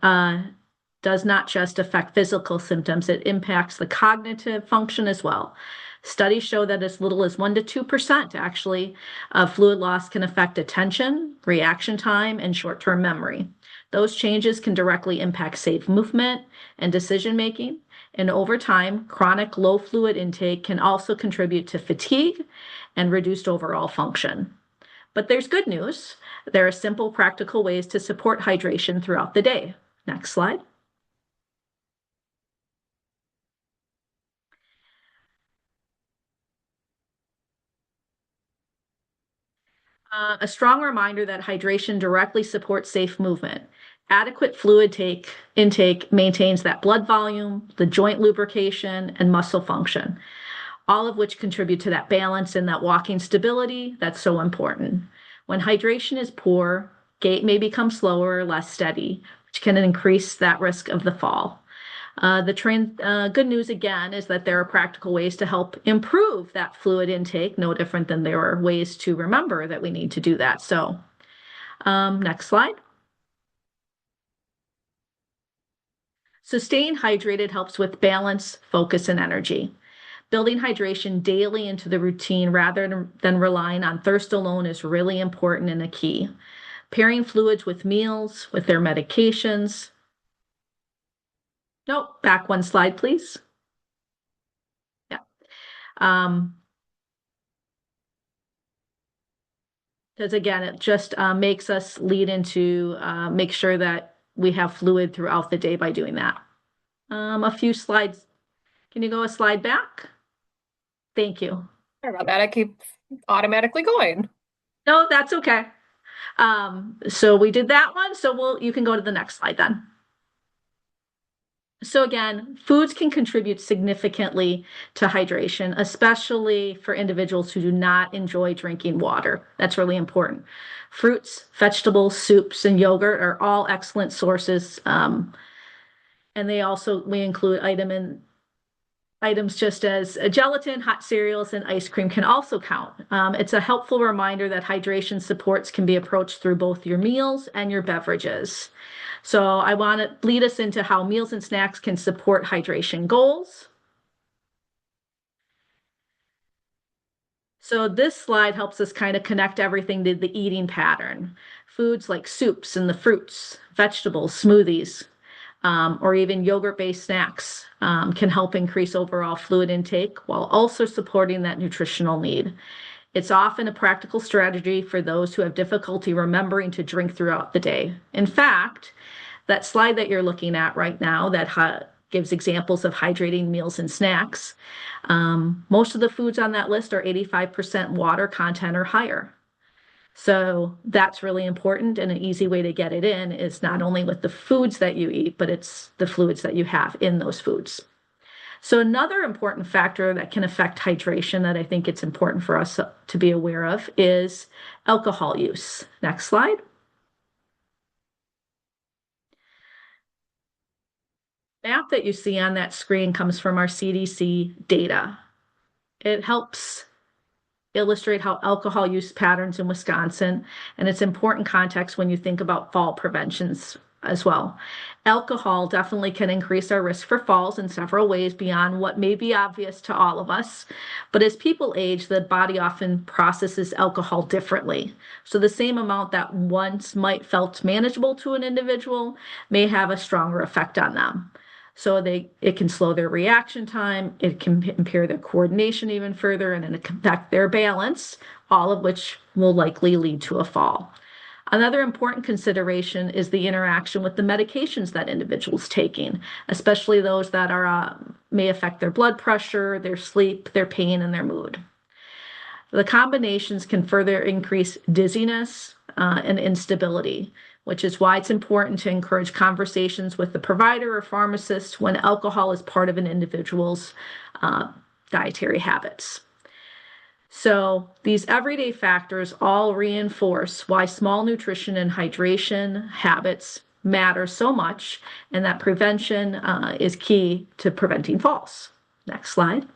does not just affect physical symptoms, it impacts the cognitive function as well. Studies show that as little as 1 to 2% actually of fluid loss can affect attention, reaction time, and short-term memory. Those changes can directly impact safe movement and decision making. And over time, chronic low fluid intake can also contribute to fatigue and reduced overall function. But there's good news. There are simple, practical ways to support hydration throughout the day. Next slide. A strong reminder that hydration directly supports safe movement. Adequate fluid intake maintains that blood volume, the joint lubrication, and muscle function, all of which contribute to that balance and that walking stability that's so important. When hydration is poor, gait may become slower or less steady, which can increase that risk of the fall. Good news again is that there are practical ways to help improve that fluid intake, no different than there are ways to remember that we need to do that. So next slide. So staying hydrated helps with balance, focus, and energy. Building hydration daily into the routine rather than relying on thirst alone is really important and a key. Pairing fluids with meals, with their medications. Nope, back 1 slide, please. Yeah. Because again, it just makes us lead into make sure that we have fluid throughout the day by doing that. A few slides. Can you go a slide back? Thank you. Sorry about that. I keep automatically going. No, that's okay. So we did that one. So you can go to the next slide then. So again, foods can contribute significantly to hydration, especially for individuals who do not enjoy drinking water. That's really important. Fruits, vegetables, soups, and yogurt are all excellent sources. And we include items just as gelatin, hot cereals, and ice cream can also count. It's a helpful reminder that hydration supports can be approached through both your meals and your beverages. So I want to lead us into how meals and snacks can support hydration goals. So this slide helps us kind of connect everything to the eating pattern. Foods like soups and the fruits, vegetables, smoothies, or even yogurt-based snacks can help increase overall fluid intake while also supporting that nutritional need. It's often a practical strategy for those who have difficulty remembering to drink throughout the day. In fact, that slide that you're looking at right now that gives examples of hydrating meals and snacks, most of the foods on that list are 85% water content or higher. So that's really important, and an easy way to get it in is not only with the foods that you eat, but it's the fluids that you have in those foods. So another important factor that can affect hydration that I think it's important for us to be aware of is alcohol use. Next slide. Map that you see on that screen comes from our CDC data. It helps illustrate how alcohol use patterns in Wisconsin, and it's important context when you think about fall preventions as well. Alcohol definitely can increase our risk for falls in several ways beyond what may be obvious to all of us. But as people age, the body often processes alcohol differently. So the same amount that once might felt manageable to an individual may have a stronger effect on them. So it can slow their reaction time, it can impair their coordination even further, and it can affect their balance, all of which will likely lead to a fall. Another important consideration is the interaction with the medications that individuals taking, especially those that may affect their blood pressure, their sleep, their pain, and their mood. The combinations can further increase dizziness and instability, which is why it's important to encourage conversations with the provider or pharmacist when alcohol is part of an individual's dietary habits. So these everyday factors all reinforce why small nutrition and hydration habits matter so much, and that prevention is key to preventing falls. Next slide.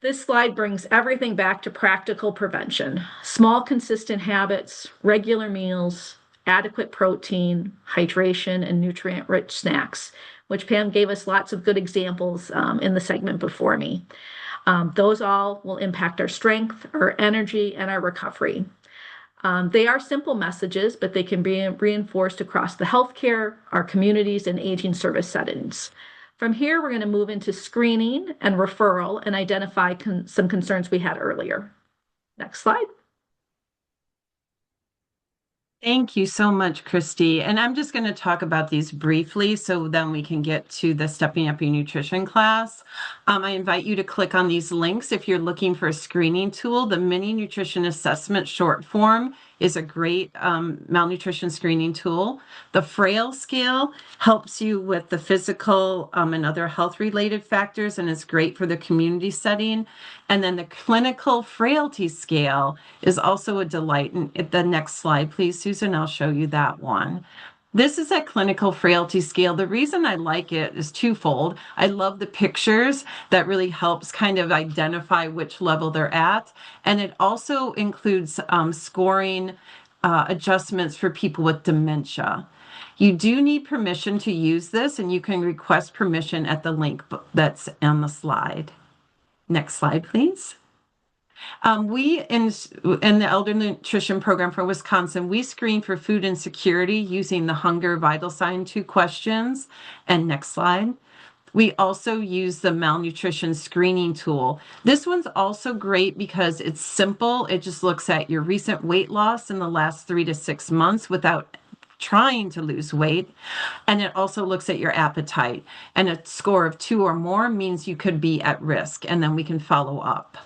This slide brings everything back to practical prevention. Small, consistent habits, regular meals, adequate protein, hydration, and nutrient-rich snacks, which Pam gave us lots of good examples in the segment before me. Those all will impact our strength, our energy, and our recovery. They are simple messages, but they can be reinforced across the healthcare, our communities, and aging service settings. From here, we're going to move into screening and referral and identify some concerns we had earlier. Next slide. Thank you so much, Christy. And I'm just going to talk about these briefly so then we can get to the Stepping Up Your Nutrition class. I invite you to click on these links if you're looking for a screening tool. The Mini Nutrition Assessment short form is a great malnutrition screening tool. The Frail Scale helps you with the physical and other health-related factors, and it's great for the community setting. And then the Clinical Frailty Scale is also a delight. And the next slide, please, Susan, I'll show you that one. This is a clinical frailty scale. The reason I like it is twofold. I love the pictures that really helps kind of identify which level they're at. And it also includes scoring adjustments for people with dementia. You do need permission to use this, and you can request permission at the link that's on the slide. Next slide, please. We in the Elder Nutrition Program for Wisconsin, we screen for food insecurity using the Hunger Vital Sign 2 questions. And next slide. We also use the malnutrition screening tool. This one's also great because it's simple. It just looks at your recent weight loss in the last 3 to 6 months without trying to lose weight. And it also looks at your appetite. And a score of 2 or more means you could be at risk. And then we can follow up.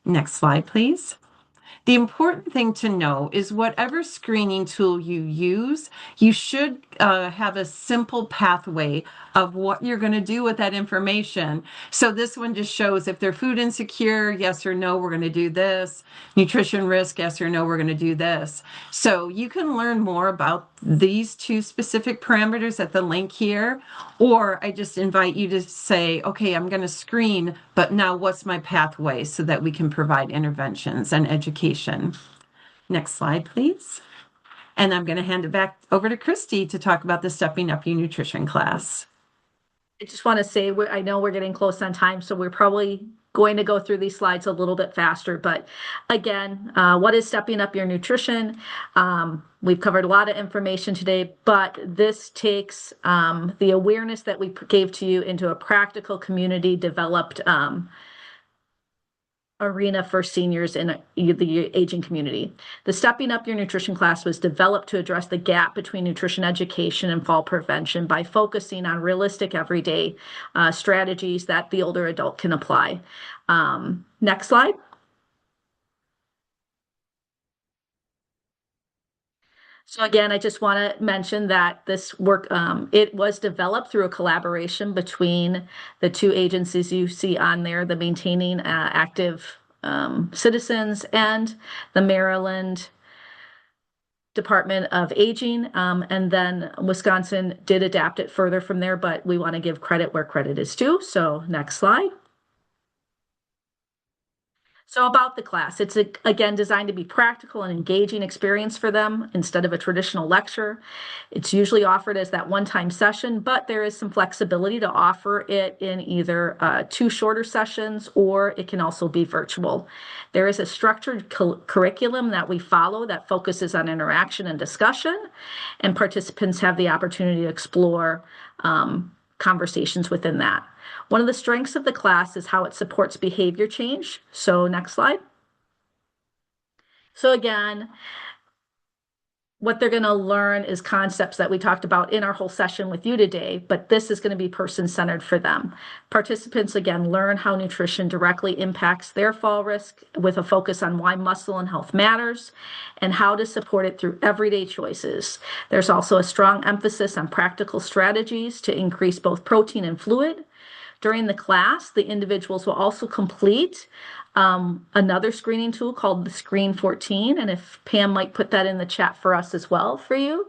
Next slide, please. The important thing to know is whatever screening tool you use, you should have a simple pathway of what you're going to do with that information. So this one just shows if they're food insecure, yes or no, we're going to do this. Nutrition risk, yes or no, we're going to do this. So you can learn more about these two specific parameters at the link here, or I just invite you to say, okay, I'm going to screen, but now what's my pathway so that we can provide interventions and education. Next slide, please. And I'm going to hand it back over to Christy to talk about the Stepping Up Your Nutrition class. I just want to say, I know we're getting close on time, so we're probably going to go through these slides a little bit faster. But again, what is Stepping Up Your Nutrition? We've covered a lot of information today, but this takes the awareness that we gave to you into a practical community developed arena for seniors in the aging community. The Stepping Up Your Nutrition class was developed to address the gap between nutrition education and fall prevention by focusing on realistic everyday strategies that the older adult can apply. Next slide. So again, I just want to mention that this work, it was developed through a collaboration between the two agencies you see on there, the Maintaining Active Citizens and the Maryland Department of Aging. And then Wisconsin did adapt it further from there, but we want to give credit where credit is due. So next slide. So about the class, it's again designed to be practical and engaging experience for them instead of a traditional lecture. It's usually offered as that one-time session, but there is some flexibility to offer it in either 2 shorter sessions, or it can also be virtual. There is a structured curriculum that we follow that focuses on interaction and discussion, and participants have the opportunity to explore conversations within that. One of the strengths of the class is how it supports behavior change. So next slide. So again, what they're going to learn is concepts that we talked about in our whole session with you today, but this is going to be person-centered for them. Participants, again, learn how nutrition directly impacts their fall risk with a focus on why muscle and health matters and how to support it through everyday choices. There's also a strong emphasis on practical strategies to increase both protein and fluid. During the class, the individuals will also complete another screening tool called the Screen 14. And if Pam might put that in the chat for us as well for you.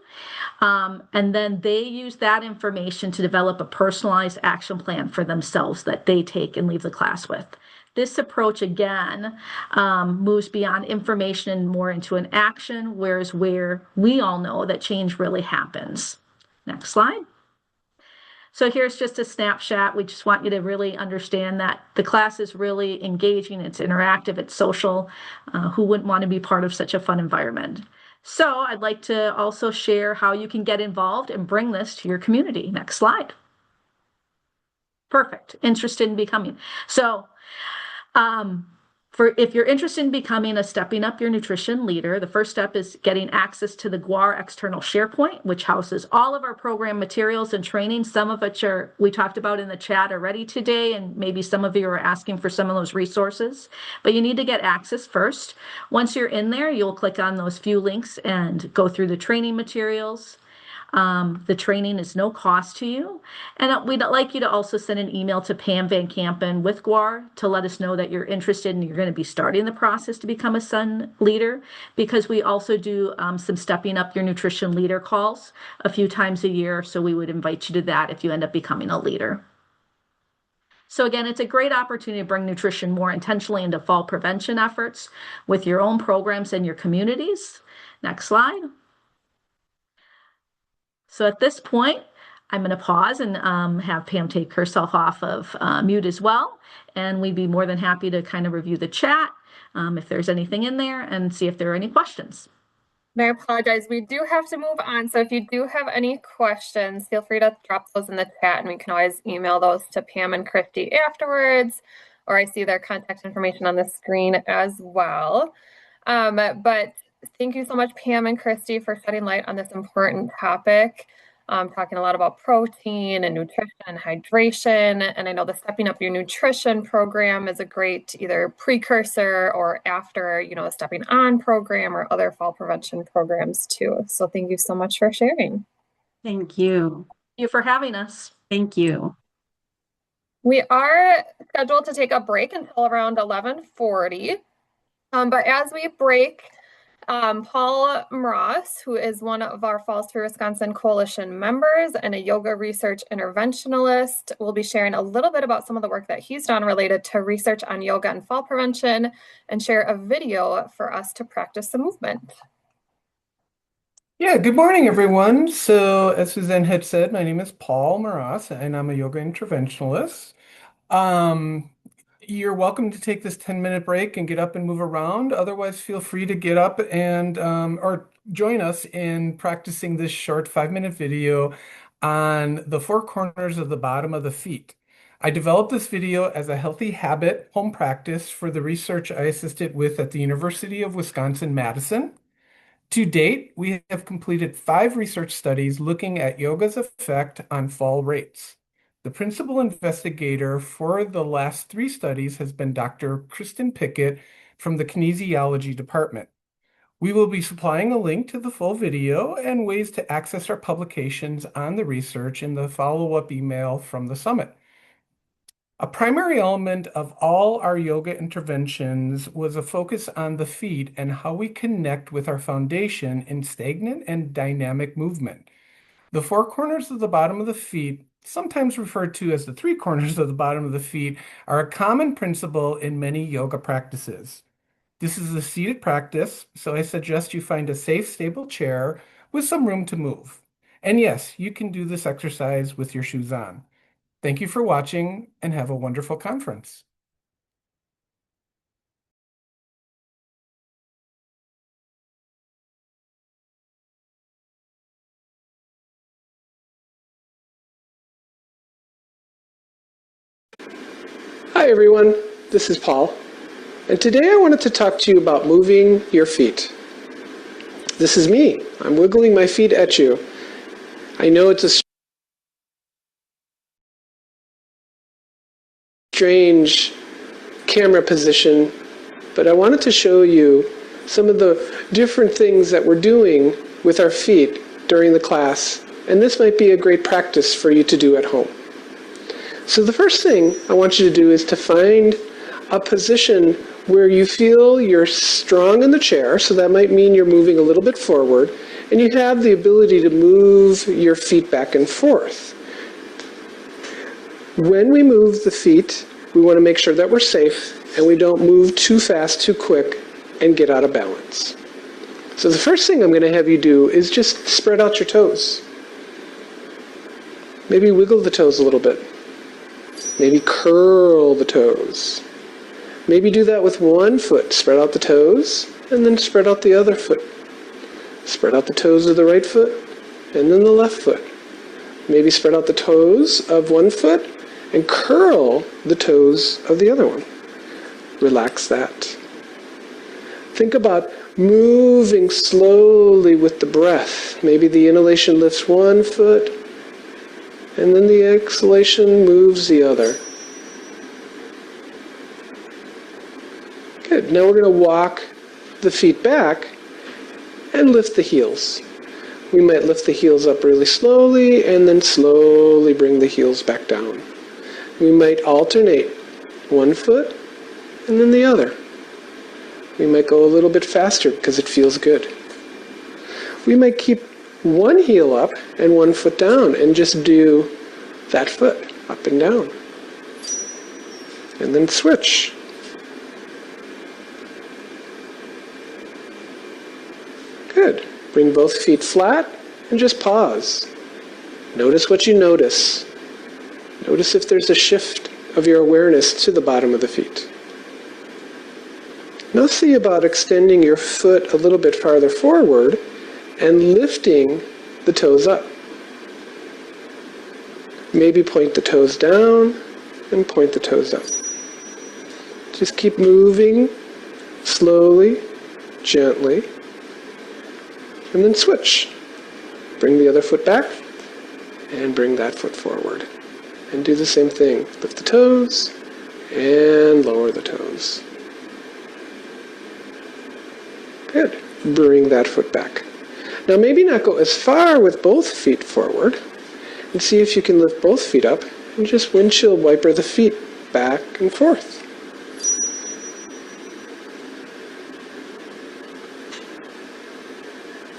And then they use that information to develop a personalized action plan for themselves that they take and leave the class with. This approach, again, moves beyond information and more into an action, whereas where we all know that change really happens. Next slide. So here's just a snapshot. We just want you to really understand that the class is really engaging, it's interactive, it's social. Who wouldn't want to be part of such a fun environment? So I'd like to also share how you can get involved and bring this to your community. Next slide. Perfect. Interested in becoming. So if you're interested in becoming a Stepping Up Your Nutrition leader, the first step is getting access to the GWAR external SharePoint, which houses all of our program materials and training. Some of which we talked about in the chat already today, and maybe some of you are asking for some of those resources, but you need to get access first. Once you're in there, you'll click on those few links and go through the training materials. The training is no cost to you. And we'd like you to also send an email to Pam Van Kampen with GWAR to let us know that you're interested and you're going to be starting the process to become a SUN leader, because we also do some Stepping Up Your Nutrition leader calls a few times a year. So we would invite you to that if you end up becoming a leader. So again, it's a great opportunity to bring nutrition more intentionally into fall prevention efforts with your own programs and your communities. Next slide. So at this point, I'm going to pause and have Pam take herself off of mute as well. And we'd be more than happy to kind of review the chat if there's anything in there and see if there are any questions. And I apologize, we do have to move on. So if you do have any questions, feel free to drop those in the chat and we can always email those to Pam and Christy afterwards, or I see their contact information on the screen as well. But thank you so much, Pam and Christy, for shedding light on this important topic. talking a lot about protein and nutrition and hydration. And I know the Stepping Up Your Nutrition program is a great either precursor or after, the Stepping On program or other fall prevention programs too. So thank you so much for sharing. Thank you. Thank you for having us. Thank you. We are scheduled to take a break until around 11:40. But as we break, Paul Mross, who is one of our Falls Free Wisconsin Coalition members and a yoga research interventionalist, will be sharing a little bit about some of the work that he's done related to research on yoga and fall prevention and share a video for us to practice the movement. Yeah, good morning, everyone. So, as Suzanne had said, my name is Paul Mross, and I'm a yoga interventionalist. You're welcome to take this 10-minute break and get up and move around. Otherwise, feel free to get up and or join us in practicing this short 5-minute video on the 4 corners of the bottom of the feet. I developed this video as a healthy habit home practice for the research I assisted with at the University of Wisconsin-Madison. To date, we have completed 5 research studies looking at yoga's effect on fall rates. The principal investigator for the last 3 studies has been Dr. Kristen Pickett from the kinesiology department. We will be supplying a link to the full video and ways to access our publications on the research in the follow-up email from the summit. A primary element of all our yoga interventions was a focus on the feet and how we connect with our foundation in stagnant and dynamic movement. The 4 corners of the bottom of the feet, sometimes referred to as the 3 corners of the bottom of the feet, are a common principle in many yoga practices. This is a seated practice, so I suggest you find a safe, stable chair with some room to move. And yes, you can do this exercise with your shoes on. Thank you for watching and have a wonderful conference. Hi everyone, this is Paul, and today I wanted to talk to you about moving your feet. This is me. I'm wiggling my feet at you. I know it's a strange camera position, but I wanted to show you some of the different things that we're doing with our feet during the class, and this might be a great practice for you to do at home. So the first thing I want you to do is to find a position where you feel you're strong in the chair, so that might mean you're moving a little bit forward, and you have the ability to move your feet back and forth. When we move the feet, we want to make sure that we're safe and we don't move too fast, too quick, and get out of balance. So the first thing I'm going to have you do is just spread out your toes. Maybe wiggle the toes a little bit. Maybe curl the toes. Maybe do that with one foot. Spread out the toes and then spread out the other foot. Spread out the toes of the right foot and then the left foot. Maybe spread out the toes of one foot and curl the toes of the other one. Relax that. Think about moving slowly with the breath. Maybe the inhalation lifts one foot, and then the exhalation moves the other. Good. Now we're going to walk the feet back and lift the heels. We might lift the heels up really slowly and then slowly bring the heels back down. We might alternate one foot and then the other. We might go a little bit faster because it feels good. We might keep one heel up and one foot down and just do that foot up and down. And then switch. Good. Bring both feet flat and just pause. Notice what you notice. Notice if there's a shift of your awareness to the bottom of the feet. Now see about extending your foot a little bit farther forward and lifting the toes up. Maybe point the toes down and point the toes up. Just keep moving slowly, gently, and then switch. Bring the other foot back and bring that foot forward. And do the same thing. Lift the toes and lower the toes. Good. Bring that foot back. Now maybe not go as far with both feet forward, and see if you can lift both feet up and just windshield wiper the feet back and forth.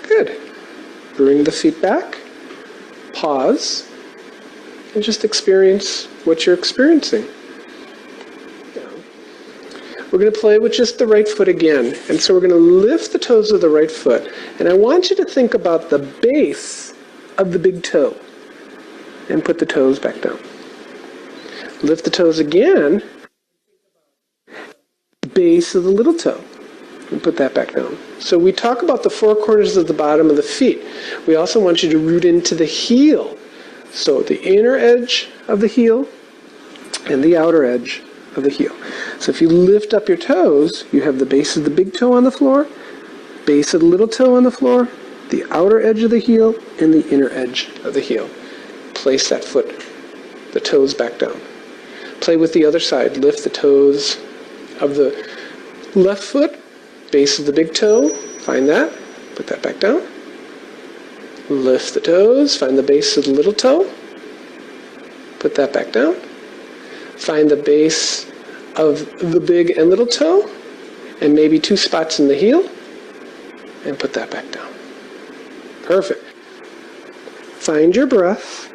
Good. Bring the feet back, pause, and just experience what you're experiencing. We're going to play with just the right foot again. And so we're going to lift the toes of the right foot. And I want you to think about the base of the big toe. And put the toes back down. Lift the toes again. Base of the little toe. And put that back down. So we talk about the four corners of the bottom of the feet. We also want you to root into the heel. So the inner edge of the heel and the outer edge of the heel. So if you lift up your toes, you have the base of the big toe on the floor, base of the little toe on the floor, the outer edge of the heel, and the inner edge of the heel. Place that foot, the toes back down. Play with the other side. Lift the toes of the left foot, base of the big toe, find that, put that back down. Lift the toes, find the base of the little toe, put that back down. Find the base of the big and little toe, and maybe two spots in the heel, and put that back down. Perfect. Find your breath,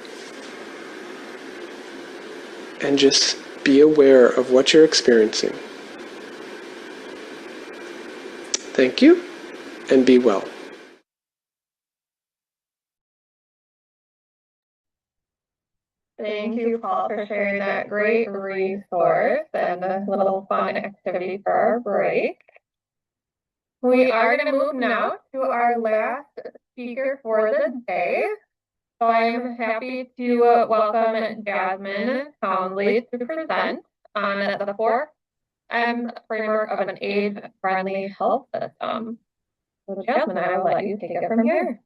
and just be aware of what you're experiencing. Thank you, and be well. Thank you, Paul, for sharing that great resource and a little fun activity for our break. We are going to move now to our last speaker for the day. So I'm happy to welcome Jasmine Townley to present on the 4M framework of an age-friendly health system. So Jasmine, I will let you take it from here.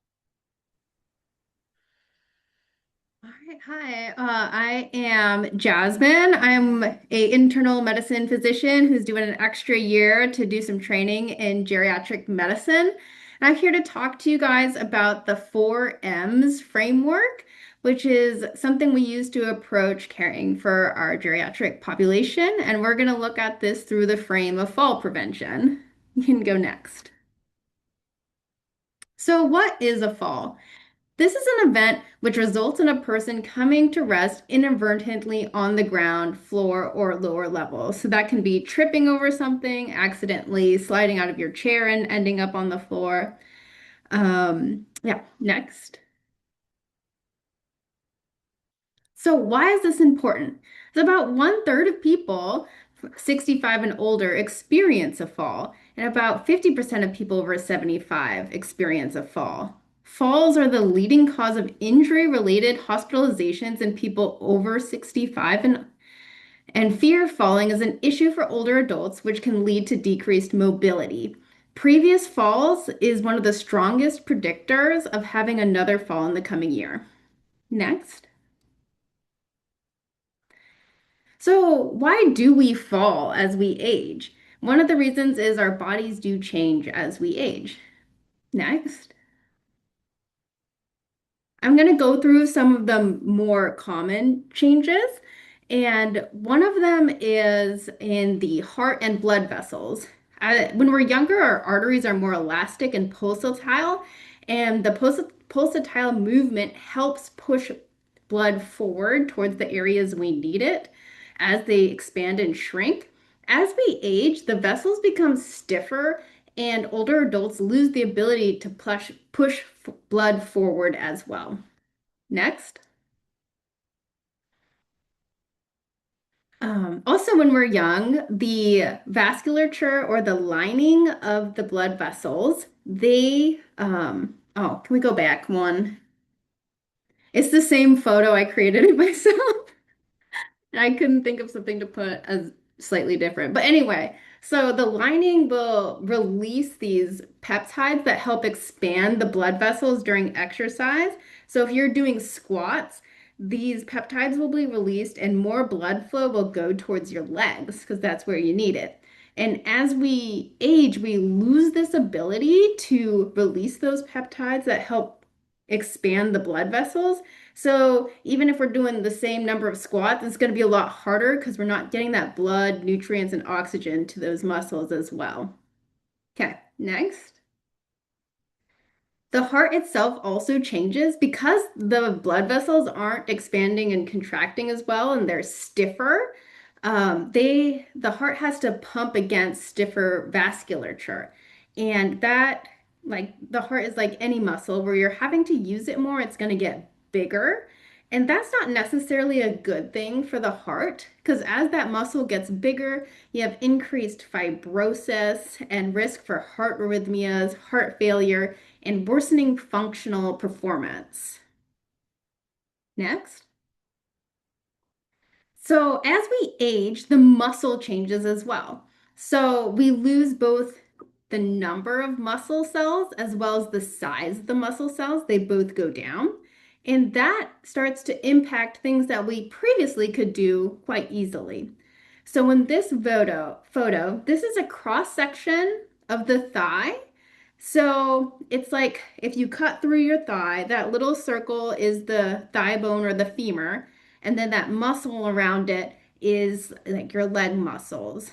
All right, hi, I am Jasmine. I'm an internal medicine physician who's doing an extra year to do some training in geriatric medicine. And I'm here to talk to you guys about the 4Ms framework, which is something we use to approach caring for our geriatric population. And we're going to look at this through the frame of fall prevention. You can go next. So what is a fall? This is an event which results in a person coming to rest inadvertently on the ground, floor, or lower level. So that can be tripping over something, accidentally sliding out of your chair and ending up on the floor. Yeah, next. So why is this important? It's about 1/3 of people 65 and older experience a fall, and about 50% of people over 75 experience a fall. Falls are the leading cause of injury-related hospitalizations in people over 65, and fear of falling is an issue for older adults, which can lead to decreased mobility. Previous falls is one of the strongest predictors of having another fall in the coming year. Next. So why do we fall as we age? One of the reasons is our bodies do change as we age. Next. I'm going to go through some of the more common changes, and one of them is in the heart and blood vessels. When we're younger, our arteries are more elastic and pulsatile, and the pulsatile movement helps push blood forward towards the areas we need it as they expand and shrink. As we age, the vessels become stiffer, and older adults lose the ability to push blood forward as well. Next. Also, when we're young, the vasculature or the lining of the blood vessels, they, can we go back one? It's the same photo I created it myself. I couldn't think of something to put as slightly different. But anyway, So the lining will release these peptides that help expand the blood vessels during exercise. So if you're doing squats, these peptides will be released and more blood flow will go towards your legs because that's where you need it. And as we age, we lose this ability to release those peptides that help expand the blood vessels. So even if we're doing the same number of squats, it's going to be a lot harder because we're not getting that blood, nutrients, and oxygen to those muscles as well. Okay, next. The heart itself also changes because the blood vessels aren't expanding and contracting as well and they're stiffer. The heart has to pump against stiffer vasculature. And that, like the heart is like any muscle where you're having to use it more, it's going to get bigger. And that's not necessarily a good thing for the heart because as that muscle gets bigger, you have increased fibrosis and risk for heart arrhythmias, heart failure, and worsening functional performance. Next. So as we age, the muscle changes as well. So we lose both the number of muscle cells as well as the size of the muscle cells. They both go down. And that starts to impact things that we previously could do quite easily. So in this photo, this is a cross section of the thigh. So it's like if you cut through your thigh, that little circle is the thigh bone or the femur, and then that muscle around it is like your leg muscles.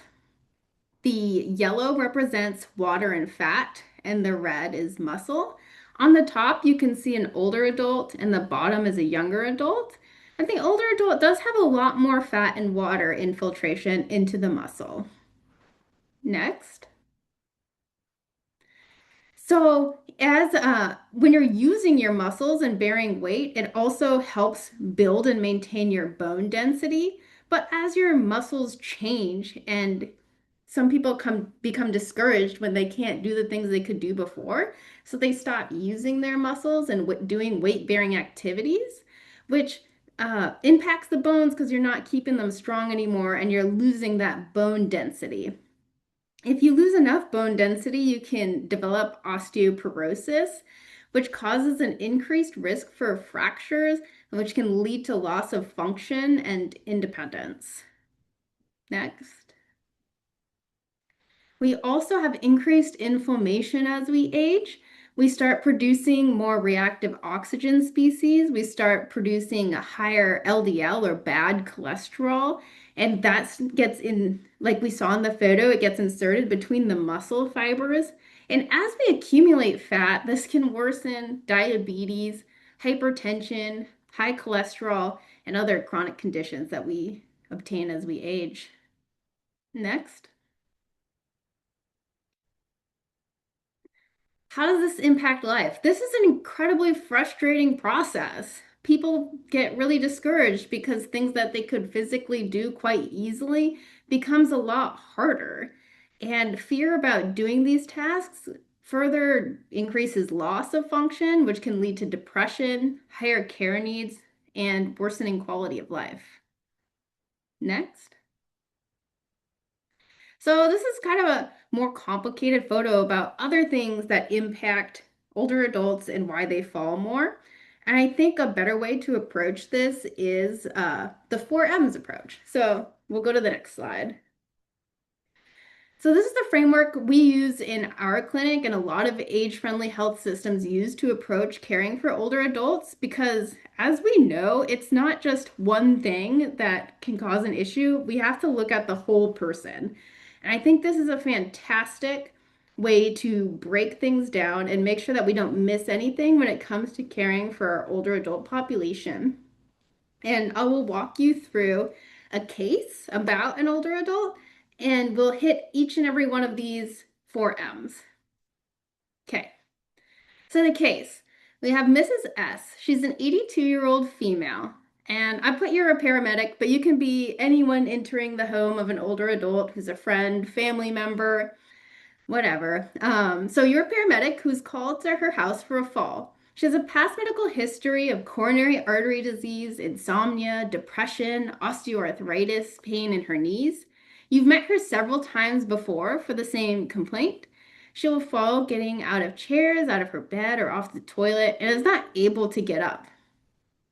The yellow represents water and fat, and the red is muscle. On the top, you can see an older adult, and the bottom is a younger adult. And the older adult does have a lot more fat and water infiltration into the muscle. Next. So when you're using your muscles and bearing weight, it also helps build and maintain your bone density. But as your muscles change and some people become discouraged when they can't do the things they could do before, so they stop using their muscles and doing weight-bearing activities, which impacts the bones because you're not keeping them strong anymore and you're losing that bone density. If you lose enough bone density, you can develop osteoporosis, which causes an increased risk for fractures, which can lead to loss of function and independence. Next. We also have increased inflammation as we age. We start producing more reactive oxygen species. We start producing a higher LDL or bad cholesterol. And that gets in, like we saw in the photo, it gets inserted between the muscle fibers. And as we accumulate fat, this can worsen diabetes, hypertension, high cholesterol, and other chronic conditions that we obtain as we age. Next. How does this impact life? This is an incredibly frustrating process. People get really discouraged because things that they could physically do quite easily becomes a lot harder. And fear about doing these tasks further increases loss of function, which can lead to depression, higher care needs, and worsening quality of life. Next. So this is kind of a more complicated photo about other things that impact older adults and why they fall more. And I think a better way to approach this is the 4Ms approach. So we'll go to the next slide. So this is the framework we use in our clinic and a lot of age-friendly health systems use to approach caring for older adults because as we know, it's not just one thing that can cause an issue. We have to look at the whole person. And I think this is a fantastic way to break things down and make sure that we don't miss anything when it comes to caring for our older adult population. And I will walk you through a case about an older adult, and we'll hit each and every one of these 4Ms. Okay, so the case, we have Mrs. S. She's an 82-year-old female. And I put you're a paramedic, but you can be anyone entering the home of an older adult who's a friend, family member, whatever. So you're a paramedic who's called to her house for a fall. She has a past medical history of coronary artery disease, insomnia, depression, osteoarthritis, pain in her knees. You've met her several times before for the same complaint. She will fall getting out of chairs, out of her bed, or off the toilet, and is not able to get up.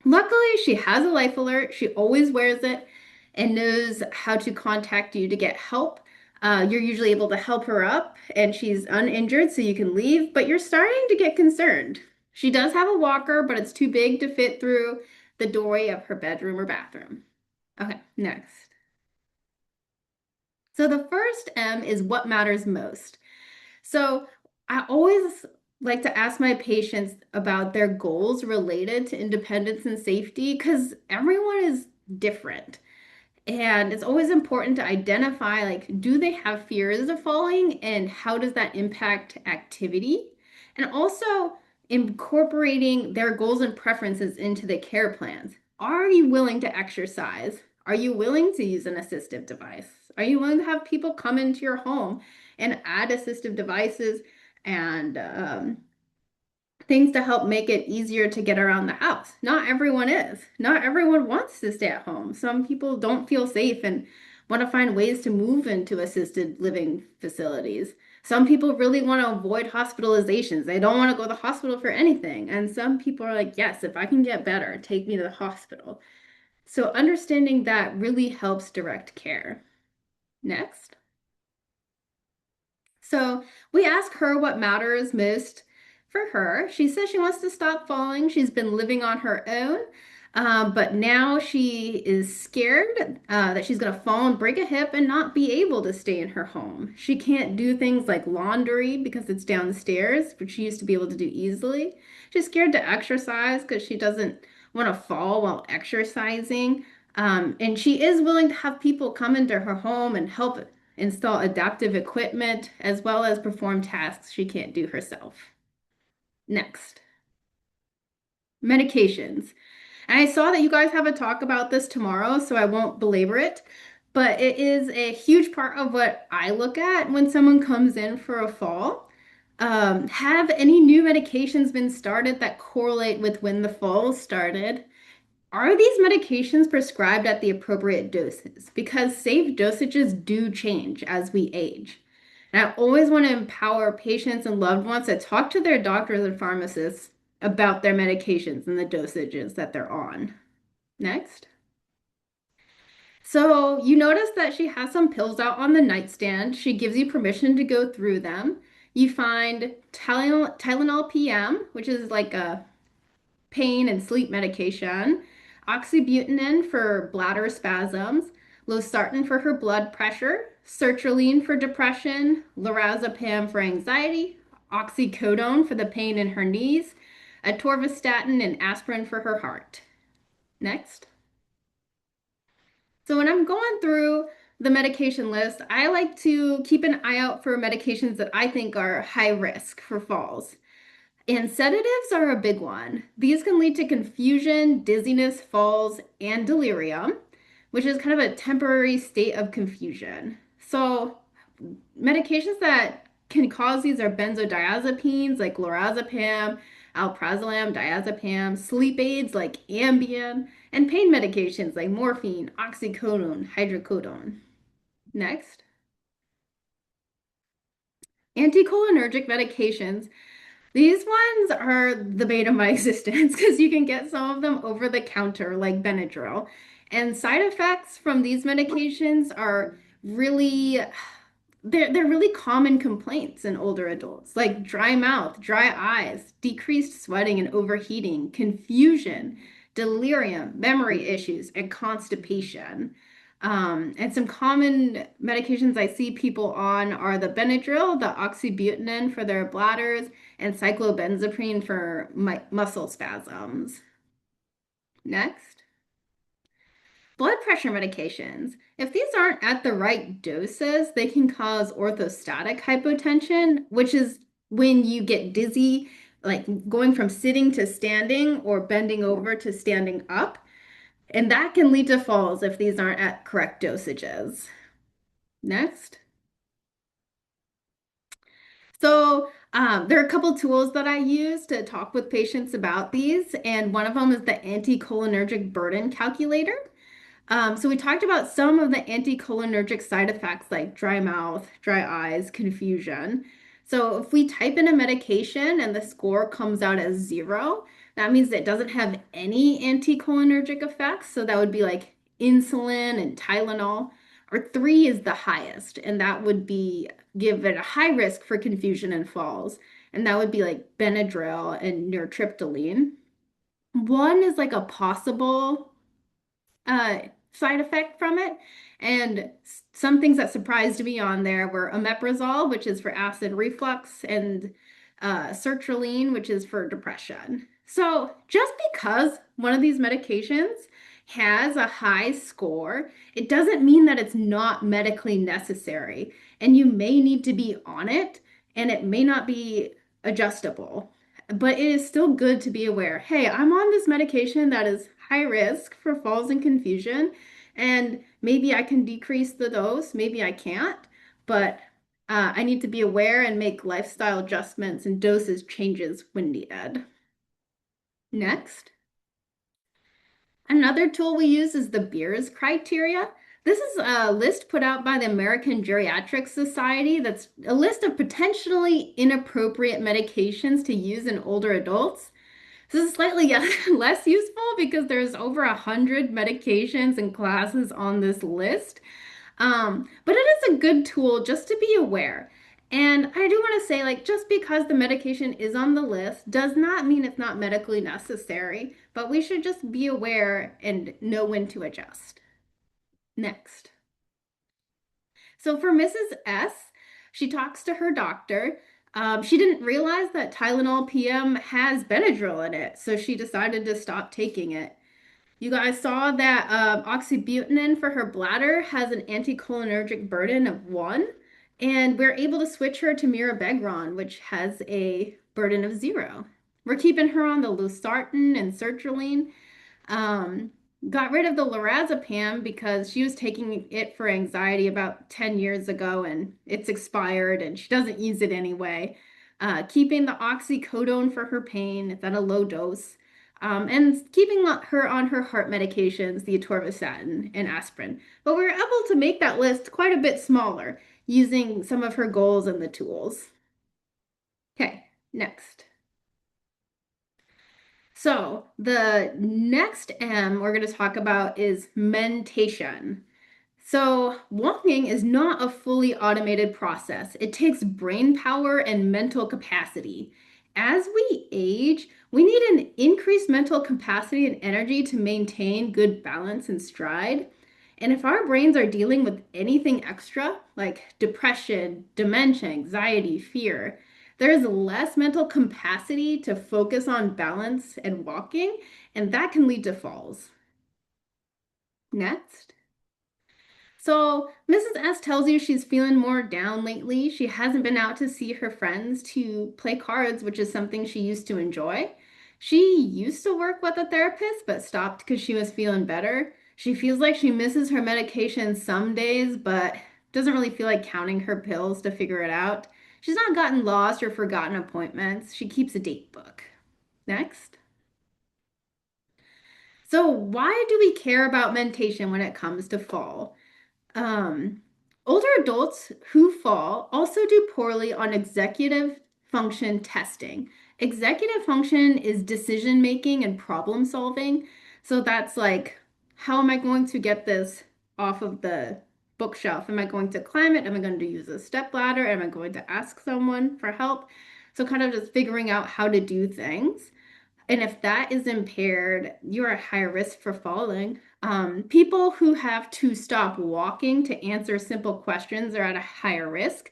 Luckily, she has a life alert. She always wears it and knows how to contact you to get help. You're usually able to help her up, and she's uninjured, so you can leave, but you're starting to get concerned. She does have a walker, but it's too big to fit through the doorway of her bedroom or bathroom. Okay, next. So the first M is what matters most. So I always like to ask my patients about their goals related to independence and safety because everyone is different. And it's always important to identify, like, do they have fears of falling and how does that impact activity? And also incorporating their goals and preferences into the care plans. Are you willing to exercise? Are you willing to use an assistive device? Are you willing to have people come into your home and add assistive devices and things to help make it easier to get around the house? Not everyone is. Not everyone wants to stay at home. Some people don't feel safe and want to find ways to move into assisted living facilities. Some people really want to avoid hospitalizations. They don't want to go to the hospital for anything. And some people are like, yes, if I can get better, take me to the hospital. So understanding that really helps direct care. Next. So we ask her what matters most for her. She says she wants to stop falling. She's been living on her own, but now she is scared that she's going to fall and break a hip and not be able to stay in her home. She can't do things like laundry because it's downstairs, which she used to be able to do easily. She's scared to exercise because she doesn't want to fall while exercising. And she is willing to have people come into her home and help install adaptive equipment as well as perform tasks she can't do herself. Next. Medications. And I saw that you guys have a talk about this tomorrow, so I won't belabor it, but it is a huge part of what I look at when someone comes in for a fall. Have any new medications been started that correlate with when the fall started? Are these medications prescribed at the appropriate doses? Because safe dosages do change as we age. And I always want to empower patients and loved ones to talk to their doctors and pharmacists about their medications and the dosages that they're on. Next. So you notice that she has some pills out on the nightstand. She gives you permission to go through them. You find Tylenol PM, which is like a pain and sleep medication, oxybutynin for bladder spasms, losartan for her blood pressure, sertraline for depression, lorazepam for anxiety, oxycodone for the pain in her knees, atorvastatin and aspirin for her heart. Next. So when I'm going through the medication list, I like to keep an eye out for medications that I think are high risk for falls. And sedatives are a big one. These can lead to confusion, dizziness, falls, and delirium, which is kind of a temporary state of confusion. So medications that can cause these are benzodiazepines like lorazepam, alprazolam, diazepam, sleep aids like Ambien, and pain medications like morphine, oxycodone, hydrocodone. Next. Anticholinergic medications. These ones are the bane of my existence because you can get some of them over the counter like Benadryl. And side effects from these medications are really, they're really common complaints in older adults, like dry mouth, dry eyes, decreased sweating and overheating, confusion, delirium, memory issues, and constipation. And some common medications I see people on are the Benadryl, the oxybutynin for their bladders, and cyclobenzaprine for muscle spasms. Next. Blood pressure medications. If these aren't at the right doses, they can cause orthostatic hypotension, which is when you get dizzy, like going from sitting to standing or bending over to standing up. And that can lead to falls if these aren't at correct dosages. Next. So there are a couple tools that I use to talk with patients about these, and one of them is the anticholinergic burden calculator. So we talked about some of the anticholinergic side effects like dry mouth, dry eyes, confusion. So if we type in a medication and the score comes out as 0, that means it doesn't have any anticholinergic effects. So that would be like insulin and Tylenol. Or 3 is the highest, and that would be give it a high risk for confusion and falls. And that would be like Benadryl and nortriptyline. 1 is like a possible uh, side effect from it. And some things that surprised me on there were omeprazole, which is for acid reflux, and sertraline, which is for depression. So just because one of these medications has a high score, it doesn't mean that it's not medically necessary. And you may need to be on it, and it may not be adjustable. But it is still good to be aware, hey, I'm on this medication that is high risk for falls and confusion, and maybe I can decrease the dose, maybe I can't, but I need to be aware and make lifestyle adjustments and dosage changes when needed. Next. Another tool we use is the Beers criteria. This is a list put out by the American Geriatric Society that's a list of potentially inappropriate medications to use in older adults. This is slightly less useful because there's over 100 medications and classes on this list. But it is a good tool just to be aware. And I do want to say, like, just because the medication is on the list does not mean it's not medically necessary, but we should just be aware and know when to adjust. Next. So for Mrs. S, she talks to her doctor. She didn't realize that Tylenol PM has Benadryl in it, so she decided to stop taking it. You guys saw that oxybutynin for her bladder has an anticholinergic burden of 1, and we're able to switch her to mirabegron, which has a burden of 0. We're keeping her on the losartan and sertraline. Got rid of the lorazepam because she was taking it for anxiety about 10 years ago and it's expired and she doesn't use it anyway. Keeping the oxycodone for her pain, it's at a low dose. And keeping her on her heart medications, the atorvastatin and aspirin. But we were able to make that list quite a bit smaller using some of her goals and the tools. Okay, next. So the next M we're going to talk about is mentation. So walking is not a fully automated process. It takes brain power and mental capacity. As we age, we need an increased mental capacity and energy to maintain good balance and stride. And if our brains are dealing with anything extra, like depression, dementia, anxiety, fear, there is less mental capacity to focus on balance and walking, and that can lead to falls. Next. So Mrs. S tells you she's feeling more down lately. She hasn't been out to see her friends to play cards, which is something she used to enjoy. She used to work with a therapist, but stopped because she was feeling better. She feels like she misses her medication some days, but doesn't really feel like counting her pills to figure it out. She's not gotten lost or forgotten appointments. She keeps a date book. Next. So why do we care about mentation when it comes to fall? Older adults who fall also do poorly on executive function testing. Executive function is decision making and problem solving. So that's like, how am I going to get this off of the bookshelf? Am I going to climb it? Am I going to use a step ladder? Am I going to ask someone for help? So kind of just figuring out how to do things. And if that is impaired, you're at higher risk for falling. People who have to stop walking to answer simple questions are at a higher risk.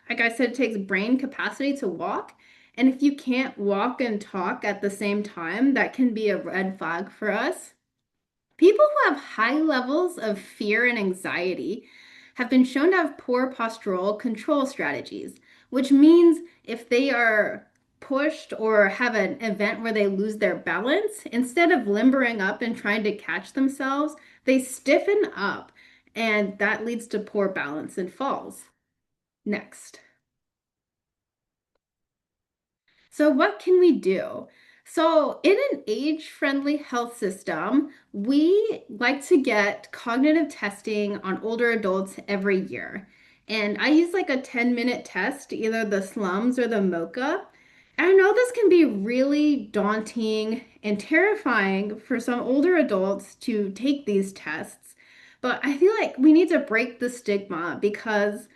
Like I said, it takes brain capacity to walk. And if you can't walk and talk at the same time, that can be a red flag for us. People who have high levels of fear and anxiety have been shown to have poor postural control strategies, which means if they are pushed or have an event where they lose their balance, instead of limbering up and trying to catch themselves, they stiffen up, and that leads to poor balance and falls. Next. So what can we do? So, in an age-friendly health system, we like to get cognitive testing on older adults every year. And I use like a 10-minute test, either the SLUMS or the MOCA. And I know this can be really daunting and terrifying for some older adults to take these tests, but I feel like we need to break the stigma because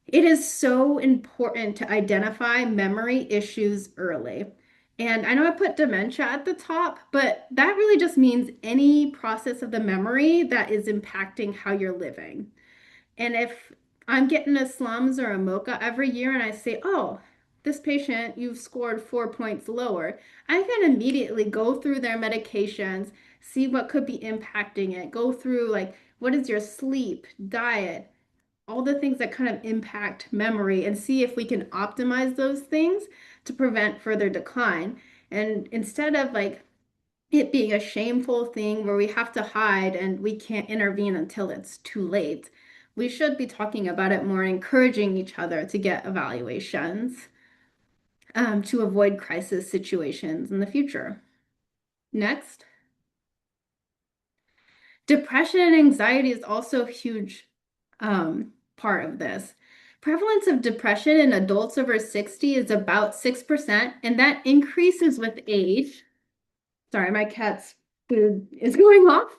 it is so important to identify memory issues early. And I know I put dementia at the top, but that really just means any process of the memory that is impacting how you're living. And if I'm getting a SLUMS or a MOCA every year and I say, oh, this patient, you've scored 4 points lower, I can immediately go through their medications, see what could be impacting it, go through like, what is your sleep, diet, all the things that kind of impact memory, and see if we can optimize those things to prevent further decline. And instead of like it being a shameful thing where we have to hide and we can't intervene until it's too late, we should be talking about it more, encouraging each other to get evaluations to avoid crisis situations in the future. Next. Depression and anxiety is also a huge part of this. Prevalence of depression in adults over 60 is about 6%, and that increases with age. Sorry, my cat's food is going off.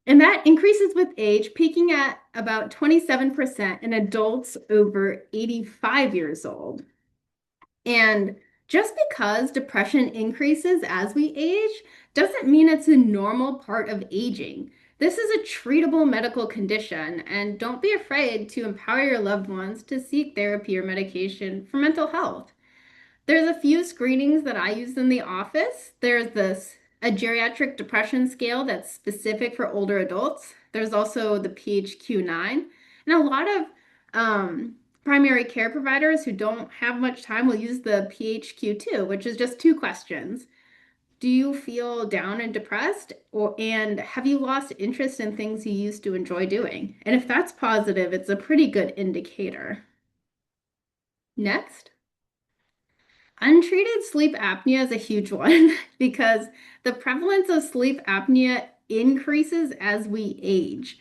And that increases with age, peaking at about 27% in adults over 85 years old. And just because depression increases as we age doesn't mean it's a normal part of aging. This is a treatable medical condition, and don't be afraid to empower your loved ones to seek therapy or medication for mental health. There's a few screenings that I use in the office. There's a geriatric depression scale that's specific for older adults. There's also the PHQ-9, and a lot of primary care providers who don't have much time will use the PHQ-2, which is just 2 questions. Do you feel down and depressed? And have you lost interest in things you used to enjoy doing? And if that's positive, it's a pretty good indicator. Next. Untreated sleep apnea is a huge one because the prevalence of sleep apnea increases as we age.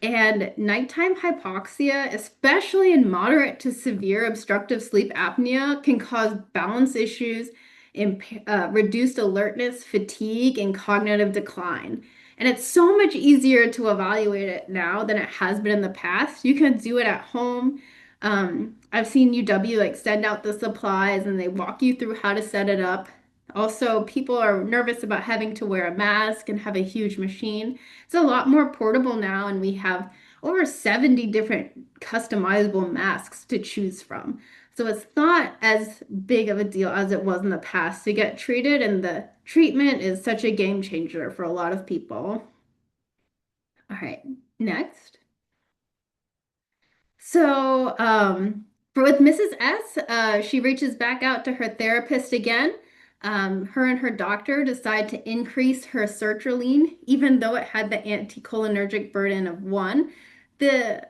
And nighttime hypoxia, especially in moderate to severe obstructive sleep apnea, can cause balance issues, reduced alertness, fatigue, and cognitive decline. And it's so much easier to evaluate it now than it has been in the past. You can do it at home. I've seen UW like send out the supplies and they walk you through how to set it up. Also, people are nervous about having to wear a mask and have a huge machine. It's a lot more portable now, and we have over 70 different customizable masks to choose from. So it's not as big of a deal as it was in the past to get treated, and the treatment is such a game changer for a lot of people. All right, next. So with Mrs. S, she reaches back out to her therapist again. Her and her doctor decide to increase her sertraline, even though it had the anticholinergic burden of 1. The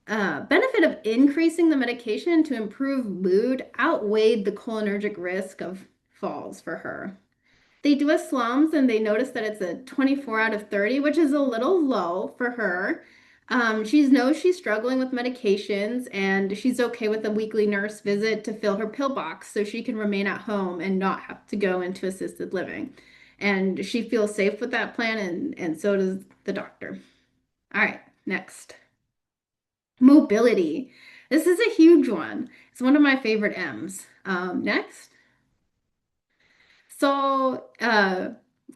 benefit of increasing the medication to improve mood outweighed the cholinergic risk of falls for her. They do a SLUMS and they notice that it's a 24 out of 30, which is a little low for her. She knows she's struggling with medications and she's okay with a weekly nurse visit to fill her pill box so she can remain at home and not have to go into assisted living. And she feels safe with that plan, and so does the doctor. All right, next. Mobility. This is a huge one. It's one of my favorite M's. Next. So,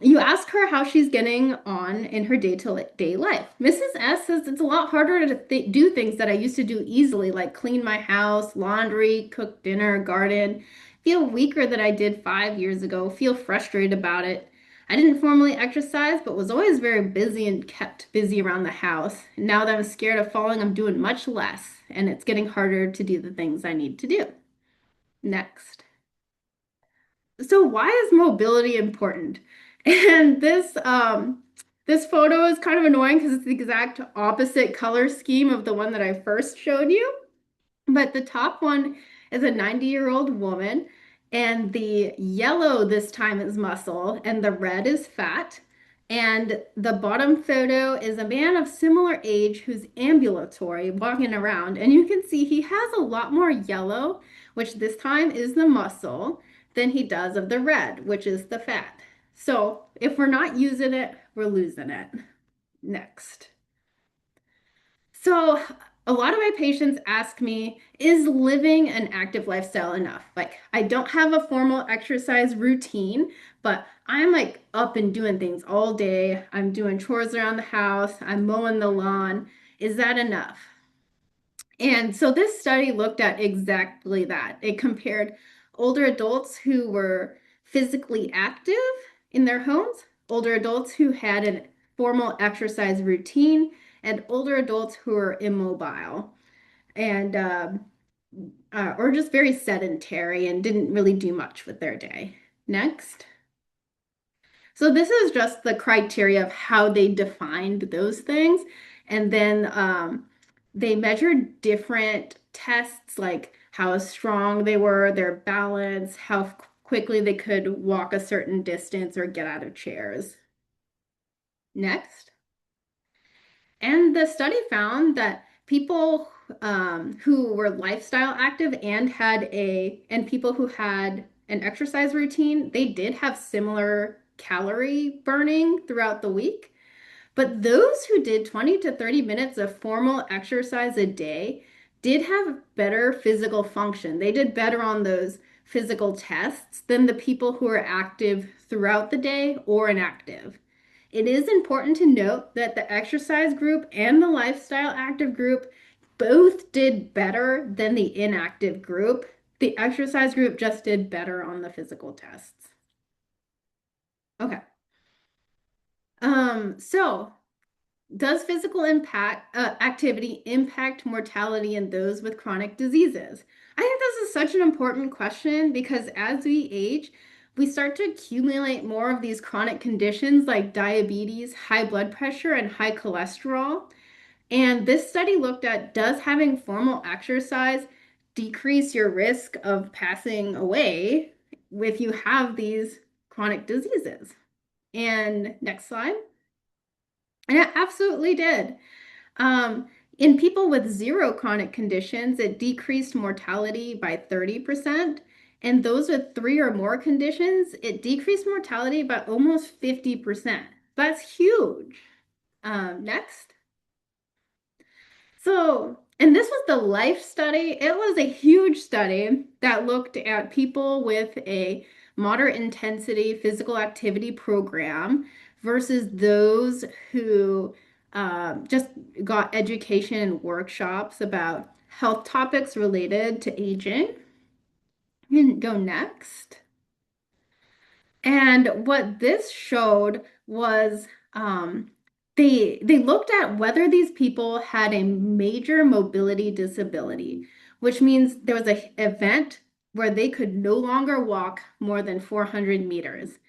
you ask her how she's getting on in her day-to-day life. Mrs. S says it's a lot harder to do things that I used to do easily, like clean my house, laundry, cook dinner, garden. Feel weaker than I did 5 years ago. Feel frustrated about it. I didn't formally exercise, but was always very busy and kept busy around the house. Now that I'm scared of falling, I'm doing much less, and it's getting harder to do the things I need to do. Next. So why is mobility important? And this photo is kind of annoying because it's the exact opposite color scheme of the one that I first showed you. But the top one is a 90-year-old woman, And the yellow this time is muscle, and the red is fat. And the bottom photo is a man of similar age who's ambulatory, walking around. And you can see he has a lot more yellow, which this time is the muscle, than he does of the red, which is the fat. So if we're not using it, we're losing it. Next. So a lot of my patients ask me, is living an active lifestyle enough? Like, I don't have a formal exercise routine, but I'm like up and doing things all day. I'm doing chores around the house. I'm mowing the lawn. Is that enough? And so this study looked at exactly that. It compared older adults who were physically active in their homes, older adults who had a formal exercise routine, and older adults who are immobile and or just very sedentary and didn't really do much with their day. Next. So this is just the criteria of how they defined those things. And then they measured different tests like how strong they were, their balance, how quickly they could walk a certain distance or get out of chairs. Next. And the study found that people who were lifestyle active and people who had an exercise routine, they did have similar calorie burning throughout the week. But those who did 20 to 30 minutes of formal exercise a day did have better physical function. They did better on those physical tests than the people who are active throughout the day or inactive. It is important to note that the exercise group and the lifestyle active group both did better than the inactive group. The exercise group just did better on the physical tests. Okay. So does physical activity impact mortality in those with chronic diseases? I think this is such an important question because as we age, we start to accumulate more of these chronic conditions like diabetes, high blood pressure, and high cholesterol. And this study looked at, does having formal exercise decrease your risk of passing away if you have these chronic diseases? And next slide. And it absolutely did. In people with zero chronic conditions, it decreased mortality by 30%. And those with 3 or more conditions, it decreased mortality by almost 50%. That's huge. Next. So, and this was the LIFE study. It was a huge study that looked at people with a moderate intensity physical activity program versus those who just got education and workshops about health topics related to aging. You can go next. And what this showed was they looked at whether these people had a major mobility disability, which means there was an event where they could no longer walk more than 400 meters.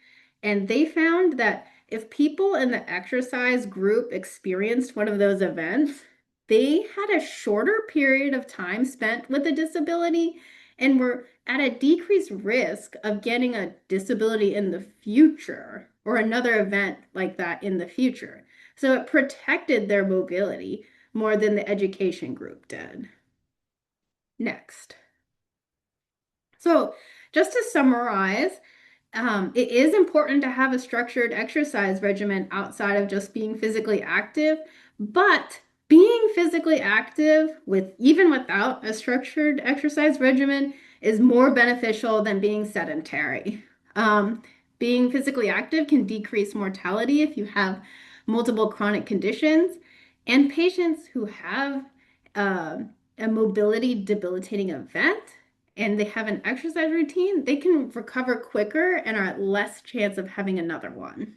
And they found that if people in the exercise group experienced one of those events, they had a shorter period of time spent with a disability and were at a decreased risk of getting a disability in the future or another event like that in the future. So it protected their mobility more than the education group did. Next. So just to summarize, it is important to have a structured exercise regimen outside of just being physically active, but being physically active even without a structured exercise regimen is more beneficial than being sedentary. Being physically active can decrease mortality if you have multiple chronic conditions, and patients who have a mobility debilitating event and they have an exercise routine, they can recover quicker and are at less chance of having another one.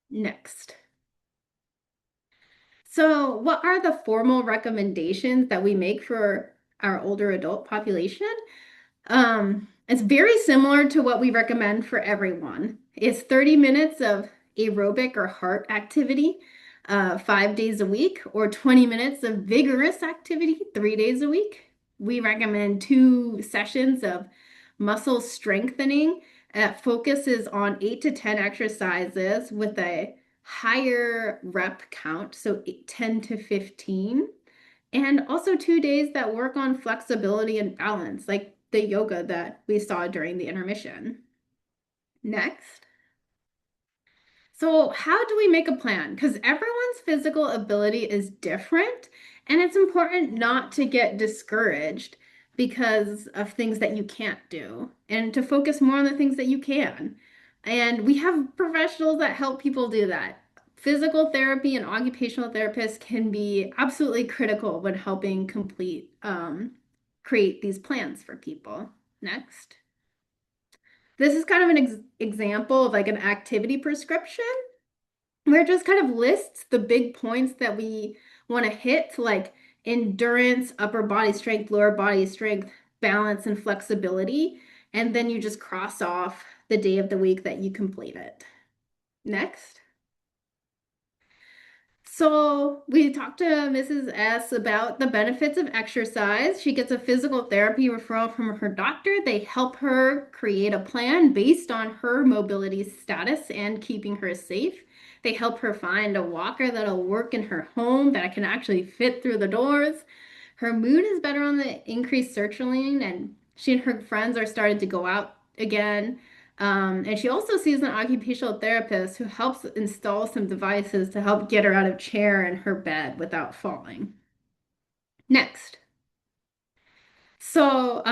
Next. So what are the formal recommendations that we make for our older adult population? It's very similar to what we recommend for everyone. It's 30 minutes of aerobic or heart activity 5 days a week, or 20 minutes of vigorous activity 3 days a week. We recommend 2 sessions of muscle strengthening that focuses on 8 to 10 exercises with a higher rep count, so 10 to 15. And also 2 days that work on flexibility and balance, like the yoga that we saw during the intermission. Next. So how do we make a plan? Because everyone's physical ability is different, and it's important not to get discouraged because of things that you can't do and to focus more on the things that you can. And we have professionals that help people do that. Physical therapy and occupational therapists can be absolutely critical when helping create these plans for people. Next. This is kind of an example of like an activity prescription where it just kind of lists the big points that we want to hit, like endurance, upper body strength, lower body strength, balance, and flexibility. And then you just cross off the day of the week that you complete it. Next. So we talked to Mrs. S about the benefits of exercise. She gets a physical therapy referral from her doctor. They help her create a plan based on her mobility status and keeping her safe. They help her find a walker that'll work in her home that can actually fit through the doors. Her mood is better on the increased sertraline, and she and her friends are starting to go out again. And she also sees an occupational therapist who helps install some devices to help get her out of chair and her bed without falling. Next. So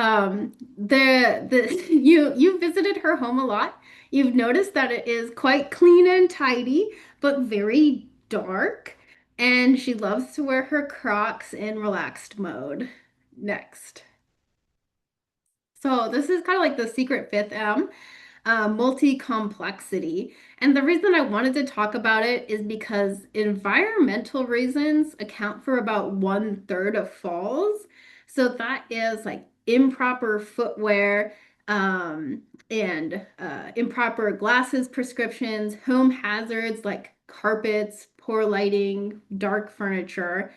you visited her home a lot. You've noticed that it is quite clean and tidy, but very dark. And she loves to wear her Crocs in relaxed mode. Next. So this is kind of like the secret fifth M. Multi-complexity. And the reason I wanted to talk about it is because environmental reasons account for about 1/3 of falls. So that is like improper footwear, and improper glasses prescriptions, home hazards like carpets, poor lighting, dark furniture.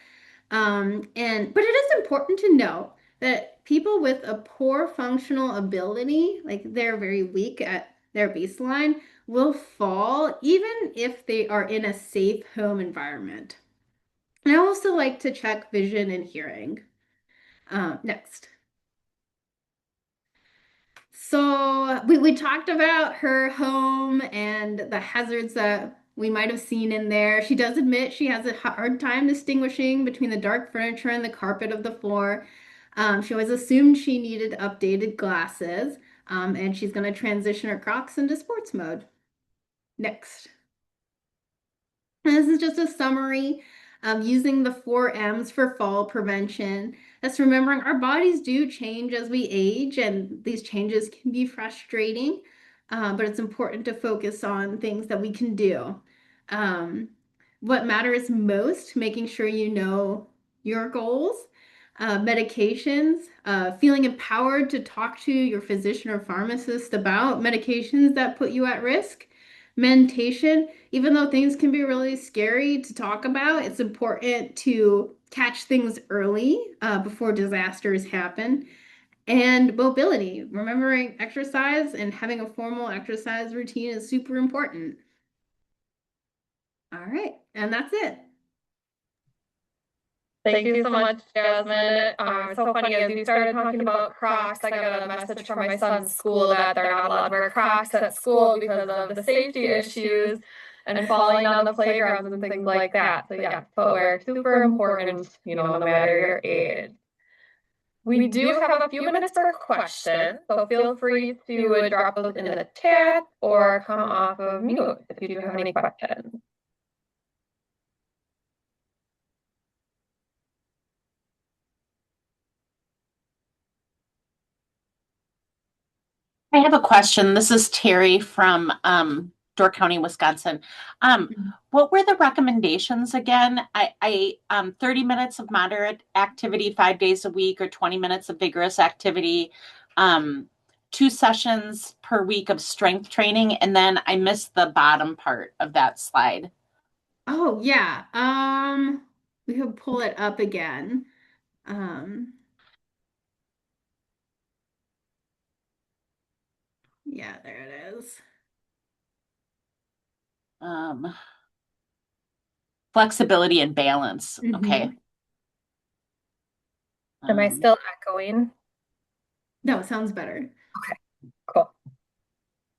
But it is important to know that people with a poor functional ability, like they're very weak at their baseline, will fall even if they are in a safe home environment. And I also like to check vision and hearing. Next. So we talked about her home and the hazards that we might have seen in there. She does admit she has a hard time distinguishing between the dark furniture and the carpet of the floor. She always assumed she needed updated glasses, and she's going to transition her Crocs into sports mode. Next. And this is just a summary of using the 4 M's for fall prevention. That's remembering our bodies do change as we age, and these changes can be frustrating, but it's important to focus on things that we can do. What matters most, making sure you know your goals, medications, feeling empowered to talk to your physician or pharmacist about medications that put you at risk. Mentation, even though things can be really scary to talk about, it's important to catch things early before disasters happen. And mobility, remembering exercise and having a formal exercise routine is super important. All right, and that's it. Thank you so much, Jasmine. It's so funny, as you started talking about Crocs, I got a message from my son's school that they're not allowed to wear Crocs at school because of the safety issues and falling on the playgrounds and things like that. So yeah, footwear, super important, no matter your age. We do have a few minutes for questions, so feel free to drop those in the chat or come off of mute if you do have any questions. I have a question. This is Terry from Door County, Wisconsin. What were the recommendations again? I 30 minutes of moderate activity 5 days a week, or 20 minutes of vigorous activity, 2 sessions per week of strength training, and then I missed the bottom part of that slide. Oh yeah. We could pull it up again. Yeah, there it is. Flexibility and balance. Okay. Am I still echoing? No, sounds better. Okay, cool.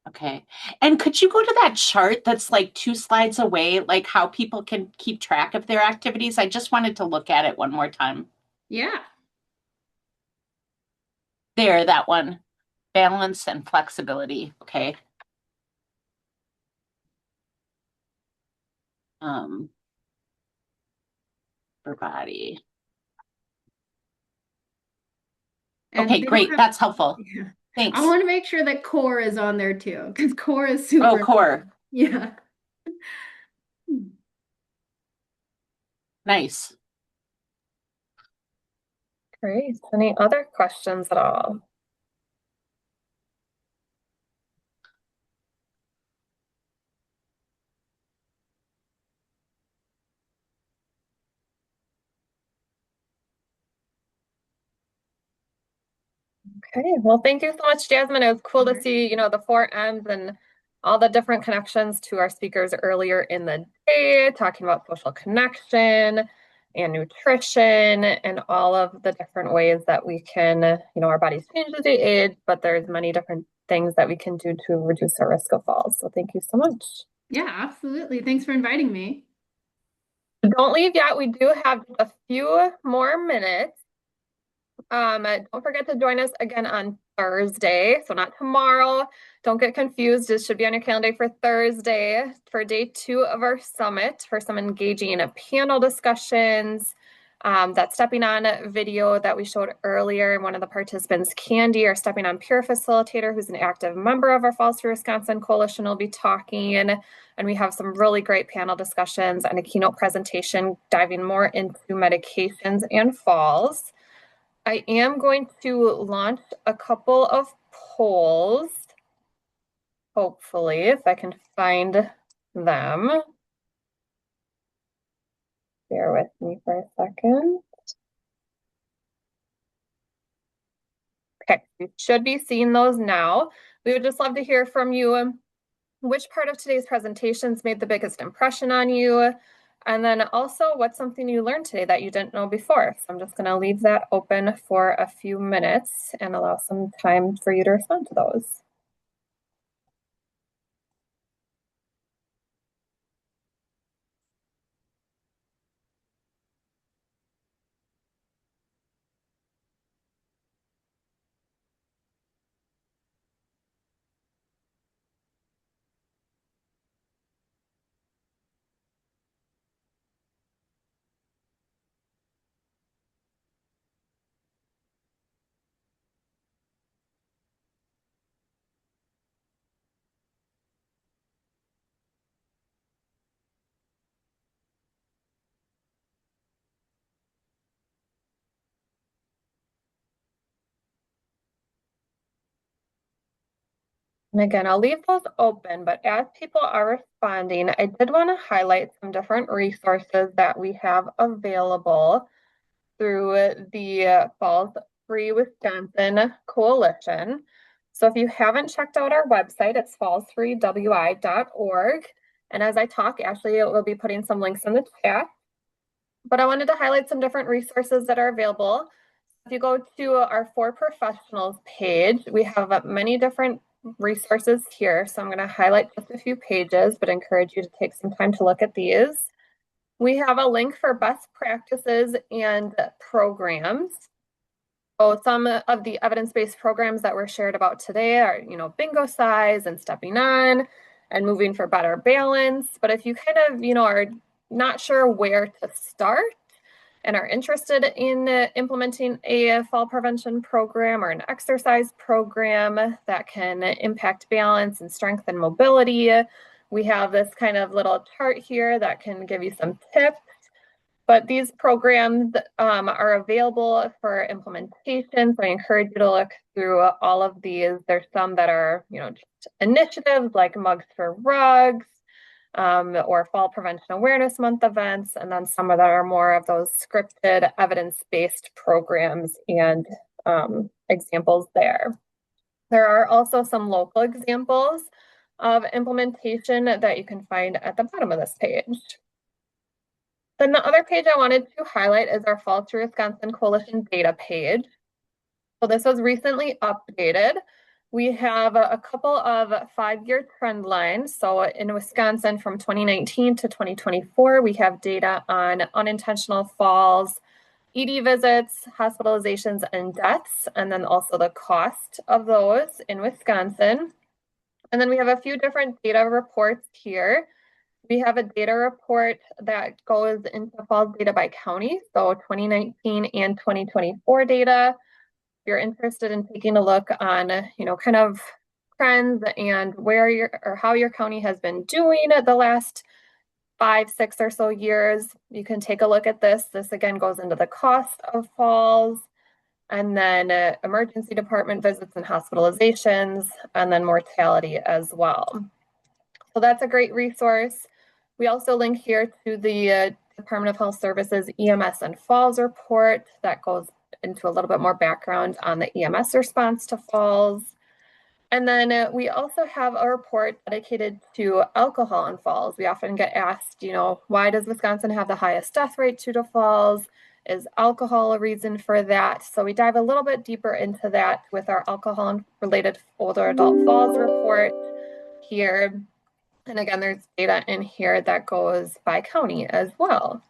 Okay. And could you go to that chart that's like 2 slides away, like how people can keep track of their activities? I just wanted to look at it one more time. Yeah. There, that one. Balance and flexibility. Okay. For body. And Okay, they don't great. have- That's helpful. Yeah. Thanks. I want to make sure that core is on there too, because core is super. Oh, core. Yeah. Nice. Great. Any other questions at all? Okay, well, thank you so much, Jasmine. It was cool to see, the 4 M's and all the different connections to our speakers earlier in the day, talking about social connection and nutrition and all of the different ways that we can, our bodies change as we age, but there's many different things that we can do to reduce our risk of falls. So thank you so much. Yeah, absolutely. Thanks for inviting me. Don't leave yet. We do have a few more minutes. Don't forget to join us again on Thursday, so not tomorrow. Don't get confused. It should be on your calendar for Thursday for day 2 of our summit for some engaging panel discussions. That Stepping On video that we showed earlier, one of the participants, Candy, our Stepping On peer facilitator, who's an active member of our Falls Free Wisconsin Coalition, will be talking. And we have some really great panel discussions and a keynote presentation diving more into medications and falls. I am going to launch a couple of polls, hopefully, if I can find them. Bear with me for a second. Okay, you should be seeing those now. We would just love to hear from you. Which part of today's presentations made the biggest impression on you? And then also, what's something you learned today that you didn't know before? So I'm just going to leave that open for a few minutes and allow some time for you to respond to those. And again, I'll leave those open, but as people are responding, I did want to highlight some different resources that we have available through the Falls Free Wisconsin Coalition. So if you haven't checked out our website, it's fallsfreewi.org. And as I talk, Ashley will be putting some links in the chat. But I wanted to highlight some different resources that are available. If you go to our For Professionals page, we have many different resources here. So I'm going to highlight just a few pages, but encourage you to take some time to look at these. We have a link for best practices and programs. So some of the evidence-based programs that were shared about today are, Bingo Size and Stepping On and Moving for Better Balance. But if you kind of, are not sure where to start and are interested in implementing a fall prevention program or an exercise program that can impact balance and strength and mobility, we have this kind of little chart here that can give you some tips. But these programs are available for implementation. So I encourage you to look through all of these. There's some that are, just initiatives like Mugs for Rugs, or Fall Prevention Awareness Month events, and then some of that are more of those scripted evidence-based programs and examples there. There are also some local examples of implementation that you can find at the bottom of this page. Then the other page I wanted to highlight is our Falls for Wisconsin Coalition data page. So this was recently updated. We have a couple of 5-year trend lines. So in Wisconsin from 2019 to 2024, we have data on unintentional falls, ED visits, hospitalizations, and deaths, and then also the cost of those in Wisconsin. And then we have a few different data reports here. We have a data report that goes into falls data by county, so 2019 and 2024 data. If you're interested in taking a look on, kind of trends and how your county has been doing the last 5, 6 or so years, you can take a look at this. This again goes into the cost of falls, and then emergency department visits and hospitalizations, and then mortality as well. So that's a great resource. We also link here to the Department of Health Services EMS and falls report that goes into a little bit more background on the EMS response to falls. And then we also have a report dedicated to alcohol and falls. We often get asked, why does Wisconsin have the highest death rate due to falls? Is alcohol a reason for that? So we dive a little bit deeper into that with our alcohol-related older adult falls report here. And again, there's data in here that goes by county as well.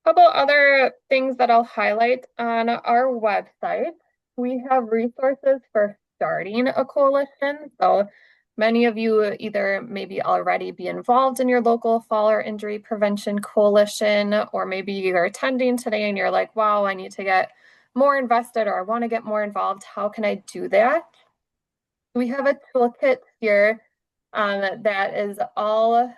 A couple other things that I'll highlight on our website. We have resources for starting a coalition. So many of you either maybe already be involved in your local fall or injury prevention coalition, or maybe you're attending today and you're like, wow, I need to get more invested, or I want to get more involved. How can I do that? We have a toolkit here that is all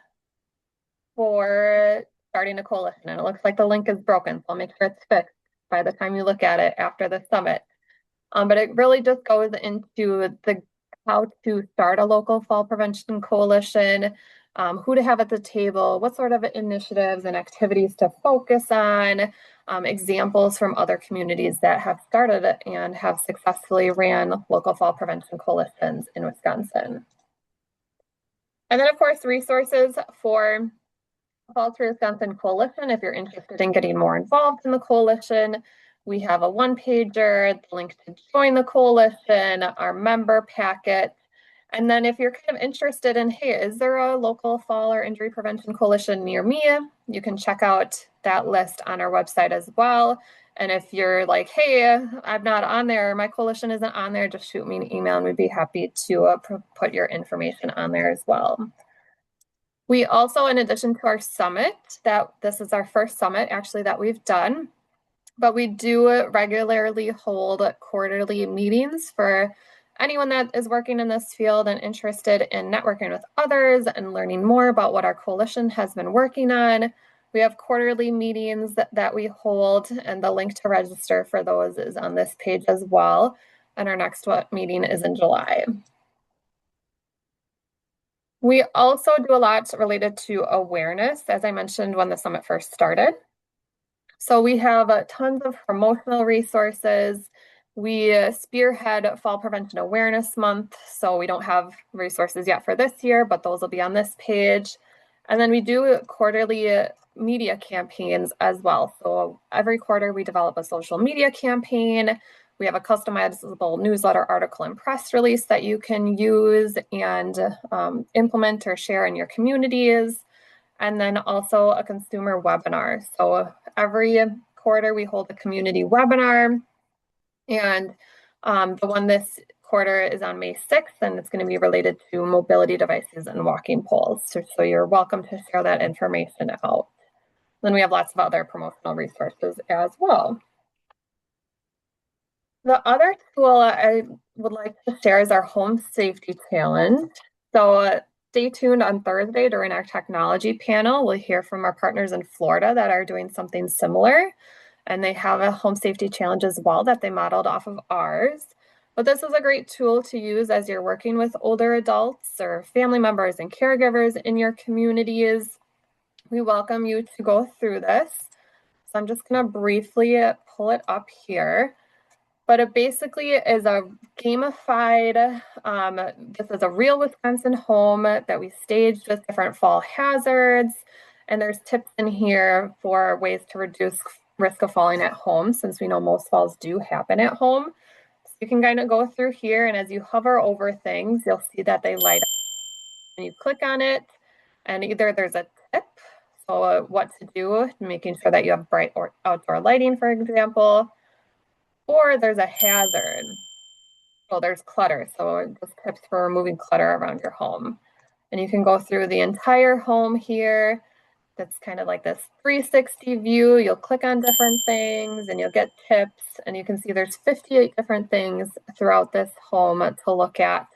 for starting a coalition, and it looks like the link is broken, so I'll make sure it's fixed by the time you look at it after the summit. But it really just goes into how to start a local fall prevention coalition, who to have at the table, what sort of initiatives and activities to focus on, examples from other communities that have started and have successfully ran local fall prevention coalitions in Wisconsin. And then, of course, resources for Falls for Wisconsin Coalition. If you're interested in getting more involved in the coalition, we have a one-pager, the link to join the coalition, our member packet. And then if you're kind of interested in, hey, is there a local fall or injury prevention coalition near me? You can check out that list on our website as well. And if you're like, hey, I'm not on there, my coalition isn't on there, just shoot me an email and we'd be happy to put your information on there as well. We also, in addition to our summit, this is our first summit actually that we've done, but we do regularly hold quarterly meetings for anyone that is working in this field and interested in networking with others and learning more about what our coalition has been working on. We have quarterly meetings that we hold, and the link to register for those is on this page as well. And our next meeting is in July. We also do a lot related to awareness, as I mentioned when the summit first started. So we have tons of promotional resources. We spearhead Fall Prevention Awareness Month, so we don't have resources yet for this year, but those will be on this page. And then we do quarterly media campaigns as well. So every quarter we develop a social media campaign. We have a customizable newsletter, article, and press release that you can use and implement or share in your communities. And then also a consumer webinar. So every quarter we hold a community webinar. And the one this quarter is on May 6th, and it's going to be related to mobility devices and walking poles. So you're welcome to share that information out. Then we have lots of other promotional resources as well. The other tool I would like to share is our Home Safety Challenge. So stay tuned on Thursday during our technology panel. We'll hear from our partners in Florida that are doing something similar. And they have a home safety challenge as well that they modeled off of ours. But this is a great tool to use as you're working with older adults or family members and caregivers in your communities. We welcome you to go through this. So I'm just going to briefly pull it up here. but it basically is a gamified, this is a real Wisconsin home that we staged with different fall hazards. And there's tips in here for ways to reduce risk of falling at home, since we know most falls do happen at home. So you can kind of go through here, and as you hover over things, you'll see that they light up. And you click on it, and either there's a tip, so what to do, making sure that you have bright or outdoor lighting, for example, or there's a hazard. So there's clutter, so just tips for removing clutter around your home. And you can go through the entire home here. That's kind of like this 360 view. You'll click on different things and you'll get tips, and you can see there's 58 different things throughout this home to look at,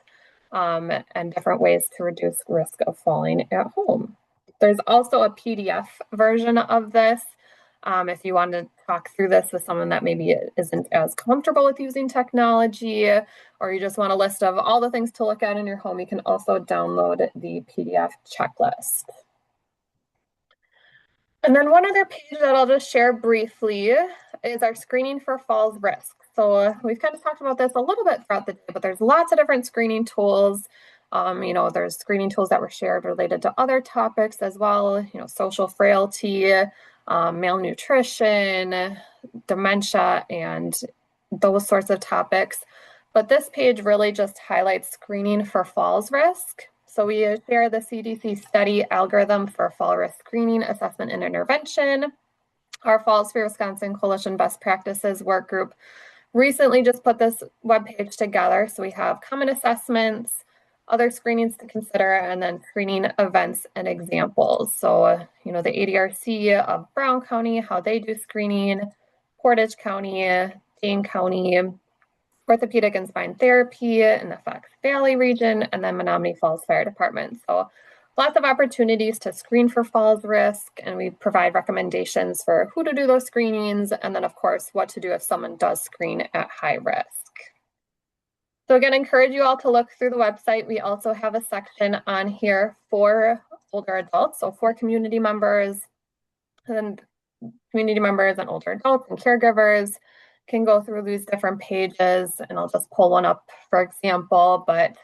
and different ways to reduce risk of falling at home. There's also a PDF version of this. If you want to talk through this with someone that maybe isn't as comfortable with using technology, or you just want a list of all the things to look at in your home, you can also download the PDF checklist. And then one other page that I'll just share briefly is our screening for falls risk. So we've kind of talked about this a little bit throughout the day, but there's lots of different screening tools. There's screening tools that were shared related to other topics as well, social frailty, malnutrition, dementia, and those sorts of topics. But this page really just highlights screening for falls risk. So we share the CDC study algorithm for fall risk screening, assessment, and intervention. Our Falls for Wisconsin Coalition Best Practices work group recently just put this webpage together. So we have common assessments, other screenings to consider, and then screening events and examples. So, the ADRC of Brown County, how they do screening, Portage County, Dane County, Orthopedic and Spine Therapy in the Fox Valley region, and then Menominee Falls Fire Department. So lots of opportunities to screen for falls risk, and we provide recommendations for who to do those screenings, and then of course, what to do if someone does screen at high risk. So again, encourage you all to look through the website. We also have a section on here for older adults, so for community members and older adults and caregivers can go through these different pages, and I'll just pull one up for example, but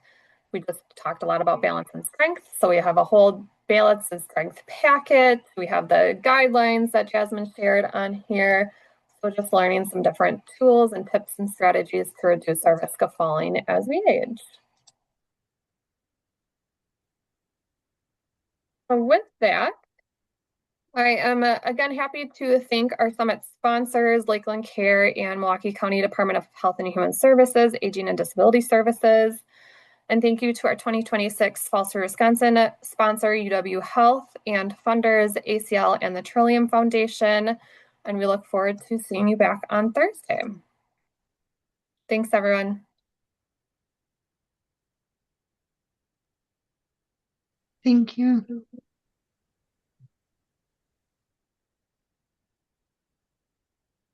we just talked a lot about balance and strength. So we have a whole balance and strength packet. We have the guidelines that Jasmine shared on here. So just learning some different tools and tips and strategies to reduce our risk of falling as we age. So with that, I am again happy to thank our summit sponsors, Lakeland Care and Milwaukee County Department of Health and Human Services, Aging and Disability Services. And thank you to our 2026 Falls for Wisconsin sponsor, UW Health, and funders, ACL and the Trillium Foundation. And we look forward to seeing you back on Thursday. Thanks, everyone. Thank you.